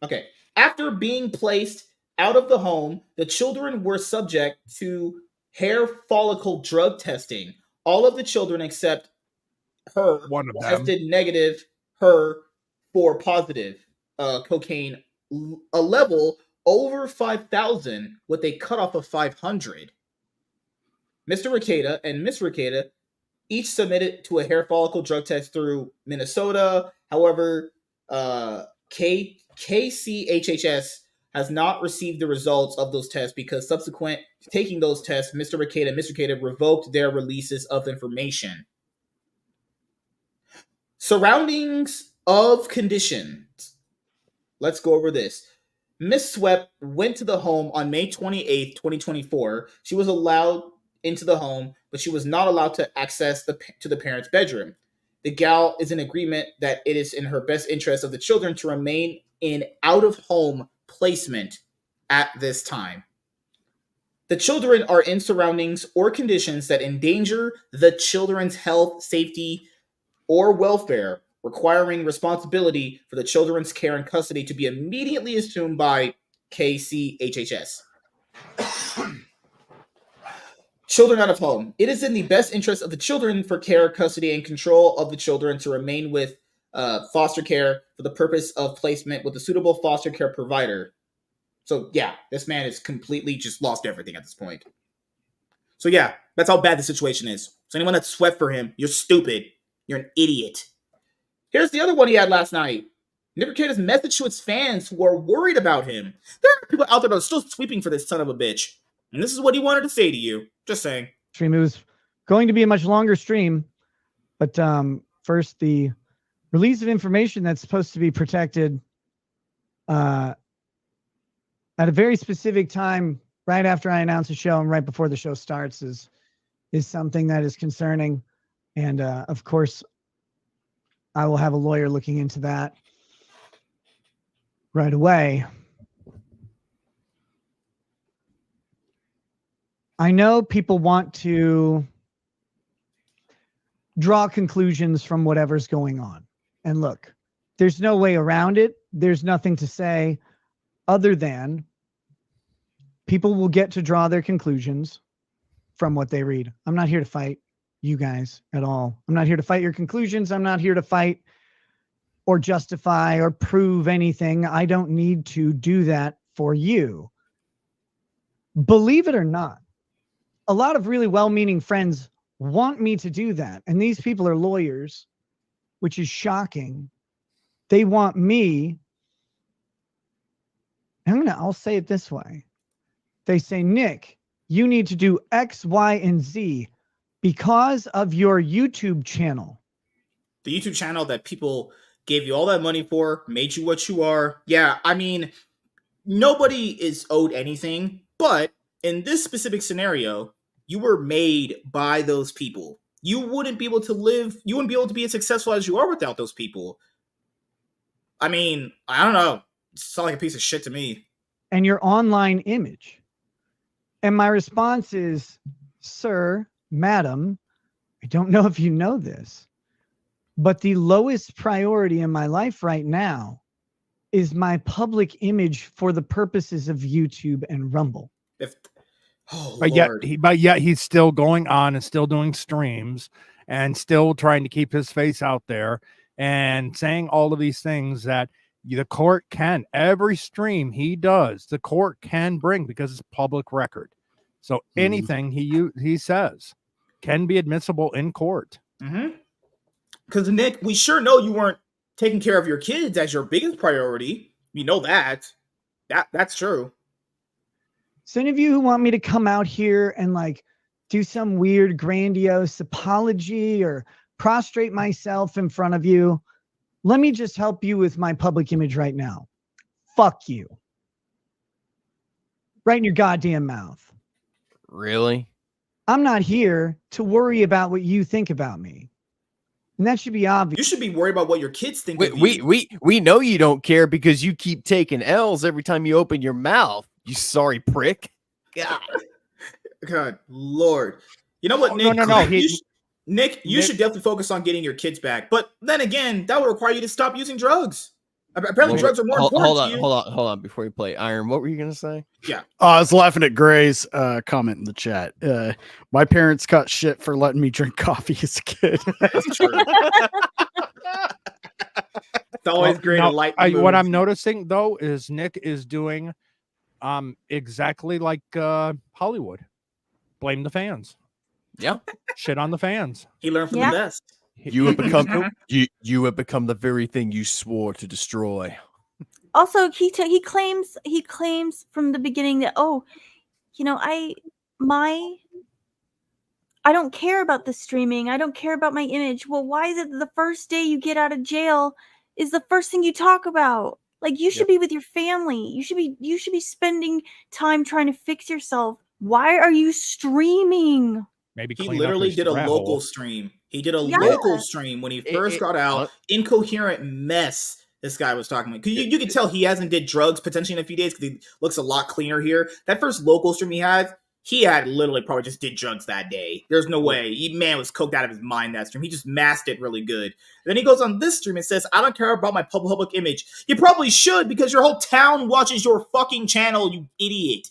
Okay. After being placed out of the home, the children were subject to hair follicle drug testing. All of the children except her One of them tested negative, her for positive cocaine, a level over 5,000 with a cutoff of 500. Mr. Rekieta and Miss Rekieta each submitted to a hair follicle drug test through Minnesota. However, KCHHS has not received the results of those tests because subsequent to taking those tests, Mr. Rekieta and Ms. Rekieta revoked their releases of information. Surroundings of conditions. Let's go over this. Miss Swept went to the home on May 28th, 2024. She was allowed into the home, but she was not allowed to access to the parents' bedroom. The gal is in agreement that it is in her best interest of the children to remain in out-of-home placement at this time. The children are in surroundings or conditions that endanger the children's health, safety, or welfare, requiring responsibility for the children's care and custody to be immediately assumed by KCHHS. Children out of home. It is in the best interest of the children for care, custody, and control of the children to remain with foster care for the purpose of placement with a suitable foster care provider. So yeah, this man is completely just lost everything at this point. So yeah, that's how bad the situation is. So anyone that sweat for him, you're stupid. You're an idiot. Here's the other one he had last night. Rekieta's message to its fans who are worried about him. There are people out there that are still sweeping for this son of a bitch. And this is what he wanted to say to you. Just saying. Stream. It was going to be a much longer stream, but first the release of information that's supposed to be protected at a very specific time, right after I announce a show and right before the show starts, is something that is concerning. And of course, I will have a lawyer looking into that right away. I know people want to draw conclusions from whatever's going on. And look, there's no way around it. There's nothing to say other than people will get to draw their conclusions from what they read. I'm not here to fight you guys at all. I'm not here to fight your conclusions. I'm not here to fight or justify or prove anything. I don't need to do that for you. Believe it or not, a lot of really well-meaning friends want me to do that. And these people are lawyers, which is shocking. They want me. I'll say it this way. They say, Nick, you need to do X, Y, and Z because of your YouTube channel. The YouTube channel that people gave you all that money for, made you what you are. Yeah, I mean, nobody is owed anything, but in this specific scenario, you were made by those people. You wouldn't be able to live, you wouldn't be able to be as successful as you are without those people. I mean, I don't know. It sounds like a piece of shit to me. And your online image. And my response is, sir, madam, I don't know if you know this, but the lowest priority in my life right now is my public image for the purposes of YouTube and Rumble. But yet he's still going on and still doing streams and still trying to keep his face out there and saying all of these things that the court can. Every stream he does, the court can bring because it's public record. So anything he says can be admissible in court. Because Nick, we sure know you weren't taking care of your kids as your biggest priority. We know that. That's true. So any of you who want me to come out here and like do some weird grandiose apology or prostrate myself in front of you, let me just help you with my public image right now. Fuck you. Right in your goddamn mouth. Really? I'm not here to worry about what you think about me. And that should be obvious. You should be worried about what your kids think of you. We know you don't care because you keep taking L's every time you open your mouth. You sorry prick. God, Lord. You know what, Nick? No. Nick, you should definitely focus on getting your kids back. But then again, that would require you to stop using drugs. Apparently, drugs are more important to you. Hold on. Before you play Iron, what were you going to say? Yeah. I was laughing at Gray's comment in the chat. My parents got shit for letting me drink coffee as a kid. That's true. It's always great to light the what I'm noticing, though, is Nick is doing exactly like Hollywood. Blame the fans. Yeah. Shit on the fans. He learned from the best. You have become you have become the very thing you swore to destroy. Also, he claims from the beginning that I don't care about the streaming. I don't care about my image. Well, why is it the first day you get out of jail is the first thing you talk about? Like you should be with your family. You should be spending time trying to fix yourself. Why are you streaming? Maybe He clean up literally his did a rat local hole. stream. He did a Yeah. local stream when he first got out. What? Incoherent mess. This guy was talking about. You can tell he hasn't did drugs potentially in a few days because he looks a lot cleaner here. That first local stream he had literally probably just did drugs that day. There's no way. Man was coked out of his mind that stream. He just masked it really good. Then he goes on this stream and says, I don't care about my public image. You probably should because your whole town watches your fucking channel, you idiot.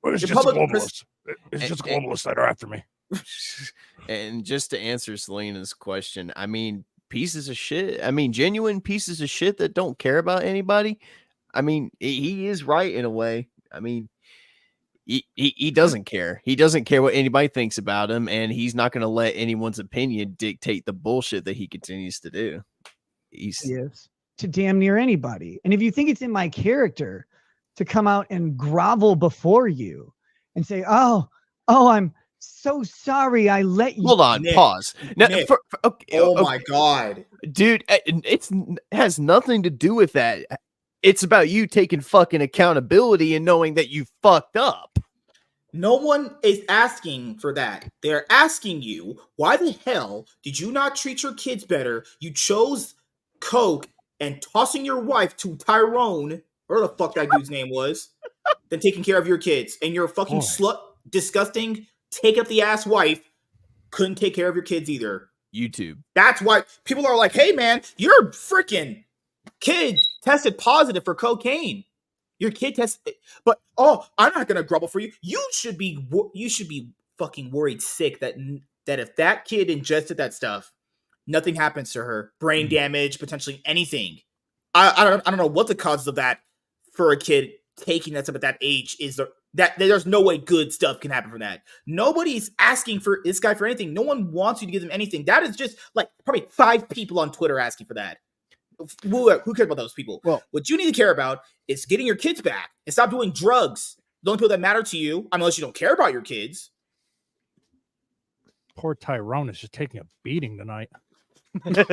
Well, it's Your just public globalists. It's just globalists that are after me. And just to answer Selena's question, I mean, pieces of shit. I mean, genuine pieces of shit that don't care about anybody. I mean, he is right in a way. I mean, he doesn't care. He doesn't care what anybody thinks about him, and he's not going to let anyone's opinion dictate the bullshit that he continues to do. He's to damn near anybody. And if you think it's in my character to come out and grovel before you and say, oh, I'm so sorry I let you. Hold on, Nick, pause. Now, Nick, okay, my God. dude, it has nothing to do with that. It's about you taking fucking accountability and knowing that you fucked up. No one is asking for that. They're asking you, why the hell did you not treat your kids better? You chose coke and tossing your wife to Tyrone, or the fuck that dude's name was, than taking care of your kids. And your fucking slut, disgusting, take up the ass wife couldn't take care of your kids either. YouTube. That's why people are like, hey man, your freaking kid tested positive for cocaine. Your kid tested, but I'm not gonna grumble for you. You should be fucking worried sick that if that kid ingested that stuff, nothing happens to her, brain damage, potentially anything. I don't know what the causes of that for a kid taking that stuff at that age is. That there's no way good stuff can happen from that. Nobody's asking for this guy for anything. No one wants you to give them anything. That is just like probably 5 people on Twitter asking for that. Who cares about those people? Well, what you need to care about is getting your kids back and stop doing drugs. The only people that matter to you, unless you don't care about your kids. Poor Tyrone is just taking a beating tonight. Tyrone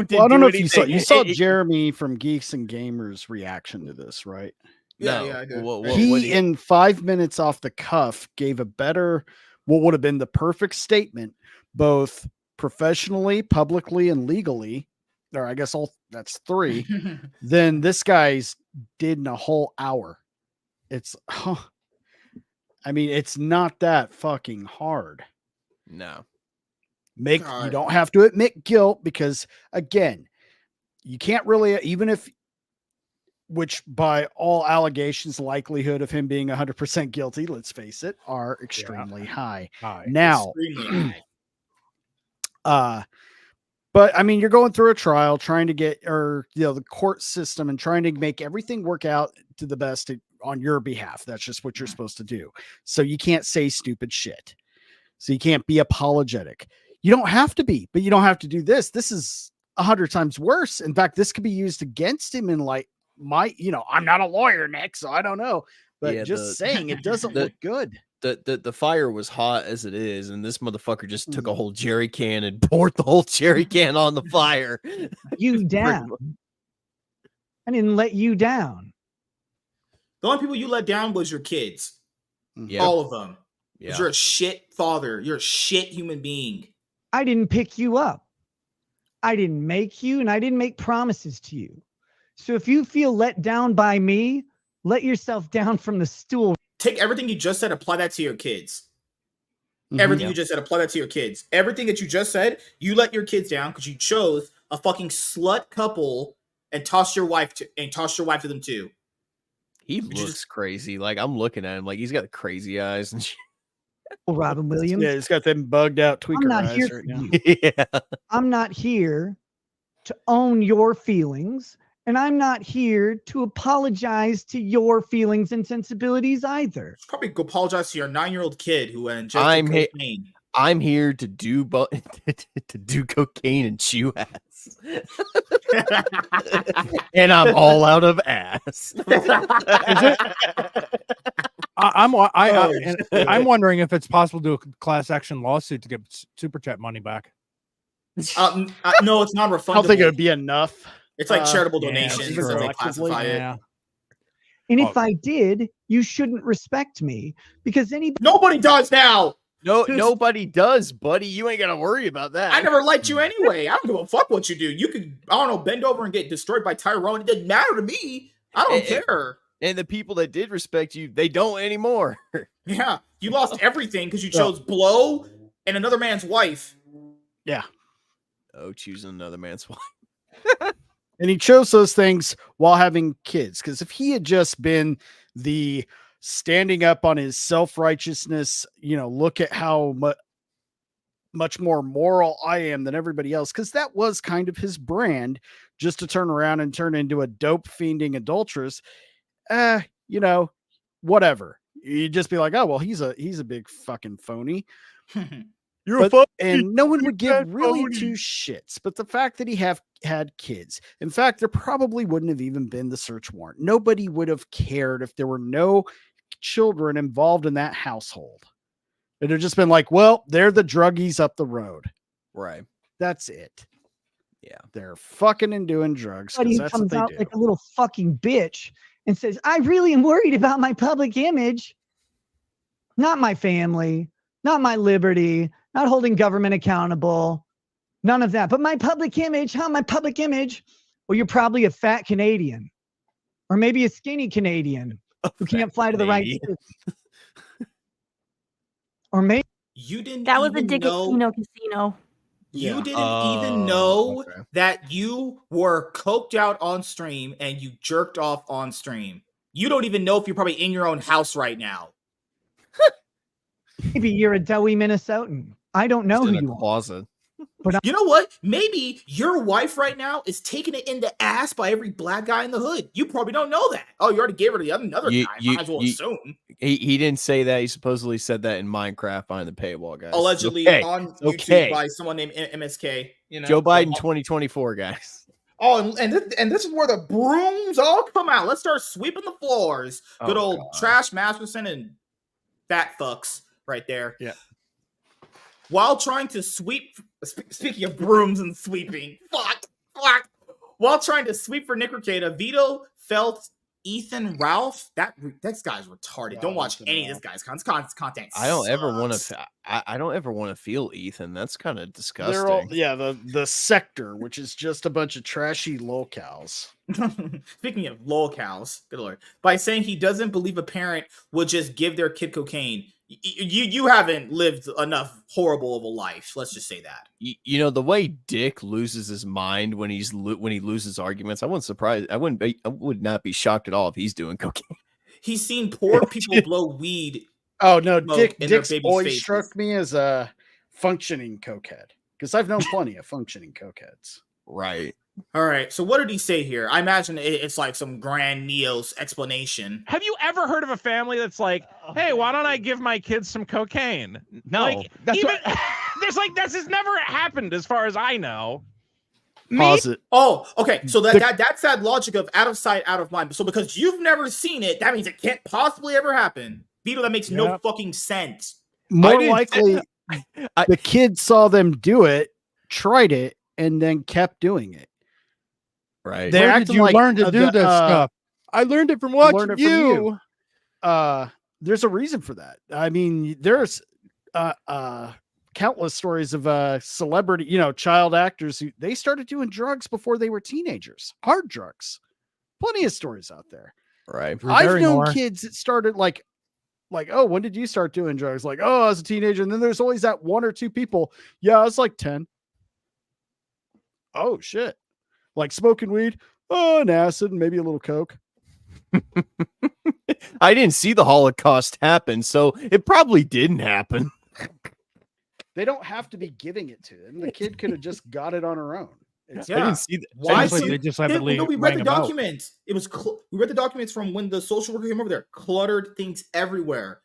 didn't I don't know if anything. you saw Jeremy from Geeks and Gamers reaction to this, right? Yeah, I did. He in 5 minutes off the cuff gave a better, what would have been the perfect statement, both professionally, publicly, and legally, or I guess that's 3, than this guy's did in a whole hour. It's, I mean, it's not that fucking hard. No. You don't have to admit guilt because, again, you can't really, even if, which by all allegations, likelihood of him being 100% guilty, let's face it, are extremely high. Now, extremely high. But I mean, you're going through a trial, trying to get, or the court system, and trying to make everything work out to the best on your behalf. That's just what you're supposed to do. So you can't say stupid shit. So you can't be apologetic. You don't have to be, but you don't have to do this. This is 100 times worse. In fact, this could be used against him in like I'm not a lawyer, Nick, so I don't know. But saying it doesn't look good. The fire was hot as it is, and this motherfucker just took a whole jerry can and poured the whole jerry can on the fire. You down. I didn't let you down. The only people you let down was your kids. Yep. All of them. Yeah. You're a shit father. You're a shit human being. I didn't pick you up. I didn't make you, and I didn't make promises to you. So if you feel let down by me, let yourself down from the stool. Take everything you just said, apply that to your kids. Everything you just said, apply that to your kids. Everything that you just said, you let your kids down because you chose a fucking slut couple and tossed your wife to them too. He looks crazy. Like I'm looking at him, like he's got crazy eyes and shit. Robin Williams. Yeah, he's got them bugged out tweaker eyes right now. Yeah. I'm not here to own your feelings, and I'm not here to apologize to your feelings and sensibilities either. Probably go apologize to your 9-year-old kid who ingested cocaine. I'm here to do to do cocaine and chew ass, and I'm all out of ass. Is it? I'm wondering if it's possible to do a class action lawsuit to get super chat money back. No, it's not refundable. I don't think it would be enough. It's like charitable yeah, donations, even as they collectively, classify it. Yeah. And Oh. if I did, you shouldn't respect me because anybody. Nobody does now. No, nobody does, buddy. You ain't got to worry about that. I never liked you anyway. I don't give a fuck what you do. You could, I don't know, bend over and get destroyed by Tyrone. It didn't matter to me. I don't care. And the people that did respect you, they don't anymore. Yeah, you lost everything because you chose Blow and another man's wife. Yeah. Oh, choosing another man's wife. And he chose those things while having kids. Because if he had just been the standing up on his self-righteousness, look at how much more moral I am than everybody else, because that was kind of his brand, just to turn around and turn into a dope fiending adulteress, whatever. You'd just be like, oh, well, he's a big fucking phony. And no one would give really two shits. But the fact that he had kids, in fact, there probably wouldn't have even been the search warrant. Nobody would have cared if there were no children involved in that household. It'd have just been like, well, they're the druggies up the road. Right. That's it. Yeah. They're fucking and doing drugs. Somebody That's comes what out they do. like a little fucking bitch and says, I really am worried about my public image. Not my family, not my liberty, not holding government accountable, none of that. But my public image, my public image. Well, you're probably a fat Canadian or maybe a skinny Canadian who can't fly to the right. Or maybe you didn't. That was a even Dick casino. You didn't even know that you were coked out on stream and you jerked off on stream. You don't even know if you're probably in your own house right now. maybe you're a doughy Minnesotan. I don't know who you are. But you know what? Maybe your wife right now is taking it in the ass by every black guy in the hood. You probably don't know that. Oh, you already gave her to another guy. Might as well assume. He didn't say that. He supposedly said that in Minecraft behind the paywall, guys. Allegedly on YouTube by someone named MSK. Joe Biden 2024, guys. Oh, and this is where the brooms all come out. Let's start sweeping the floors. Good old Trash Masterson and fat fucks right there. Yeah. While trying to sweep, speaking of brooms and sweeping, fuck. While trying to sweep for Nick Rekieta, Vito felt Ethan Ralph. That guy's retarded. Wow, don't watch Ethan any Ralph. of this guy's content. I don't ever want sucks. to. I don't ever want to feel Ethan. That's kind of disgusting. They're all, the sector, which is just a bunch of trashy locals. Speaking of lolcows, good lord, by saying he doesn't believe a parent would just give their kid cocaine. You haven't lived enough horrible of a life. Let's just say that. You know the way Dick loses his mind when he loses arguments. I would not be shocked at all if he's doing cocaine. He's seen poor people blow weed. Oh no, Dick's always faces. struck me as a functioning cokehead because I've known plenty of functioning cokeheads. Right. All right. So what did he say here? I imagine it's like some grand Neo's explanation. Have you ever heard of a family that's like, hey, why don't I give my kids some cocaine? No, like, that's even, there's like this has never happened as far as I know. Pause it. Oh, okay. So that's that logic of out of sight, out of mind. So because you've never seen it, that means it can't possibly ever happen. Vito, that makes no fucking sense. More likely, the kid saw them do it, tried it, and then kept doing it. Right. They're Where did you learn to do this stuff? I learned it from watching you. There's a reason for that. I mean, there's countless stories of celebrity, child actors who they started doing drugs before they were teenagers, hard drugs. Plenty of stories out there. Right. I've known kids that started like, oh, when did you start doing drugs? Like, oh, I was a teenager. And then there's always that one or two people. Yeah, I was like 10. Oh shit. Like smoking weed, an acid, and maybe a little coke. I didn't see the Holocaust happen, so it probably didn't happen. They don't have to be giving it to them. The kid could have just got it on her own. I didn't see that. Why? They just have it we read the about. documents. It was we read the documents from when the social worker came over there. Cluttered things everywhere.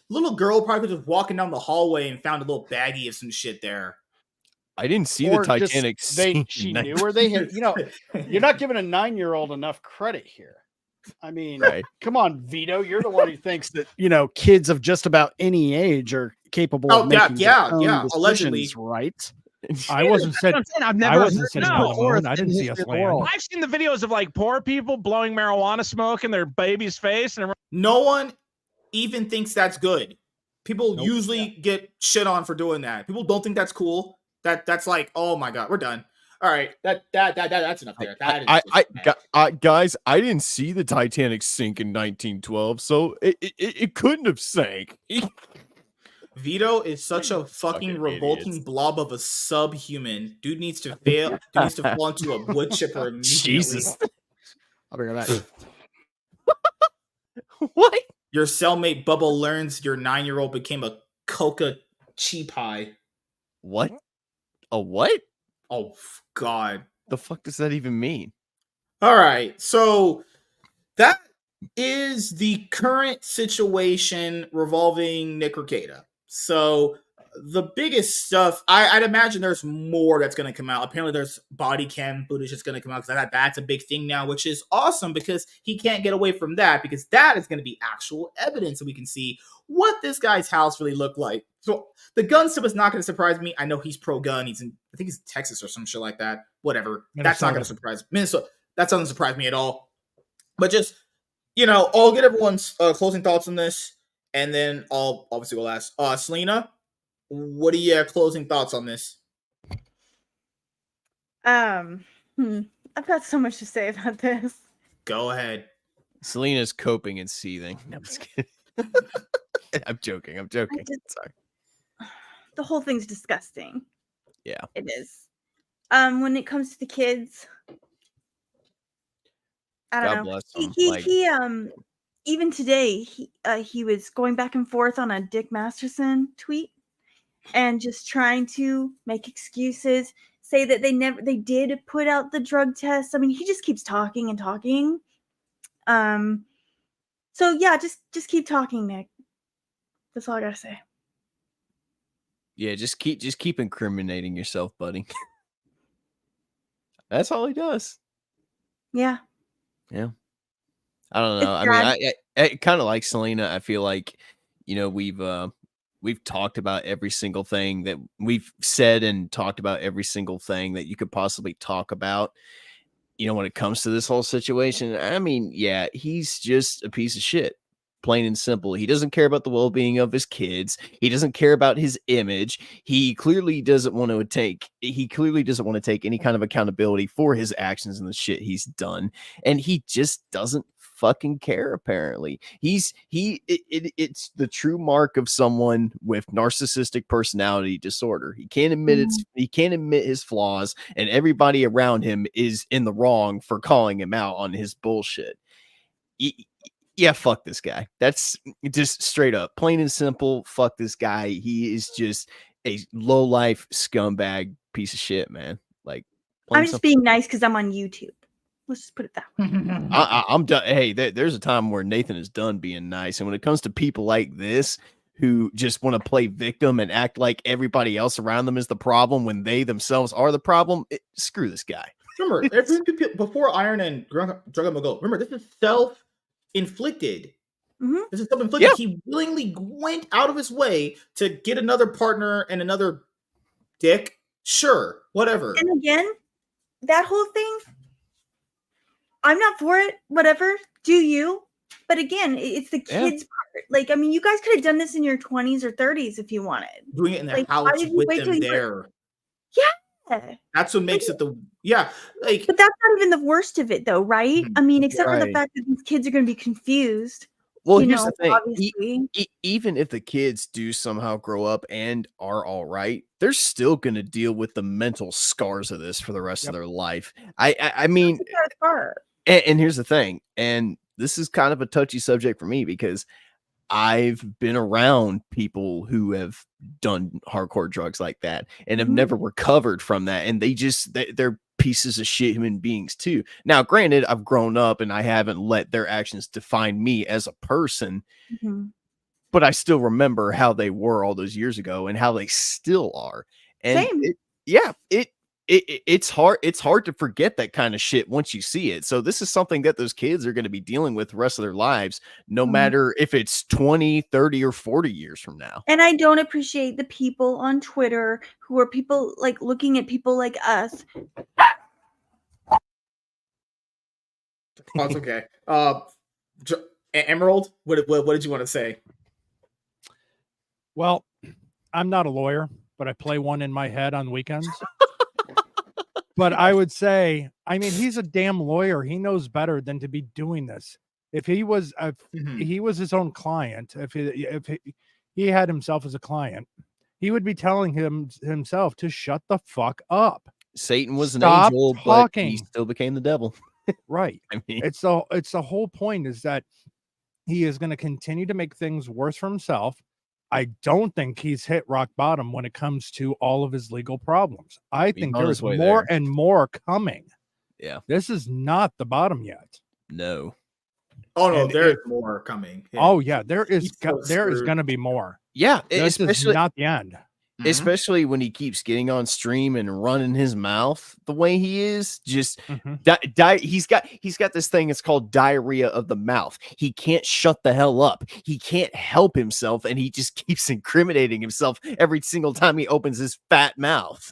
Little girl probably was just walking down the hallway and found a little baggie of some shit there. I didn't see Or the Titanic scene. She knew where they had, you're not giving a 9-year-old enough credit here. I mean, come on, Vito, you're the one who thinks that, kids of just about any age are capable of making their own decisions, allegedly, right? I wasn't That's sitting. what I'm saying. I've I never wasn't heard- sitting no. on the moon. I didn't see us land. I've seen the videos of like poor people blowing marijuana smoke in their baby's face, and No one even thinks that's good. People Nope. usually get shit on for doing that. People don't think that's cool. That's like, oh my god, we're done. All right, that's enough there. That is Guys, I didn't see the Titanic sink in 1912, so it couldn't have sank. Vito is such a fucking revolting idiots. blob of a subhuman. Dude needs to fail. Dude needs to fall into a wood chipper immediately. Jesus. I'll be right back. What? Your cellmate Bubba learns your 9-year-old became a coca cheap pie. What? A what? Oh god. The fuck does that even mean? All right, so that is the current situation revolving Nick Rekieta. So the biggest stuff, I'd imagine there's more that's going to come out. Apparently there's body cam footage that's going to come out because that's a big thing now, which is awesome because he can't get away from that because that is going to be actual evidence and we can see what this guy's house really looked like. So the gun stuff is not going to surprise me. I know he's pro-gun. I think he's in Texas or some shit like that. Whatever. Minnesota. That's not going to surprise me. Minnesota. That doesn't surprise me at all. But just, I'll get everyone's closing thoughts on this. And then I'll obviously go last. Selena, what are your closing thoughts on this? I've got so much to say about this. Go ahead. Selena's coping and seething. No, I'm just kidding. I'm joking. Sorry. The whole thing's disgusting. Yeah. It is. When it comes to the kids, I don't know. bless him. He even today he was going back and forth on a Dick Masterson tweet and just trying to make excuses, say that they did put out the drug test. I mean, he just keeps talking and talking. So yeah, just keep talking, Nick. That's all I gotta say. Yeah, just keep incriminating yourself, buddy. That's all he does. Yeah. Yeah. I don't know. I mean, I kind of like Selena. I feel like, we've talked about every single thing that we've said and talked about every single thing that you could possibly talk about. When it comes to this whole situation, I mean, yeah, he's just a piece of shit. Plain and simple. He doesn't care about the well-being of his kids. He doesn't care about his image. He clearly doesn't want to take any kind of accountability for his actions and the shit he's done. And he just doesn't fucking care, apparently. It's the true mark of someone with narcissistic personality disorder. He can't admit his flaws, and everybody around him is in the wrong for calling him out on his bullshit. Yeah, fuck this guy. That's just straight up, plain and simple. Fuck this guy. He is just a low life scumbag piece of shit, man. Like, I'm just being nice because I'm on YouTube. Let's just put it that way. I'm done. Hey, there's a time where Nathan is done being nice, and when it comes to people like this who just want to play victim and act like everybody else around them is the problem when they themselves are the problem, screw this guy. Remember, before Iron and Dragon Ball, remember, this is self-inflicted. Mm-hmm. This is self-inflicted. Yeah. He willingly went out of his way to get another partner and another dick. Sure, whatever. And again, that whole thing, I'm not for it. Whatever, do you? But again, it's the kids' part. Like, I mean, you guys could have done this in your 20s or 30s if you wanted. Doing it in their Like, house why did you with wait till them you were- there. Yeah. That's what makes it like. But that's not even the worst of it, though, right? I mean, except for the Right. fact that these kids are going to be confused. Well, you here's know, the thing. obviously. Even if the kids do somehow grow up and are all right, they're still going to deal with the mental scars of this for the rest of their life. I mean, That's the hard part. and here's the thing, and this is kind of a touchy subject for me because I've been around people who have done hardcore drugs like that and have Mhm. never recovered from that. And they're pieces of shit human beings too. Now, granted, I've grown up and I haven't let their actions define me as a person, Mhm. but I still remember how they were all those years ago and how they still are. And Same. it's hard to forget that kind of shit once you see it. So this is something that those kids are going to be dealing with the rest of their lives, no matter if it's 20, 30, or 40 years from now. And I don't appreciate the people on Twitter who are people like looking at people like us. Oh, it's okay. Emerald, what did you want to say? Well, I'm not a lawyer, but I play one in my head on weekends. But I would say, I mean, he's a damn lawyer. He knows better than to be doing this. If he was his own client, if he had himself as a client, he would be telling himself to shut the fuck up. Satan was Stop an angel, talking. but he still became the devil. Right. I mean, it's the whole point is that he is going to continue to make things worse for himself. I don't think he's hit rock bottom when it comes to all of his legal problems. I think there's more and more coming. Yeah. This is not the bottom yet. No. Oh no, there's more coming. Yeah. Oh yeah, there is going to be more. Yeah, this is not the end. Especially when he keeps getting on stream and running his mouth the way he is, just he's got this thing. It's called diarrhea of the mouth. He can't shut the hell up. He can't help himself, and he just keeps incriminating himself every single time he opens his fat mouth.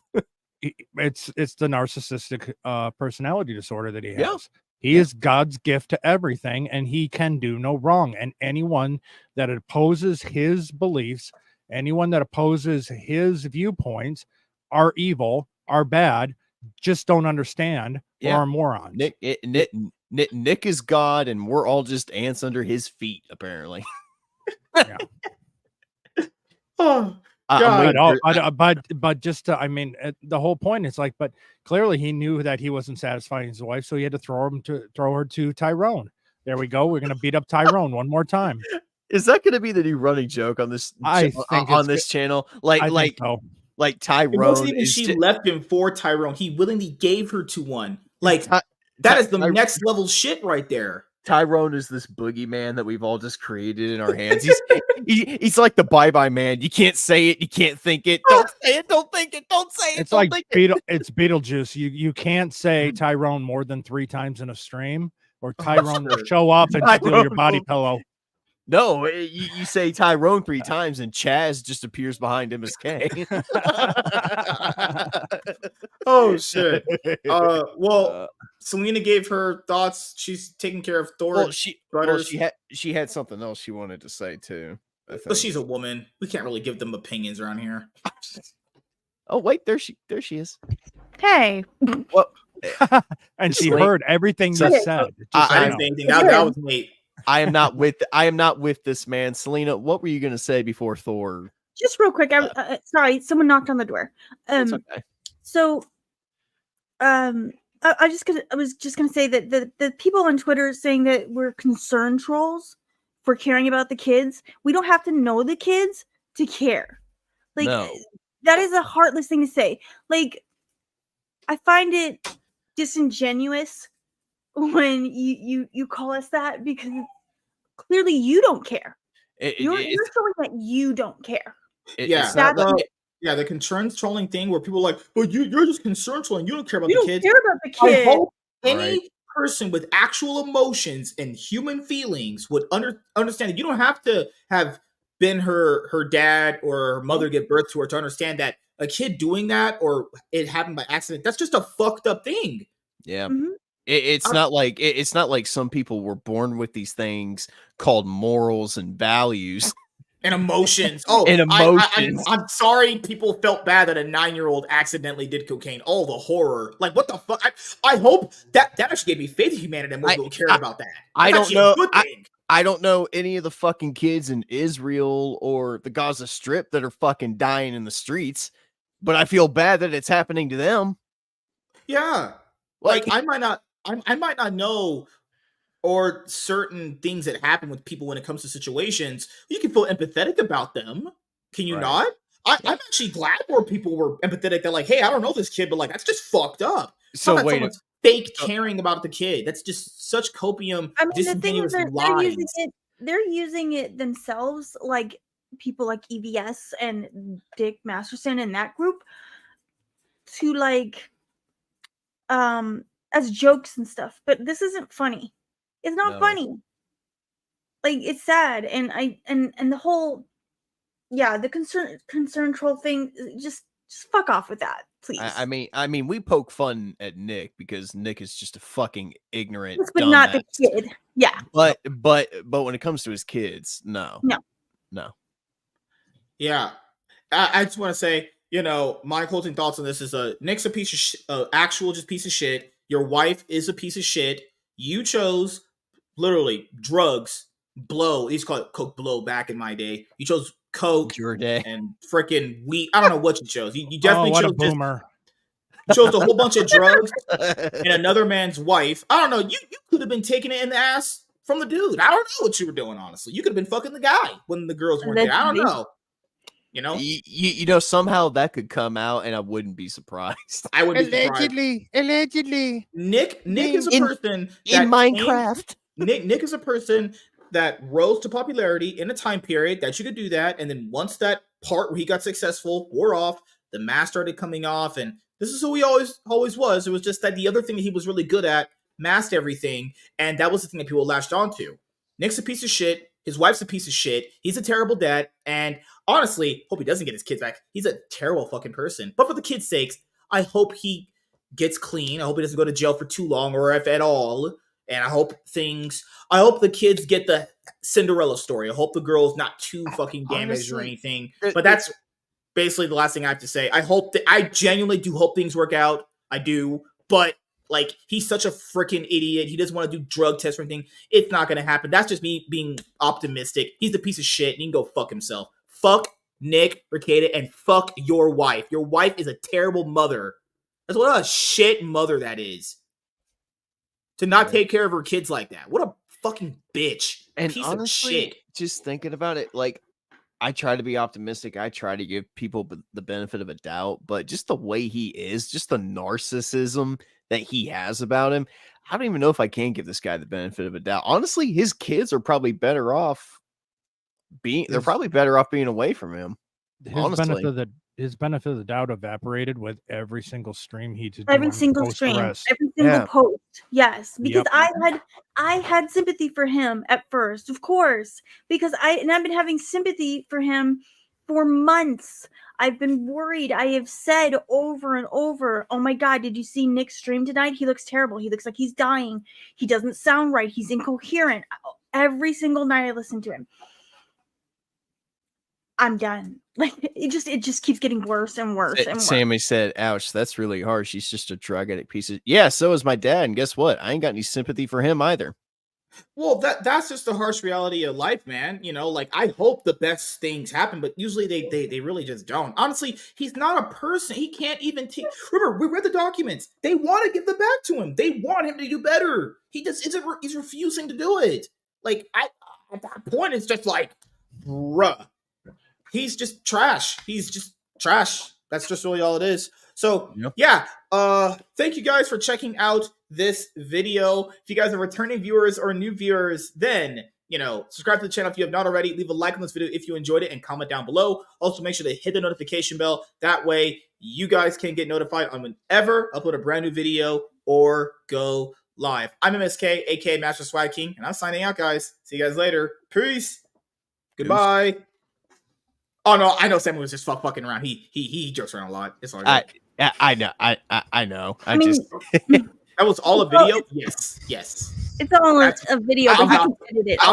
It's the narcissistic personality disorder that he has. Yeah. He is God's gift to everything, and he can do no wrong. And anyone that opposes his beliefs, anyone that opposes his viewpoints are evil, are bad, just don't understand, or are morons. Nick is God, and we're all just ants under his feet, apparently. Yeah. Oh, but just I mean, the whole point is like, but clearly he knew that he wasn't satisfying his wife, so he had to throw her to Tyrone. There we go. We're gonna beat up Tyrone one more time. Is that going to be the new running joke on this on this channel? Like Tyrone. It wasn't even she left him for Tyrone. He willingly gave her to one. Like that is the next level shit right there. Tyrone is this boogeyman that we've all just created in our hands. He's like the bye-bye man. You can't say it. You can't think it. Don't say it. Don't think it. Don't say it. It's like it's Beetlejuice. You can't say Tyrone more than 3 times in a stream, or Tyrone will show up and steal your body pillow. No, you say Tyrone 3 times and Chaz just appears behind him as K. Oh shit. Well, Selena gave her thoughts. She's taking care of Thor. She had something else she wanted to say too. But she's a woman. We can't really give them opinions around here. Oh wait, there she is. Hey. Well, and she heard everything you said. I didn't say anything. That was Nate. I am not with this man. Selena, what were you going to say before Thor? Just real quick. Sorry, someone knocked on the door. It's okay. So, I was just gonna say that the people on Twitter saying that we're concern trolls for caring about the kids. We don't have to know the kids to care. Like that is a heartless thing to say. Like, I find it disingenuous when you call us that, because clearly you don't care. You're showing that you don't care. The concern trolling thing where people are like, well, you're just concern trolling. You don't care about the kids. You don't care about the kids. I hope any person with actual emotions and human feelings would understand that you don't have to have been her dad or her mother give birth to her to understand that a kid doing that or it happened by accident, that's just a fucked up thing. Yeah. Mm-hmm. It's not like some people were born with these things called morals and values and emotions. Oh, and emotions. I'm sorry people felt bad that a 9-year-old accidentally did cocaine. Oh, the horror! Like, what the fuck? I hope that actually gave me faith in humanity and more people care about that. I don't know. I don't know any of the fucking kids in Israel or the Gaza Strip that are fucking dying in the streets, but I feel bad that it's happening to them. Yeah, like I might not know or certain things that happen with people when it comes to situations. You can feel empathetic about them. Can you not? I'm actually glad more people were empathetic. They're like, hey, I don't know this kid, but like, that's just fucked up. So wait, someone's fake caring about the kid. That's just such copium. I mean, disingenuous lies. They're using it themselves, like people like EVS and Dick Masterson and that group, to like as jokes and stuff, but this isn't funny. It's not funny. Like, it's sad, and the whole, the concern troll thing, just fuck off with that, please. I mean, we poke fun at Nick because Nick is just a fucking ignorant, but not the kid. Yeah. But when it comes to his kids, no. Yeah, I just want to say, my closing thoughts on this is Nick's a piece of actual just piece of shit. Your wife is a piece of shit. You chose literally drugs, blow. They used to call it coke blow back in my day. You chose coke your day and freaking weed. I don't know what you chose. You definitely what chose a boomer. You chose a whole bunch of drugs and another man's wife. I don't know. You could have been taking it in the ass from the dude. I don't know what you were doing, honestly. You could have been fucking the guy when the girls weren't there. I don't know. Somehow that could come out, and I wouldn't be surprised. I would be allegedly. Nick is a person in Minecraft. Nick is a person that rose to popularity in a time period that you could do that, and then once that part where he got successful wore off, the mask started coming off, and this is who he always was. It was just that the other thing that he was really good at masked everything, and that was the thing that people latched onto. Nick's a piece of shit. His wife's a piece of shit. He's a terrible dad, and honestly, hope he doesn't get his kids back. He's a terrible fucking person. But for the kids' sakes, I hope he gets clean. I hope he doesn't go to jail for too long, or if at all. And I hope the kids get the Cinderella story. I hope the girl's not too fucking damaged or anything. But that's basically the last thing I have to say. I genuinely do hope things work out. I do. But like, he's such a freaking idiot. He doesn't want to do drug tests or anything. It's not going to happen. That's just me being optimistic. He's a piece of shit, and he can go fuck himself. Fuck Nick, Rekieta, and fuck your wife. Your wife is a terrible mother. That's what a shit mother that is. To not take care of her kids like that. What a fucking bitch. And piece honestly, of shit. Just thinking about it, like, I try to be optimistic. I try to give people the benefit of a doubt, but just the way he is, just the narcissism that he has about him, I don't even know if I can give this guy the benefit of a doubt. Honestly, his kids are probably better off being away from him. His benefit of the doubt evaporated with every single stream he did. Every single stream, every single post. Yes, because I had sympathy for him at first, of course, because I've been having sympathy for him for months. I've been worried. I have said over and over, oh my God, did you see Nick's stream tonight? He looks terrible. He looks like he's dying. He doesn't sound right. He's incoherent. Every single night I listen to him. I'm done. Like, it just keeps getting worse and worse and worse. Sammy said, ouch, that's really harsh. He's just a drug addict piece of... Yeah, so is my dad. And guess what? I ain't got any sympathy for him either. Well, that's just the harsh reality of life, man. Like, I hope the best things happen, but usually they really just don't. Honestly, he's not a person. He can't even take... Remember, we read the documents. They want to give them back to him. They want him to do better. He's refusing to do it. Like, at that point, it's just like, bruh. He's just trash. He's just trash. That's just really all it is. So, thank you guys for checking out this video. If you guys are returning viewers or new viewers, then, subscribe to the channel if you have not already. Leave a like on this video if you enjoyed it and comment down below. Also, make sure to hit the notification bell. That way, you guys can get notified on whenever I upload a brand new video or go live. I'm MSK, aka Master Swag King, and I'm signing out, guys. See you guys later. Peace. Goodbye. Oh no, I know Sam was just fucking around. He jokes around a lot. It's all right. I know. I know. I mean, that was all a video. Yes. It's all a video. I'm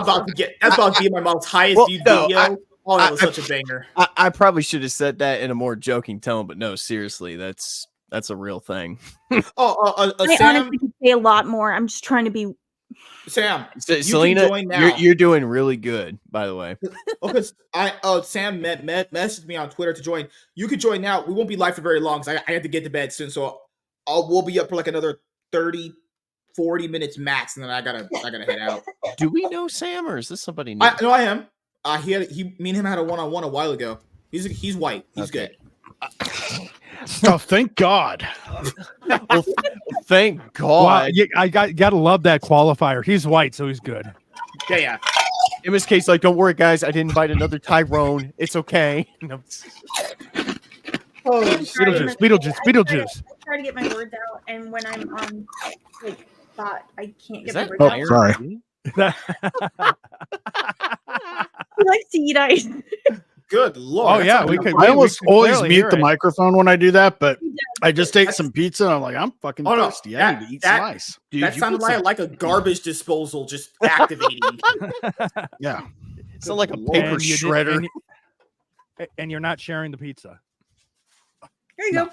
about to be my mom's highest viewed video. That was such a banger. I probably should have said that in a more joking tone, but no, seriously, that's a real thing. I honestly could say a lot more. I'm just trying to be. Sam, Selena, you're doing really good, by the way. Because Sam messaged me on Twitter to join. You can join now. We won't be live for very long because I have to get to bed soon. So we'll be up for like another 30, 40 minutes max, and then I gotta head out. Do we know Sam, or is this somebody new? I am. Me and him had a one-on-one a while ago. He's white. He's good. Oh, thank God. Well, thank God. Wow, I gotta love that qualifier. He's white, so he's good. Yeah. In this case, like, don't worry, guys. I didn't invite another Tyrone. It's okay. No. Oh, Beetlejuice. try to get my words out, and when I'm on like thought, I can't Is get that my words Oh, out. sorry. He likes to eat ice. Good lord. Oh that yeah, sounds we like could. a- I almost could always clearly mute hear the it. microphone when I do that, but He does. I just ate That's- some pizza and I'm like, I'm fucking Oh, no, thirsty. I need to eat some ice. Dude, that you sounded put some- like a garbage disposal just activating. Yeah. It's not like a Lord. paper And you did- shredder. and you're not sharing the pizza. There you No. go.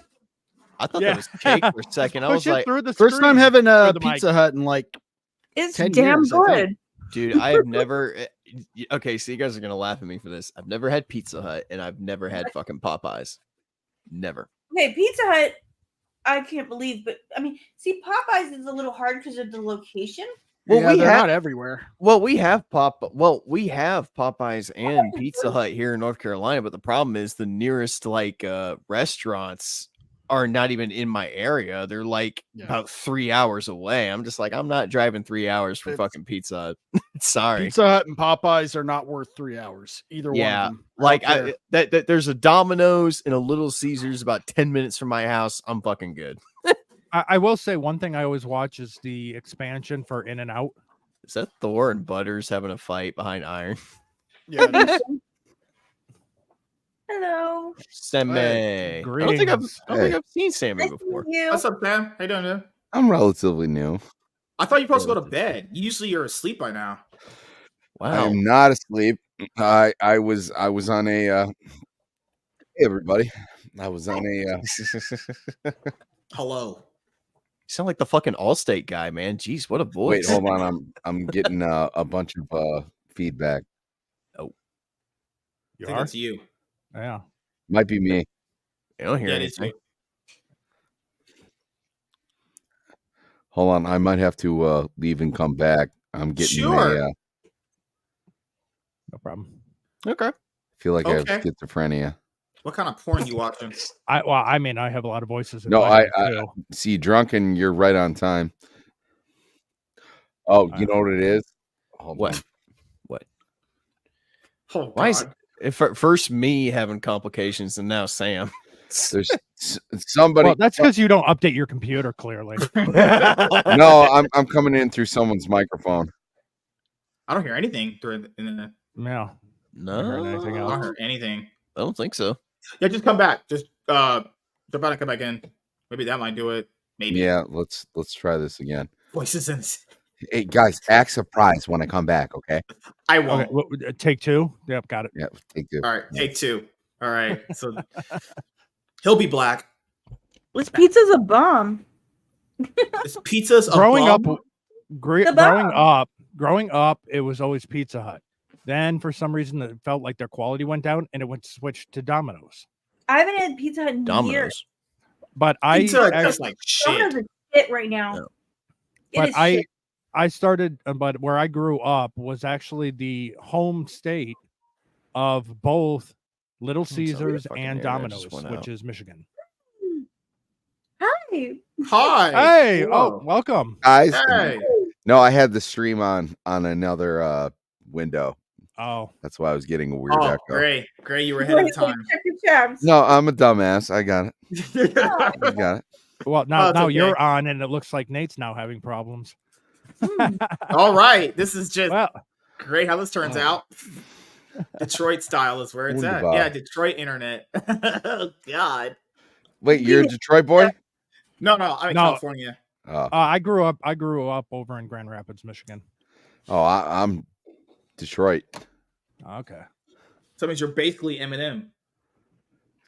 I thought Yeah. that was cake for a second. I Push was it like, through the First time screen having or a the mic. Pizza Hut in like It's 10 damn years, I think. good. dude, I have never. Okay, so you guys are gonna laugh at me for this. I've never had Pizza Hut, and I've never had fucking Popeyes. Never. Okay, Pizza Hut. I can't believe, but I mean, see, Popeyes is a little hard because of the location. Well, yeah, we they're have not everywhere. we have Popeyes and Pizza Hut here in North Carolina, but the problem is the nearest restaurants are not even in my area. They're like about 3 hours away. I'm just like, I'm not driving 3 hours for fucking Pizza Hut. Sorry. Pizza Hut and Popeyes are not worth 3 hours. Either one of them. Like don't that there's a Domino's and a Little Caesars about 10 minutes from my house. I'm fucking good. I will say one thing I always watch is the expansion for In and Out. Is that Thor and Butters having a fight behind Iron? Yeah, it is. Hello. Sammy. I don't think Greetings. I've seen Sammy Nice to before. meet you. What's up, Sam? How you doing, dude? I'm relatively new. I thought you were supposed to go to bed. Usually you're asleep by now. I Wow. am not asleep. I was on a hey everybody. I was on a Hello. You sound like the fucking Allstate guy, man. Jeez, what a voice. wait, hold on. I'm getting a bunch of feedback. I You think are? it's you. Yeah. Might be me. I don't hear Yeah, it is anything. you. Hold on, I might have to leave and come back. I'm getting Sure. No problem. Okay. feel like I have Okay. schizophrenia. What kind of porn you watching? I mean, I have a lot of voices. in No, my I head, too. see drunken. You're right on time. Oh, you know what it is? Hold What? on. What? Oh, Why is God. it first me having complications and now Sam? There's somebody. Well, that's because you don't update your computer clearly. No, I'm coming in through someone's microphone. I don't hear anything during the. Yeah. No, heard anything I else. don't hear anything. I don't think so. Yeah, just come back. Just jump out and come back in. Maybe that might do it. Maybe. Yeah, let's try this again. Voices in. Hey guys, act surprised when I come back, okay? I won't. Okay. Take two. Yep. Got it. Yeah, take two. All right, take two. All right. So he'll be black. This pizza's a bomb. This pizza's a Growing up, bum? growing up, it was always Pizza Hut. Then for some reason, it felt like their quality went down, and it went switched to Domino's. I haven't had Pizza Hut in years. Domino's. But I Pizza Hut act- tastes like Domino's shit. is shit right now. No. It but is I shit. I started, but where I grew up was actually the home state of both Little sorry, Caesars fucking and internet just Domino's, went which out. is Michigan. Hi. Hi. Hey, Whoa. oh, welcome. Guys, Hey. no, I had the stream on another window. Oh, That's why I was getting a weird Oh, echo. great. Great. You were ahead of the time. Check your tabs. No, I'm a dumbass. I got it. I got it. well, now it's now okay. you're on, and it looks like Nate's now having problems. All right. This is just Well, great how this turns out. Detroit style is where it's at. Wunderbar. Yeah, Detroit internet. Oh, God. Wait, you're a Detroit boy? No, I'm in No. California. Oh, I grew up over in Grand Rapids, Michigan. I'm Detroit. Okay. So that means you're basically Eminem.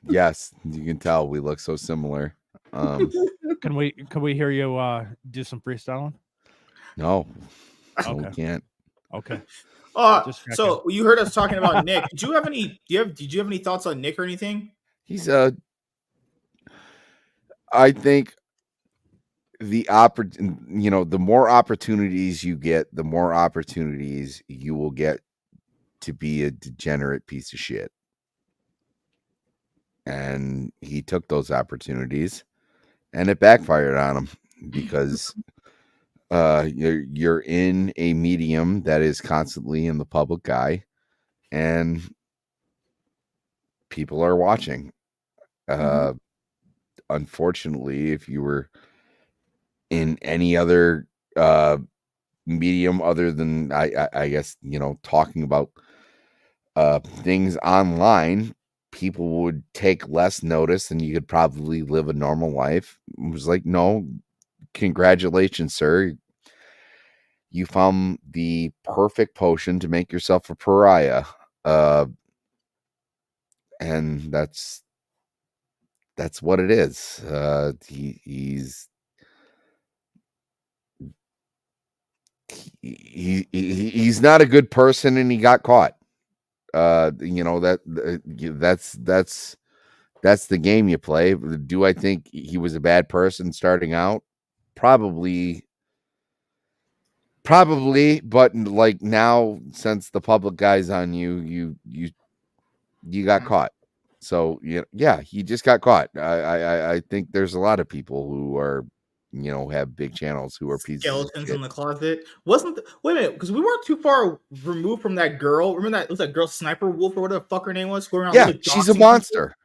Yes, you can tell we look so similar. Can we hear you do some freestyling? No, no, we Okay. can't. Okay. Just checking. So you heard us talking about Nick. Did you have any thoughts on Nick or anything? He's I think the more opportunities you get, the more opportunities you will get to be a degenerate piece of shit. And he took those opportunities and it backfired on him because you're in a medium that is constantly in the public eye and people are watching. unfortunately, if you were in any other medium other than I guess, talking about things online, people would take less notice and you could probably live a normal life. It was like, no, congratulations, sir. You found the perfect potion to make yourself a pariah. And that's what it is. He's not a good person, and he got caught. That's the game you play. Do I think he was a bad person starting out? Probably, but like now, since the public guy's on you got caught. So yeah, he just got caught. I think there's a lot of people who are, have big channels who are pieces of Skeletons shit. in the closet. Wait a minute, because we weren't too far removed from that girl. Remember that it was that girl Sniper Wolf or whatever the fuck her name was? Going around Yeah, literally she's a doxing monster. people?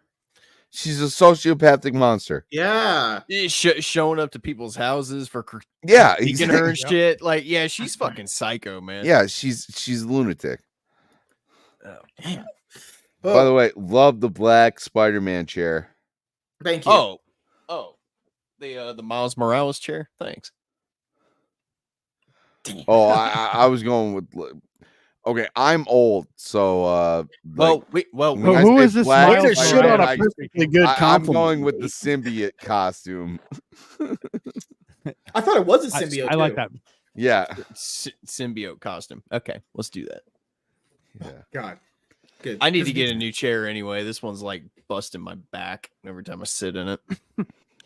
She's a sociopathic monster. Yeah. Showing up to people's houses for Yeah, critiquing her and exactly. shit. Like, yeah, she's fucking psycho, man. Yeah, she's a lunatic. Oh, damn. By the way, love the black Spider-Man chair. Thank you. Oh, the Miles Morales chair. Thanks. Damn. Oh, I was going with. Okay, I'm old, so who is this black Miles Spider-Man, Morales? On a perfectly good I'm compliment. going with the symbiote costume. I thought it was a symbiote. I like that. Yeah, symbiote costume. Okay, let's do that. Yeah. God, good. I need to get a new chair anyway. This one's like busting my back every time I sit in it.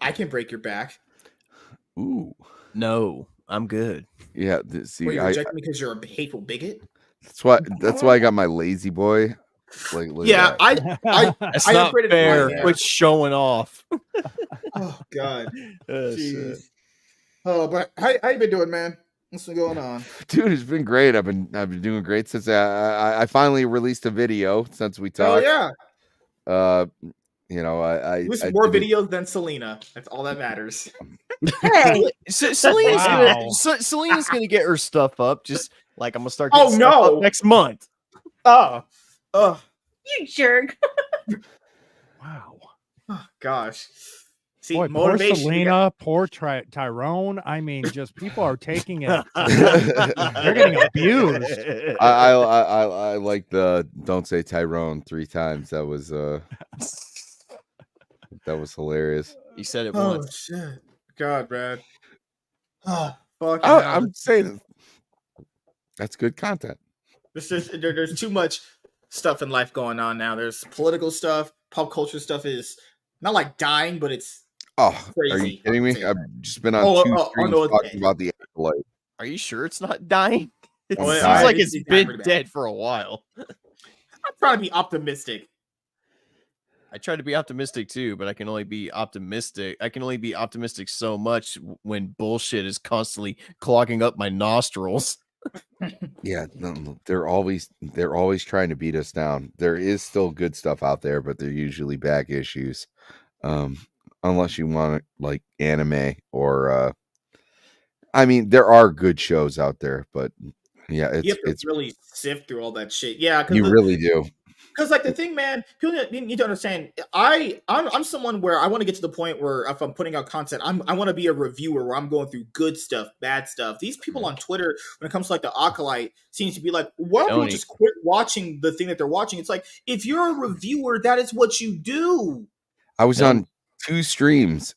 I can break your back. Ooh, no, I'm good. Yeah, see, Wait, you're rejecting me because you're a hateful bigot? That's why I got my lazy boy. Like, look yeah, at that. That's I not upgraded fair. mine, yeah. Quit showing off. Oh God. Jeez. Jeez. Oh, but how you been doing, man? What's been going on? Dude, it's been great. I've been doing great since I finally released a video since we talked. Oh yeah. I Listen, more videos than Selena. That's all that matters. Hey, Selena's gonna get her stuff up. Just like I'm gonna start. Oh no! Up next month. Oh, you jerk. Wow. oh gosh. See, Boy, poor motivation. Selena, poor Tyrone. I mean, just people are taking it. They're getting abused. I like the don't say Tyrone 3 times. That was hilarious. You said it Oh once. shit! God, man. Oh, fuck. I'm saying that's good content. There's too much stuff in life going on now. There's political stuff, pop culture stuff is not like dying, but it's crazy. Are you kidding me? I've just been on 2 streams talking about the Acolyte. Are you sure it's not dying? It Oh, seems yeah, like it's it's dying been pretty bad. dead for a while. I'm trying to be optimistic. I try to be optimistic too, but I can only be optimistic. I can only be optimistic so much when bullshit is constantly clogging up my nostrils. Yeah, no, they're always trying to beat us down. There is still good stuff out there, but they're usually back issues. Unless you want like anime or I mean, there are good shows out there, but yeah, You have to really sift through all that shit. Yeah, you really do. Because like the thing, man, people need to understand. I'm someone where I want to get to the point where if I'm putting out content, I want to be a reviewer where I'm going through good stuff, bad stuff. These people on Twitter, when it comes to like the Acolyte, seems to be like, why don't people just quit watching the thing that they're watching? It's like if you're a reviewer, that is what you do. I was on 2 streams,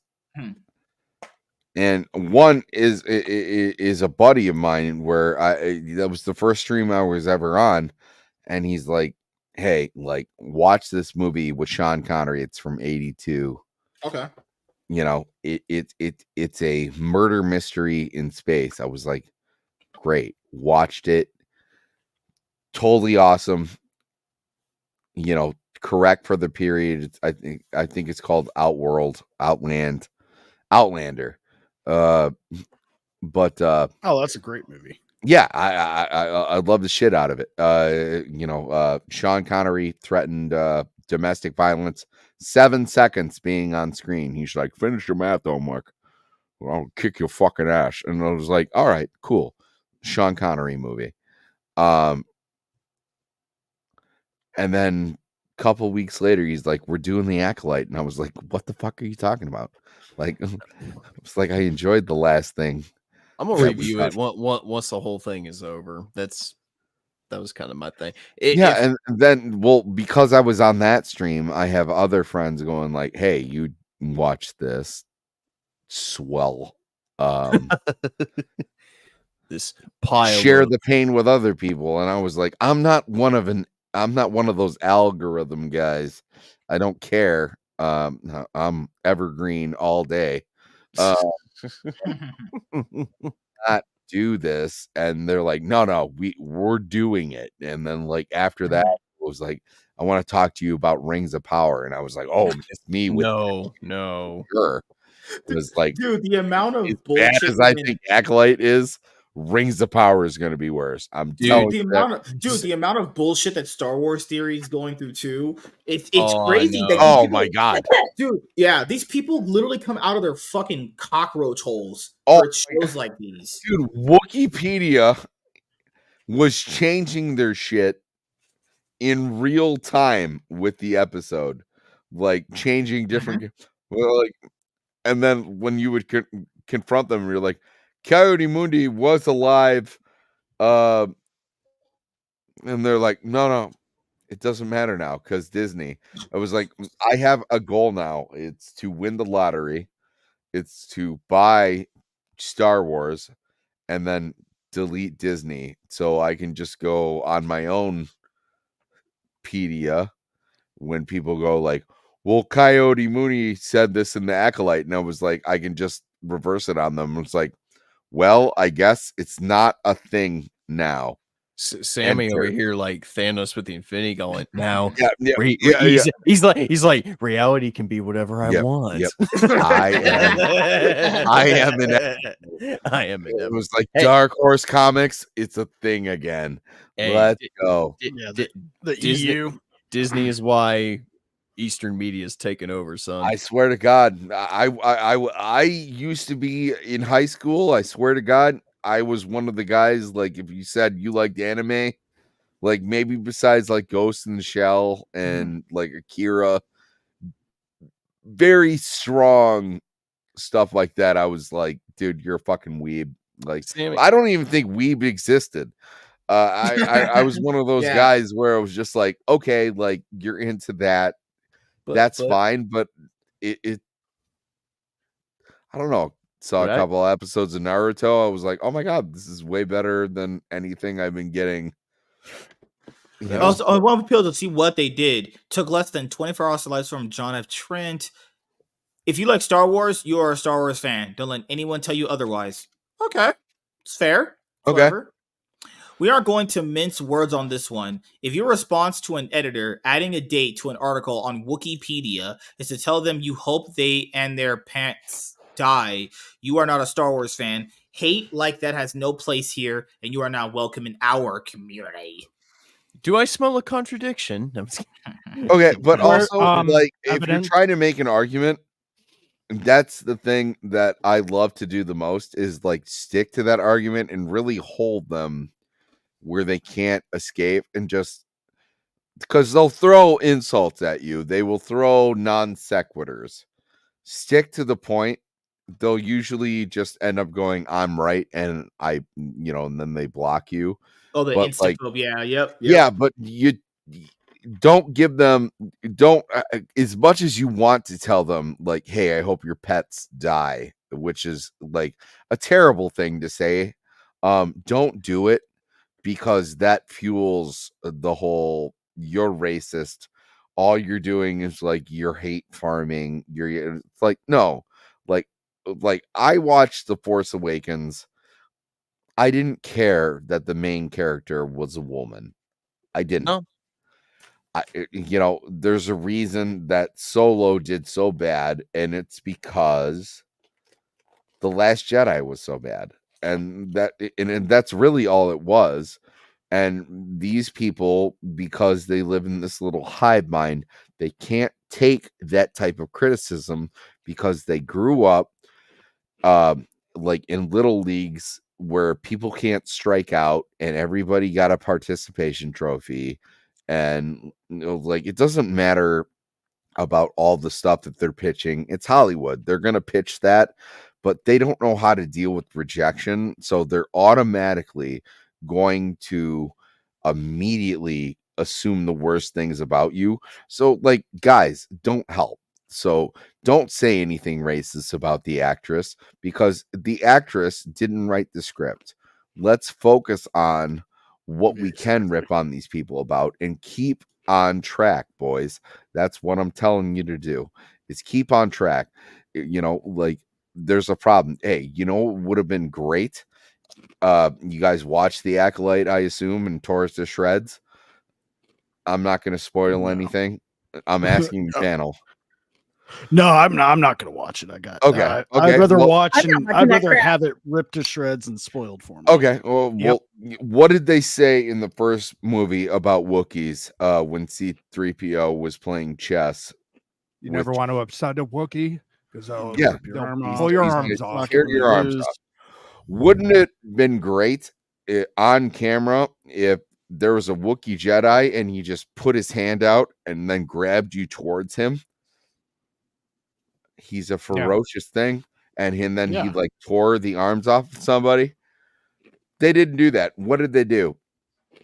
and one is a buddy of mine where that was the first stream I was ever on, and he's like, hey, like, watch this movie with Sean Connery. It's from '82. Okay. It's a murder mystery in space. I was like, great. Watched it. Totally awesome. Correct for the period. I think it's called Outlander. But that's a great movie. Yeah, I love the shit out of it. Sean Connery threatened domestic violence 7 seconds being on screen. He's like, finish your math homework. Or I'll kick your fucking ass. And I was like, all right, cool. Sean Connery movie. And then a couple weeks later, he's like, we're doing The Acolyte. And I was like, what the fuck are you talking about? Like, it's like I enjoyed the last thing. I'm gonna review it once the whole thing is over. That was kind of my thing. And then, well, because I was on that stream, I have other friends going like, hey, you watch this. Swell. This pile share the pain with other people. And I was like, I'm not one of those algorithm guys. I don't care. I'm evergreen all day. Not do this. And they're like, no, we're doing it. And then like after that, it was like, I want to talk to you about Rings of Power. And I was like, oh, it's me with no. Sure. It was like, dude, the amount of as bullshit bad as I think Acolyte is, Rings of Power is going to be worse. The amount of bullshit that Star Wars theory is going through too. It's crazy. My god, dude! Yeah, these people literally come out of their fucking cockroach holes for shows like these. Dude, Wikipedia was changing their shit in real time with the episode, like changing different. Well, like, and then when you would confront them, you're like, Coyote Mundi was alive, and they're like, no, it doesn't matter now because Disney. I was like, I have a goal now. It's to win the lottery. It's to buy Star Wars and then delete Disney so I can just go on my own pedia when people go like, well, Coyote Mooney said this in the Acolyte, and I was like, I can just reverse it on them. It's like, well, I guess it's not a thing now. Sammy over here like Thanos with the Infinity Gauntlet. Now, he's like reality can be whatever I want. Yep. I am in. It was like Dark Horse Comics. It's a thing again. Let's go. The EU. Disney is why Eastern media is taking over, son. I swear to God, I used to be in high school. I swear to God, I was one of the guys. Like, if you said you liked anime, like maybe besides like Ghost in the Shell and like Akira, very strong stuff like that. I was like, dude, you're a fucking weeb. Like, Sammy. I don't even think weeb existed. I was one of those guys where I was just like, okay, like you're into that. That's fine, but it I don't know. Saw a couple of episodes of Naruto. I was like, oh my god, this is way better than anything I've been getting. Also, I want people to see what they did. Took less than 24 hours to live from John F. Trent. If you like Star Wars, you are a Star Wars fan. Don't let anyone tell you otherwise. Okay. It's fair. Clever. We aren't going to mince words on this one. If your response to an editor adding a date to an article on Wikipedia is to tell them you hope they and their pants die, you are not a Star Wars fan. Hate like that has no place here, and you are not welcome in our community. Do I smell a contradiction? Okay, but also, like, if you're trying to make an argument, that's the thing that I love to do the most is, like, stick to that argument and really hold them where they can't escape, and just because they'll throw insults at you, they will throw non sequiturs. Stick to the point. They'll usually just end up going, I'm right, and and then they block you. Oh, the instant yep. Yeah, but you don't give them, as much as you want to tell them, like, hey, I hope your pets die, which is like a terrible thing to say. Don't do it, because that fuels the whole, you're racist. All you're doing is like, you're hate farming. It's like, no, like I watched The Force Awakens. I didn't care that the main character was a woman. I didn't. No. There's a reason that Solo did so bad, and it's because The Last Jedi was so bad. And that's really all it was. And these people, because they live in this little hive mind, they can't take that type of criticism because they grew up like in little leagues where people can't strike out and everybody got a participation trophy, and like it doesn't matter about all the stuff that they're pitching. It's Hollywood. They're going to pitch that, but they don't know how to deal with rejection. So they're automatically going to immediately assume the worst things about you. So, like, guys, don't help. So don't say anything racist about the actress because the actress didn't write the script. Let's focus on what we can rip on these people about and keep on track, boys. That's what I'm telling you to do, is keep on track. Like, there's a problem. Hey, what would have been great? You guys watched The Acolyte, I assume, and tore us to shreds. I'm not going to spoil anything. I'm asking the panel. No, I'm not going to watch it. Okay. I'd rather well, I'd rather have it ripped to shreds and spoiled for me. Okay. Well, what did they say in the first movie about Wookiees when C-3PO was playing chess? You never want to upset a Wookiee because pull your arms off. Tear your arms off. Wouldn't it have been great on camera if there was a Wookiee Jedi and he just put his hand out and then grabbed you towards him? He's a ferocious thing, and then he like tore the arms off of somebody. They didn't do that. What did they do?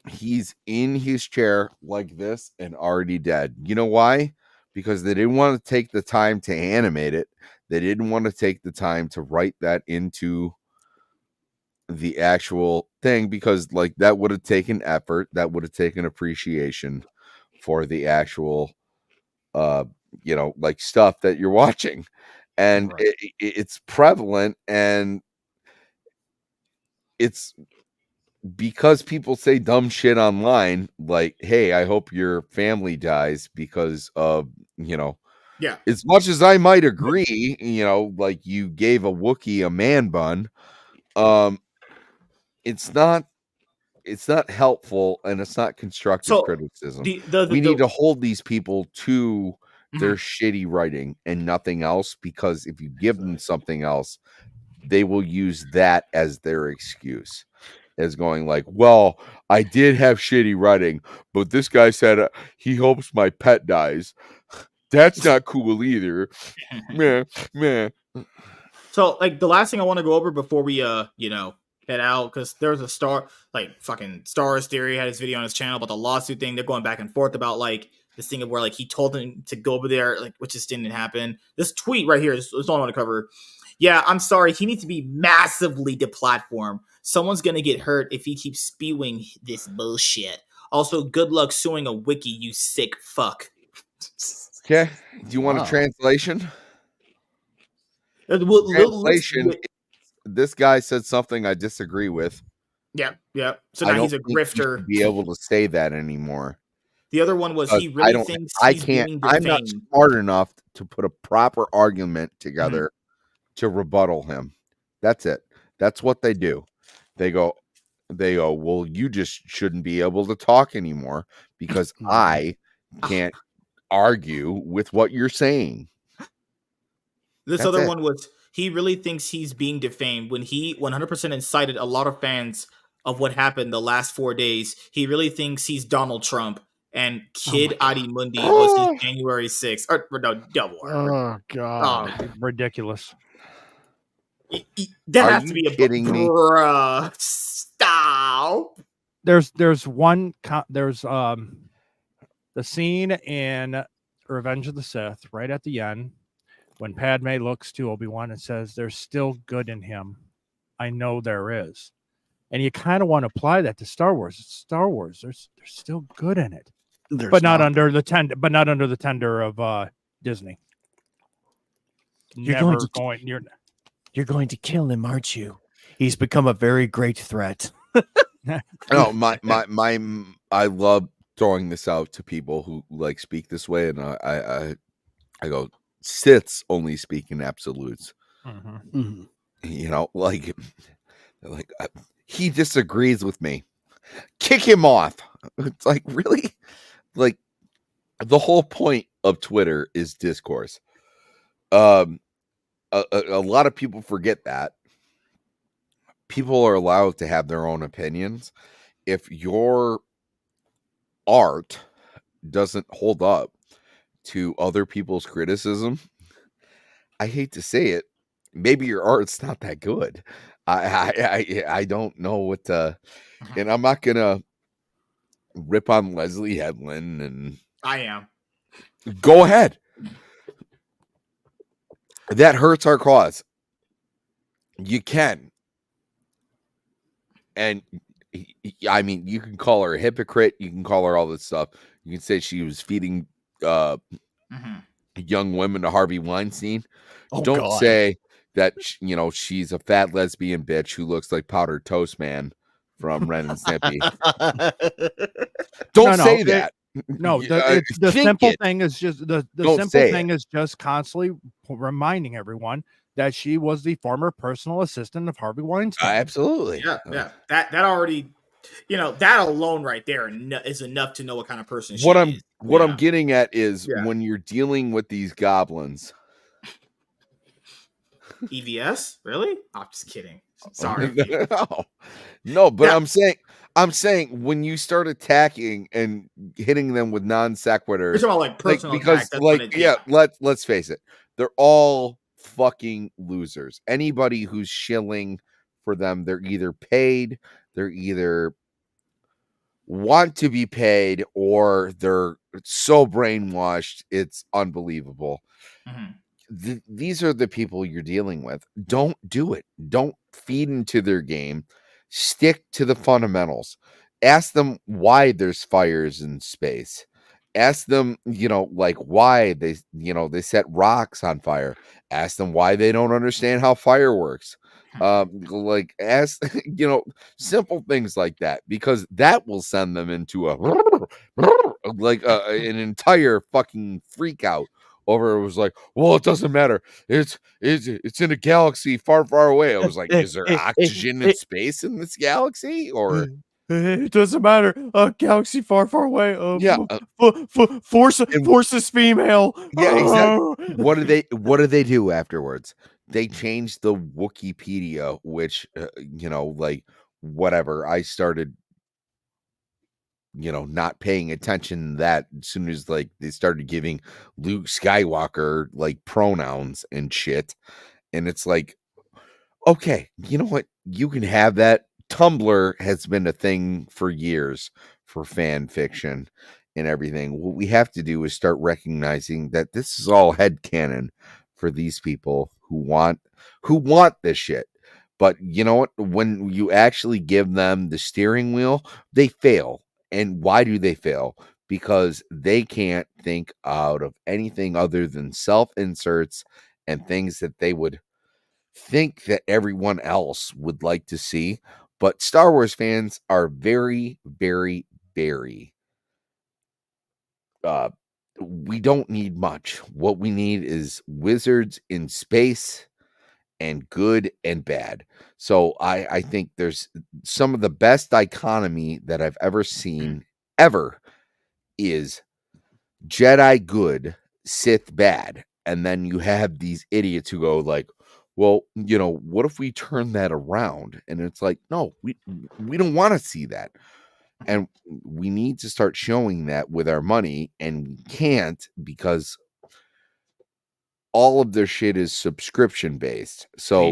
He's in his chair like this and already dead. You know why? Because they didn't want to take the time to animate it. They didn't want to take the time to write that into the actual thing, because like that would have taken effort, that would have taken appreciation for the actual like stuff that you're watching. And it's prevalent, and it's because people say dumb shit online, like, hey, I hope your family dies because of, as much as I might agree, like you gave a Wookiee a man bun, it's not helpful, and it's not constructive criticism. We need to hold these people to their shitty writing and nothing else, because if you give them something else, they will use that as their excuse, as going like, well, I did have shitty writing, but this guy said he hopes my pet dies. That's not cool either. Meh. So, like, the last thing I want to go over before we, head out, because there's a fucking Star Wars Theory had his video on his channel about the lawsuit thing. They're going back and forth about, like, this thing of where, like, he told him to go over there, like, which just didn't happen. This tweet right here is all I want to cover. Yeah, I'm sorry. He needs to be massively deplatformed. Someone's going to get hurt if he keeps spewing this bullshit. Also, good luck suing a wiki, you sick fuck. Okay. Do you want a translation? Translation. This guy said something I disagree with. Yeah. So now he's a grifter. You be able to say that anymore. The other one was he really thinks he's being defamed. I'm not smart enough to put a proper argument together to rebuttal him. That's it. That's what they do. They go, well, you just shouldn't be able to talk anymore because I can't argue with what you're saying. This other one was he really thinks he's being defamed when he 100% incited a lot of fans of what happened the last 4 days. He really thinks he's Donald Trump, and Kid Adi Mundi was his January 6th. Or no, double. Oh, God. Ridiculous. That has to be kidding me? Bruh, stop. There's the scene in Revenge of the Sith right at the end when Padme looks to Obi-Wan and says, there's still good in him. I know there is. And you kind of want to apply that to Star Wars. It's Star Wars. There's still good in it. But not under the tender of Disney. You're going to kill him, aren't you? He's become a very great threat. No, I love throwing this out to people who like speak this way, and I go, Siths only speak in absolutes. Like he disagrees with me. Kick him off. It's like, really? Like, the whole point of Twitter is discourse. A lot of people forget that people are allowed to have their own opinions. If your art doesn't hold up to other people's criticism, I hate to say it, maybe your art's not that good. I don't know what to, and I'm not gonna rip on Leslie Headland, and I am. Go ahead. That hurts our cause. You can. And I mean, you can call her a hypocrite. You can call her all this stuff. You can say she was feeding young women to Harvey Weinstein. Oh, Don't God. say that, she's a fat lesbian bitch who looks like Powdered Toast Man from Ren and Snippy. Don't say that. No, the simple thing is just the simple thing is just constantly reminding everyone that she was the former personal assistant of Harvey Weinstein. Absolutely. Yeah. That already, that alone right there is enough to know what kind of person she is. What I'm getting at is when you're dealing with these goblins. EVS? Really? I'm just kidding. Sorry. No, but yeah. I'm saying when you start attacking and hitting them with non sequiturs, it's all like personal because let's face it, they're all fucking losers. Anybody who's shilling for them, they're either paid, they're either want to be paid, or they're so brainwashed it's unbelievable. These are the people you're dealing with. Don't do it. Don't feed into their game. Stick to the fundamentals. Ask them why there's fires in space. Ask them, why they set rocks on fire. Ask them why they don't understand how fire works. Ask, simple things like that, because that will send them into an entire fucking freak out over. It was like, well, it doesn't matter. It's in a galaxy far, far away. I was like, is there oxygen in space in this galaxy? Or it doesn't matter. A galaxy far, far away. Force is female. Yeah, exactly. What do they do afterwards? They changed the Wikipedia, which whatever. I started not paying attention to that as soon as they started giving Luke Skywalker pronouns and shit. And it's like, okay, you know what? You can have that. Tumblr has been a thing for years for fan fiction and everything. What we have to do is start recognizing that this is all headcanon for these people who want this shit. But you know what? When you actually give them the steering wheel, they fail. And why do they fail? Because they can't think out of anything other than self-inserts and things that they would think that everyone else would like to see. But Star Wars fans are very, very, very we don't need much. What we need is wizards in space and good and bad. So I think there's some of the best dichotomy that I've ever seen ever is Jedi good, Sith bad. And then you have these idiots who go like, well, what if we turn that around? And it's like, no, we don't want to see that. And we need to start showing that with our money, and we can't because all of their shit is subscription based. So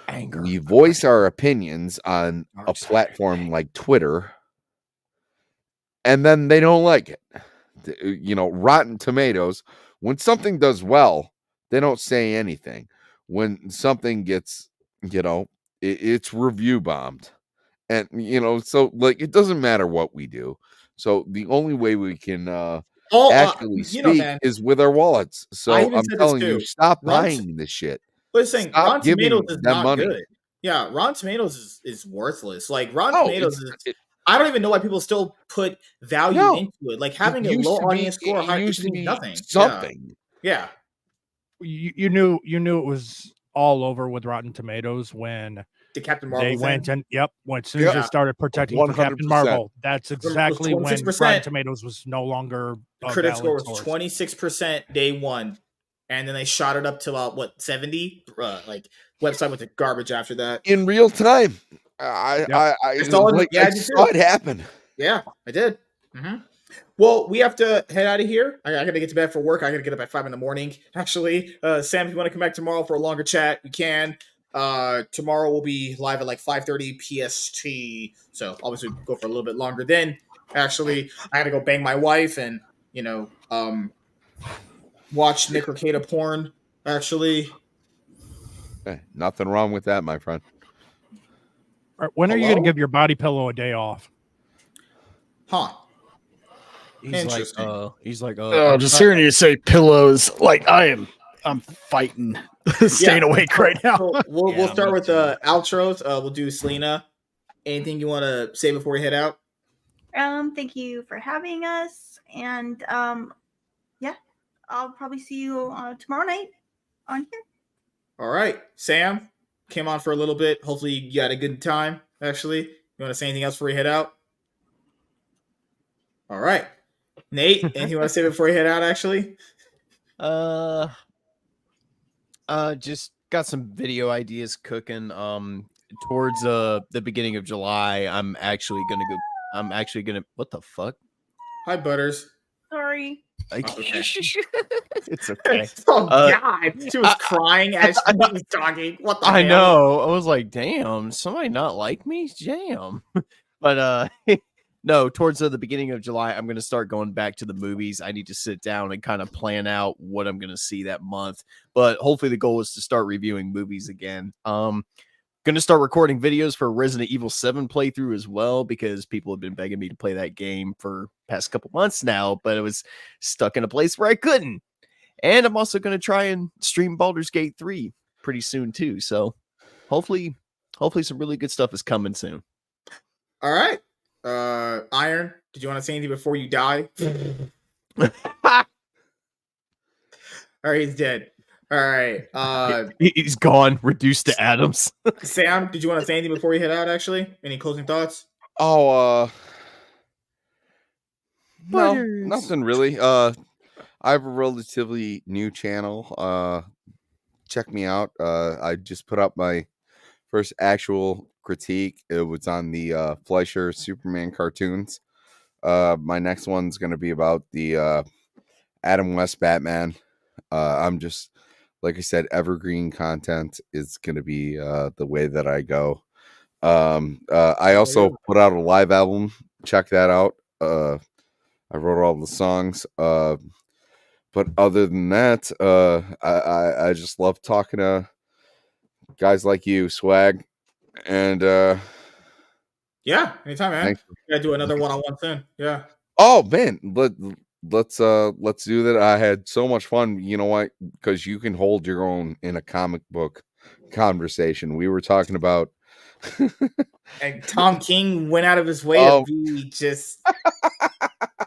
anger, we voice our opinions on a platform like Twitter, and then they don't like it. Rotten Tomatoes, when something does well, they don't say anything. When something gets, it's review bombed. And, so it doesn't matter what we do. So the only way we can actually speak is with our wallets. So I'm telling you, stop buying this shit. Listen, Rotten Tomatoes is not good. Yeah, Rotten Tomatoes is worthless. Rotten Tomatoes is... I don't even know why people still put value into it. Like having a low audience score, it means nothing. Something. Yeah. You knew it was all over with Rotten Tomatoes when the Captain Marvel They thing? went and as soon as they started protecting for Captain 100%. Marvel, that's exactly when 26%. Rotten Tomatoes was no longer The a critic score valid was source. 26% day one, and then they shot it up to about what 70. Like website went to garbage after that. In real time. I saw it happen. Yeah, I did. Well, we have to head out of here. I gotta get to bed for work. I gotta get up at 5 a.m. Actually, Sam, if you want to come back tomorrow for a longer chat, we can. Tomorrow we'll be live at like 5:30 PST. So obviously go for a little bit longer. Then, actually, I gotta go bang my wife and watch Nick Rekieta porn. Actually, Hey, nothing wrong with that, my friend. When are you going to give your body pillow a day off? Huh? He's like, just hearing you say pillows, like I'm fighting, staying awake right now. So we'll start with the outros. We'll do Selena. Anything you want to say before we head out? Thank you for having us, and yeah, I'll probably see you tomorrow night on here. All right, Sam came on for a little bit. Hopefully you had a good time. Actually, you want to say anything else before you head out? All right, Nate, anything you want to say before you head out? Actually, just got some video ideas cooking. Towards the beginning of July, I'm actually gonna. What the fuck? Hi, Butters. Sorry. It's okay. Oh God, she was crying as she was talking. What the hell? I know. I was like, damn, somebody not like me? Damn. But no, towards the beginning of July, I'm going to start going back to the movies. I need to sit down and kind of plan out what I'm going to see that month. But hopefully the goal is to start reviewing movies again. Going to start recording videos for Resident Evil 7 playthrough as well, because people have been begging me to play that game for past couple months now, but it was stuck in a place where I couldn't. And I'm also going to try and stream Baldur's Gate 3 pretty soon too. So hopefully some really good stuff is coming soon. All right. Iron, did you want to say anything before you die? All right, he's dead. All right. He's gone, reduced to atoms. Sam, did you want to say anything before you head out, actually? Any closing thoughts? No, nothing really. I have a relatively new channel. Check me out. I just put up my first actual critique. It was on the Fleischer Superman cartoons. My next one's going to be about the Adam West Batman. I'm just, like I said, evergreen content is going to be the way that I go. I also put out a live album. Check that out. I wrote all the songs. But other than that, I just love talking to guys like you, Swag. And yeah, anytime, man. Gotta do another one-on-one soon. Yeah. Oh man, let's do that. I had so much fun. You know what? Because you can hold your own in a comic book conversation. We were talking about and Tom King went out of his way to be just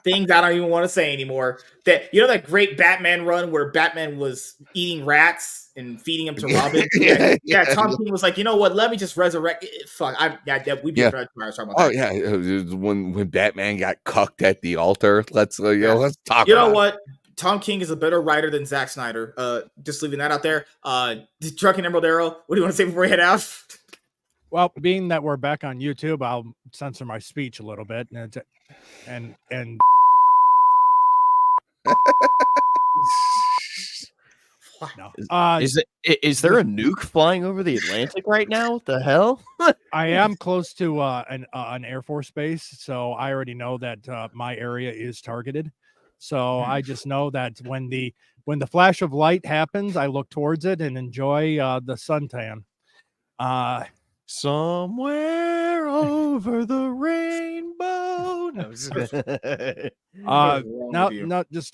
things I don't even want to say anymore. That that great Batman run where Batman was eating rats and feeding them to Robin. Yeah, Tom King was like, you know what? Let me just resurrect. Fuck, we'd be talking about that. Oh yeah, when Batman got cucked at the altar. Let's talk. You know what? Tom King is a better writer than Zack Snyder. Just leaving that out there. Trucking Emerald Arrow. What do you want to say before we head out? Well, being that we're back on YouTube, I'll censor my speech a little bit, and no. Is there a nuke flying over the Atlantic right now? What the hell? I am close to an Air Force base, so I already know that my area is targeted. So I just know that when the flash of light happens, I look towards it and enjoy the suntan. Somewhere over the rainbow. Not just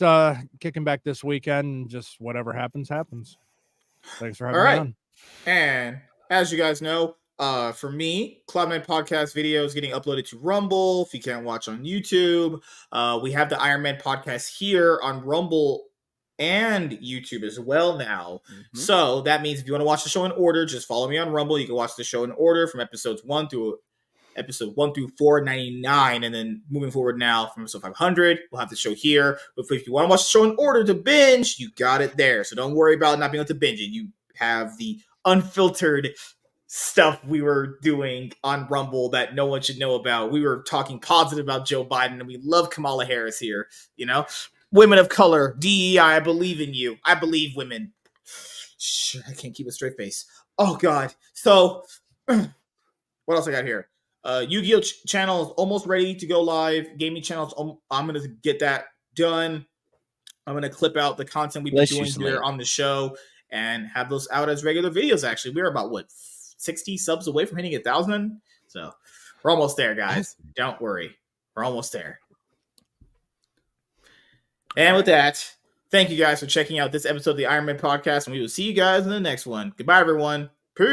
kicking back this weekend. Just whatever happens. Thanks for having me on. And as you guys know, for me, Cloudman Podcast video is getting uploaded to Rumble. If you can't watch on YouTube, we have the Iron Man podcast here on Rumble and YouTube as well now. So that means if you want to watch the show in order, just follow me on Rumble. You can watch the show in order from episodes 1 through 499, and then moving forward now from episode 500, we'll have the show here. But if you want to watch the show in order to binge, you got it there. So don't worry about not being able to binge it. You have the unfiltered stuff we were doing on Rumble that no one should know about. We were talking positive about Joe Biden, and we love Kamala Harris here. You know, women of color, DEI, I believe in you. I believe women. Shh, I can't keep a straight face. Oh God. So, what else I got here? YuGiOh channel is almost ready to go live. Gaming channels, I'm gonna get that done. I'm gonna clip out the content we've been doing here on the show and have those out as regular videos. Actually, we're about 60 subs away from hitting 1,000. So we're almost there, guys. Don't worry, we're almost there. And with that, thank you guys for checking out this episode of the Iron Man Podcast, and we will see you guys in the next one. Goodbye, everyone. Peace.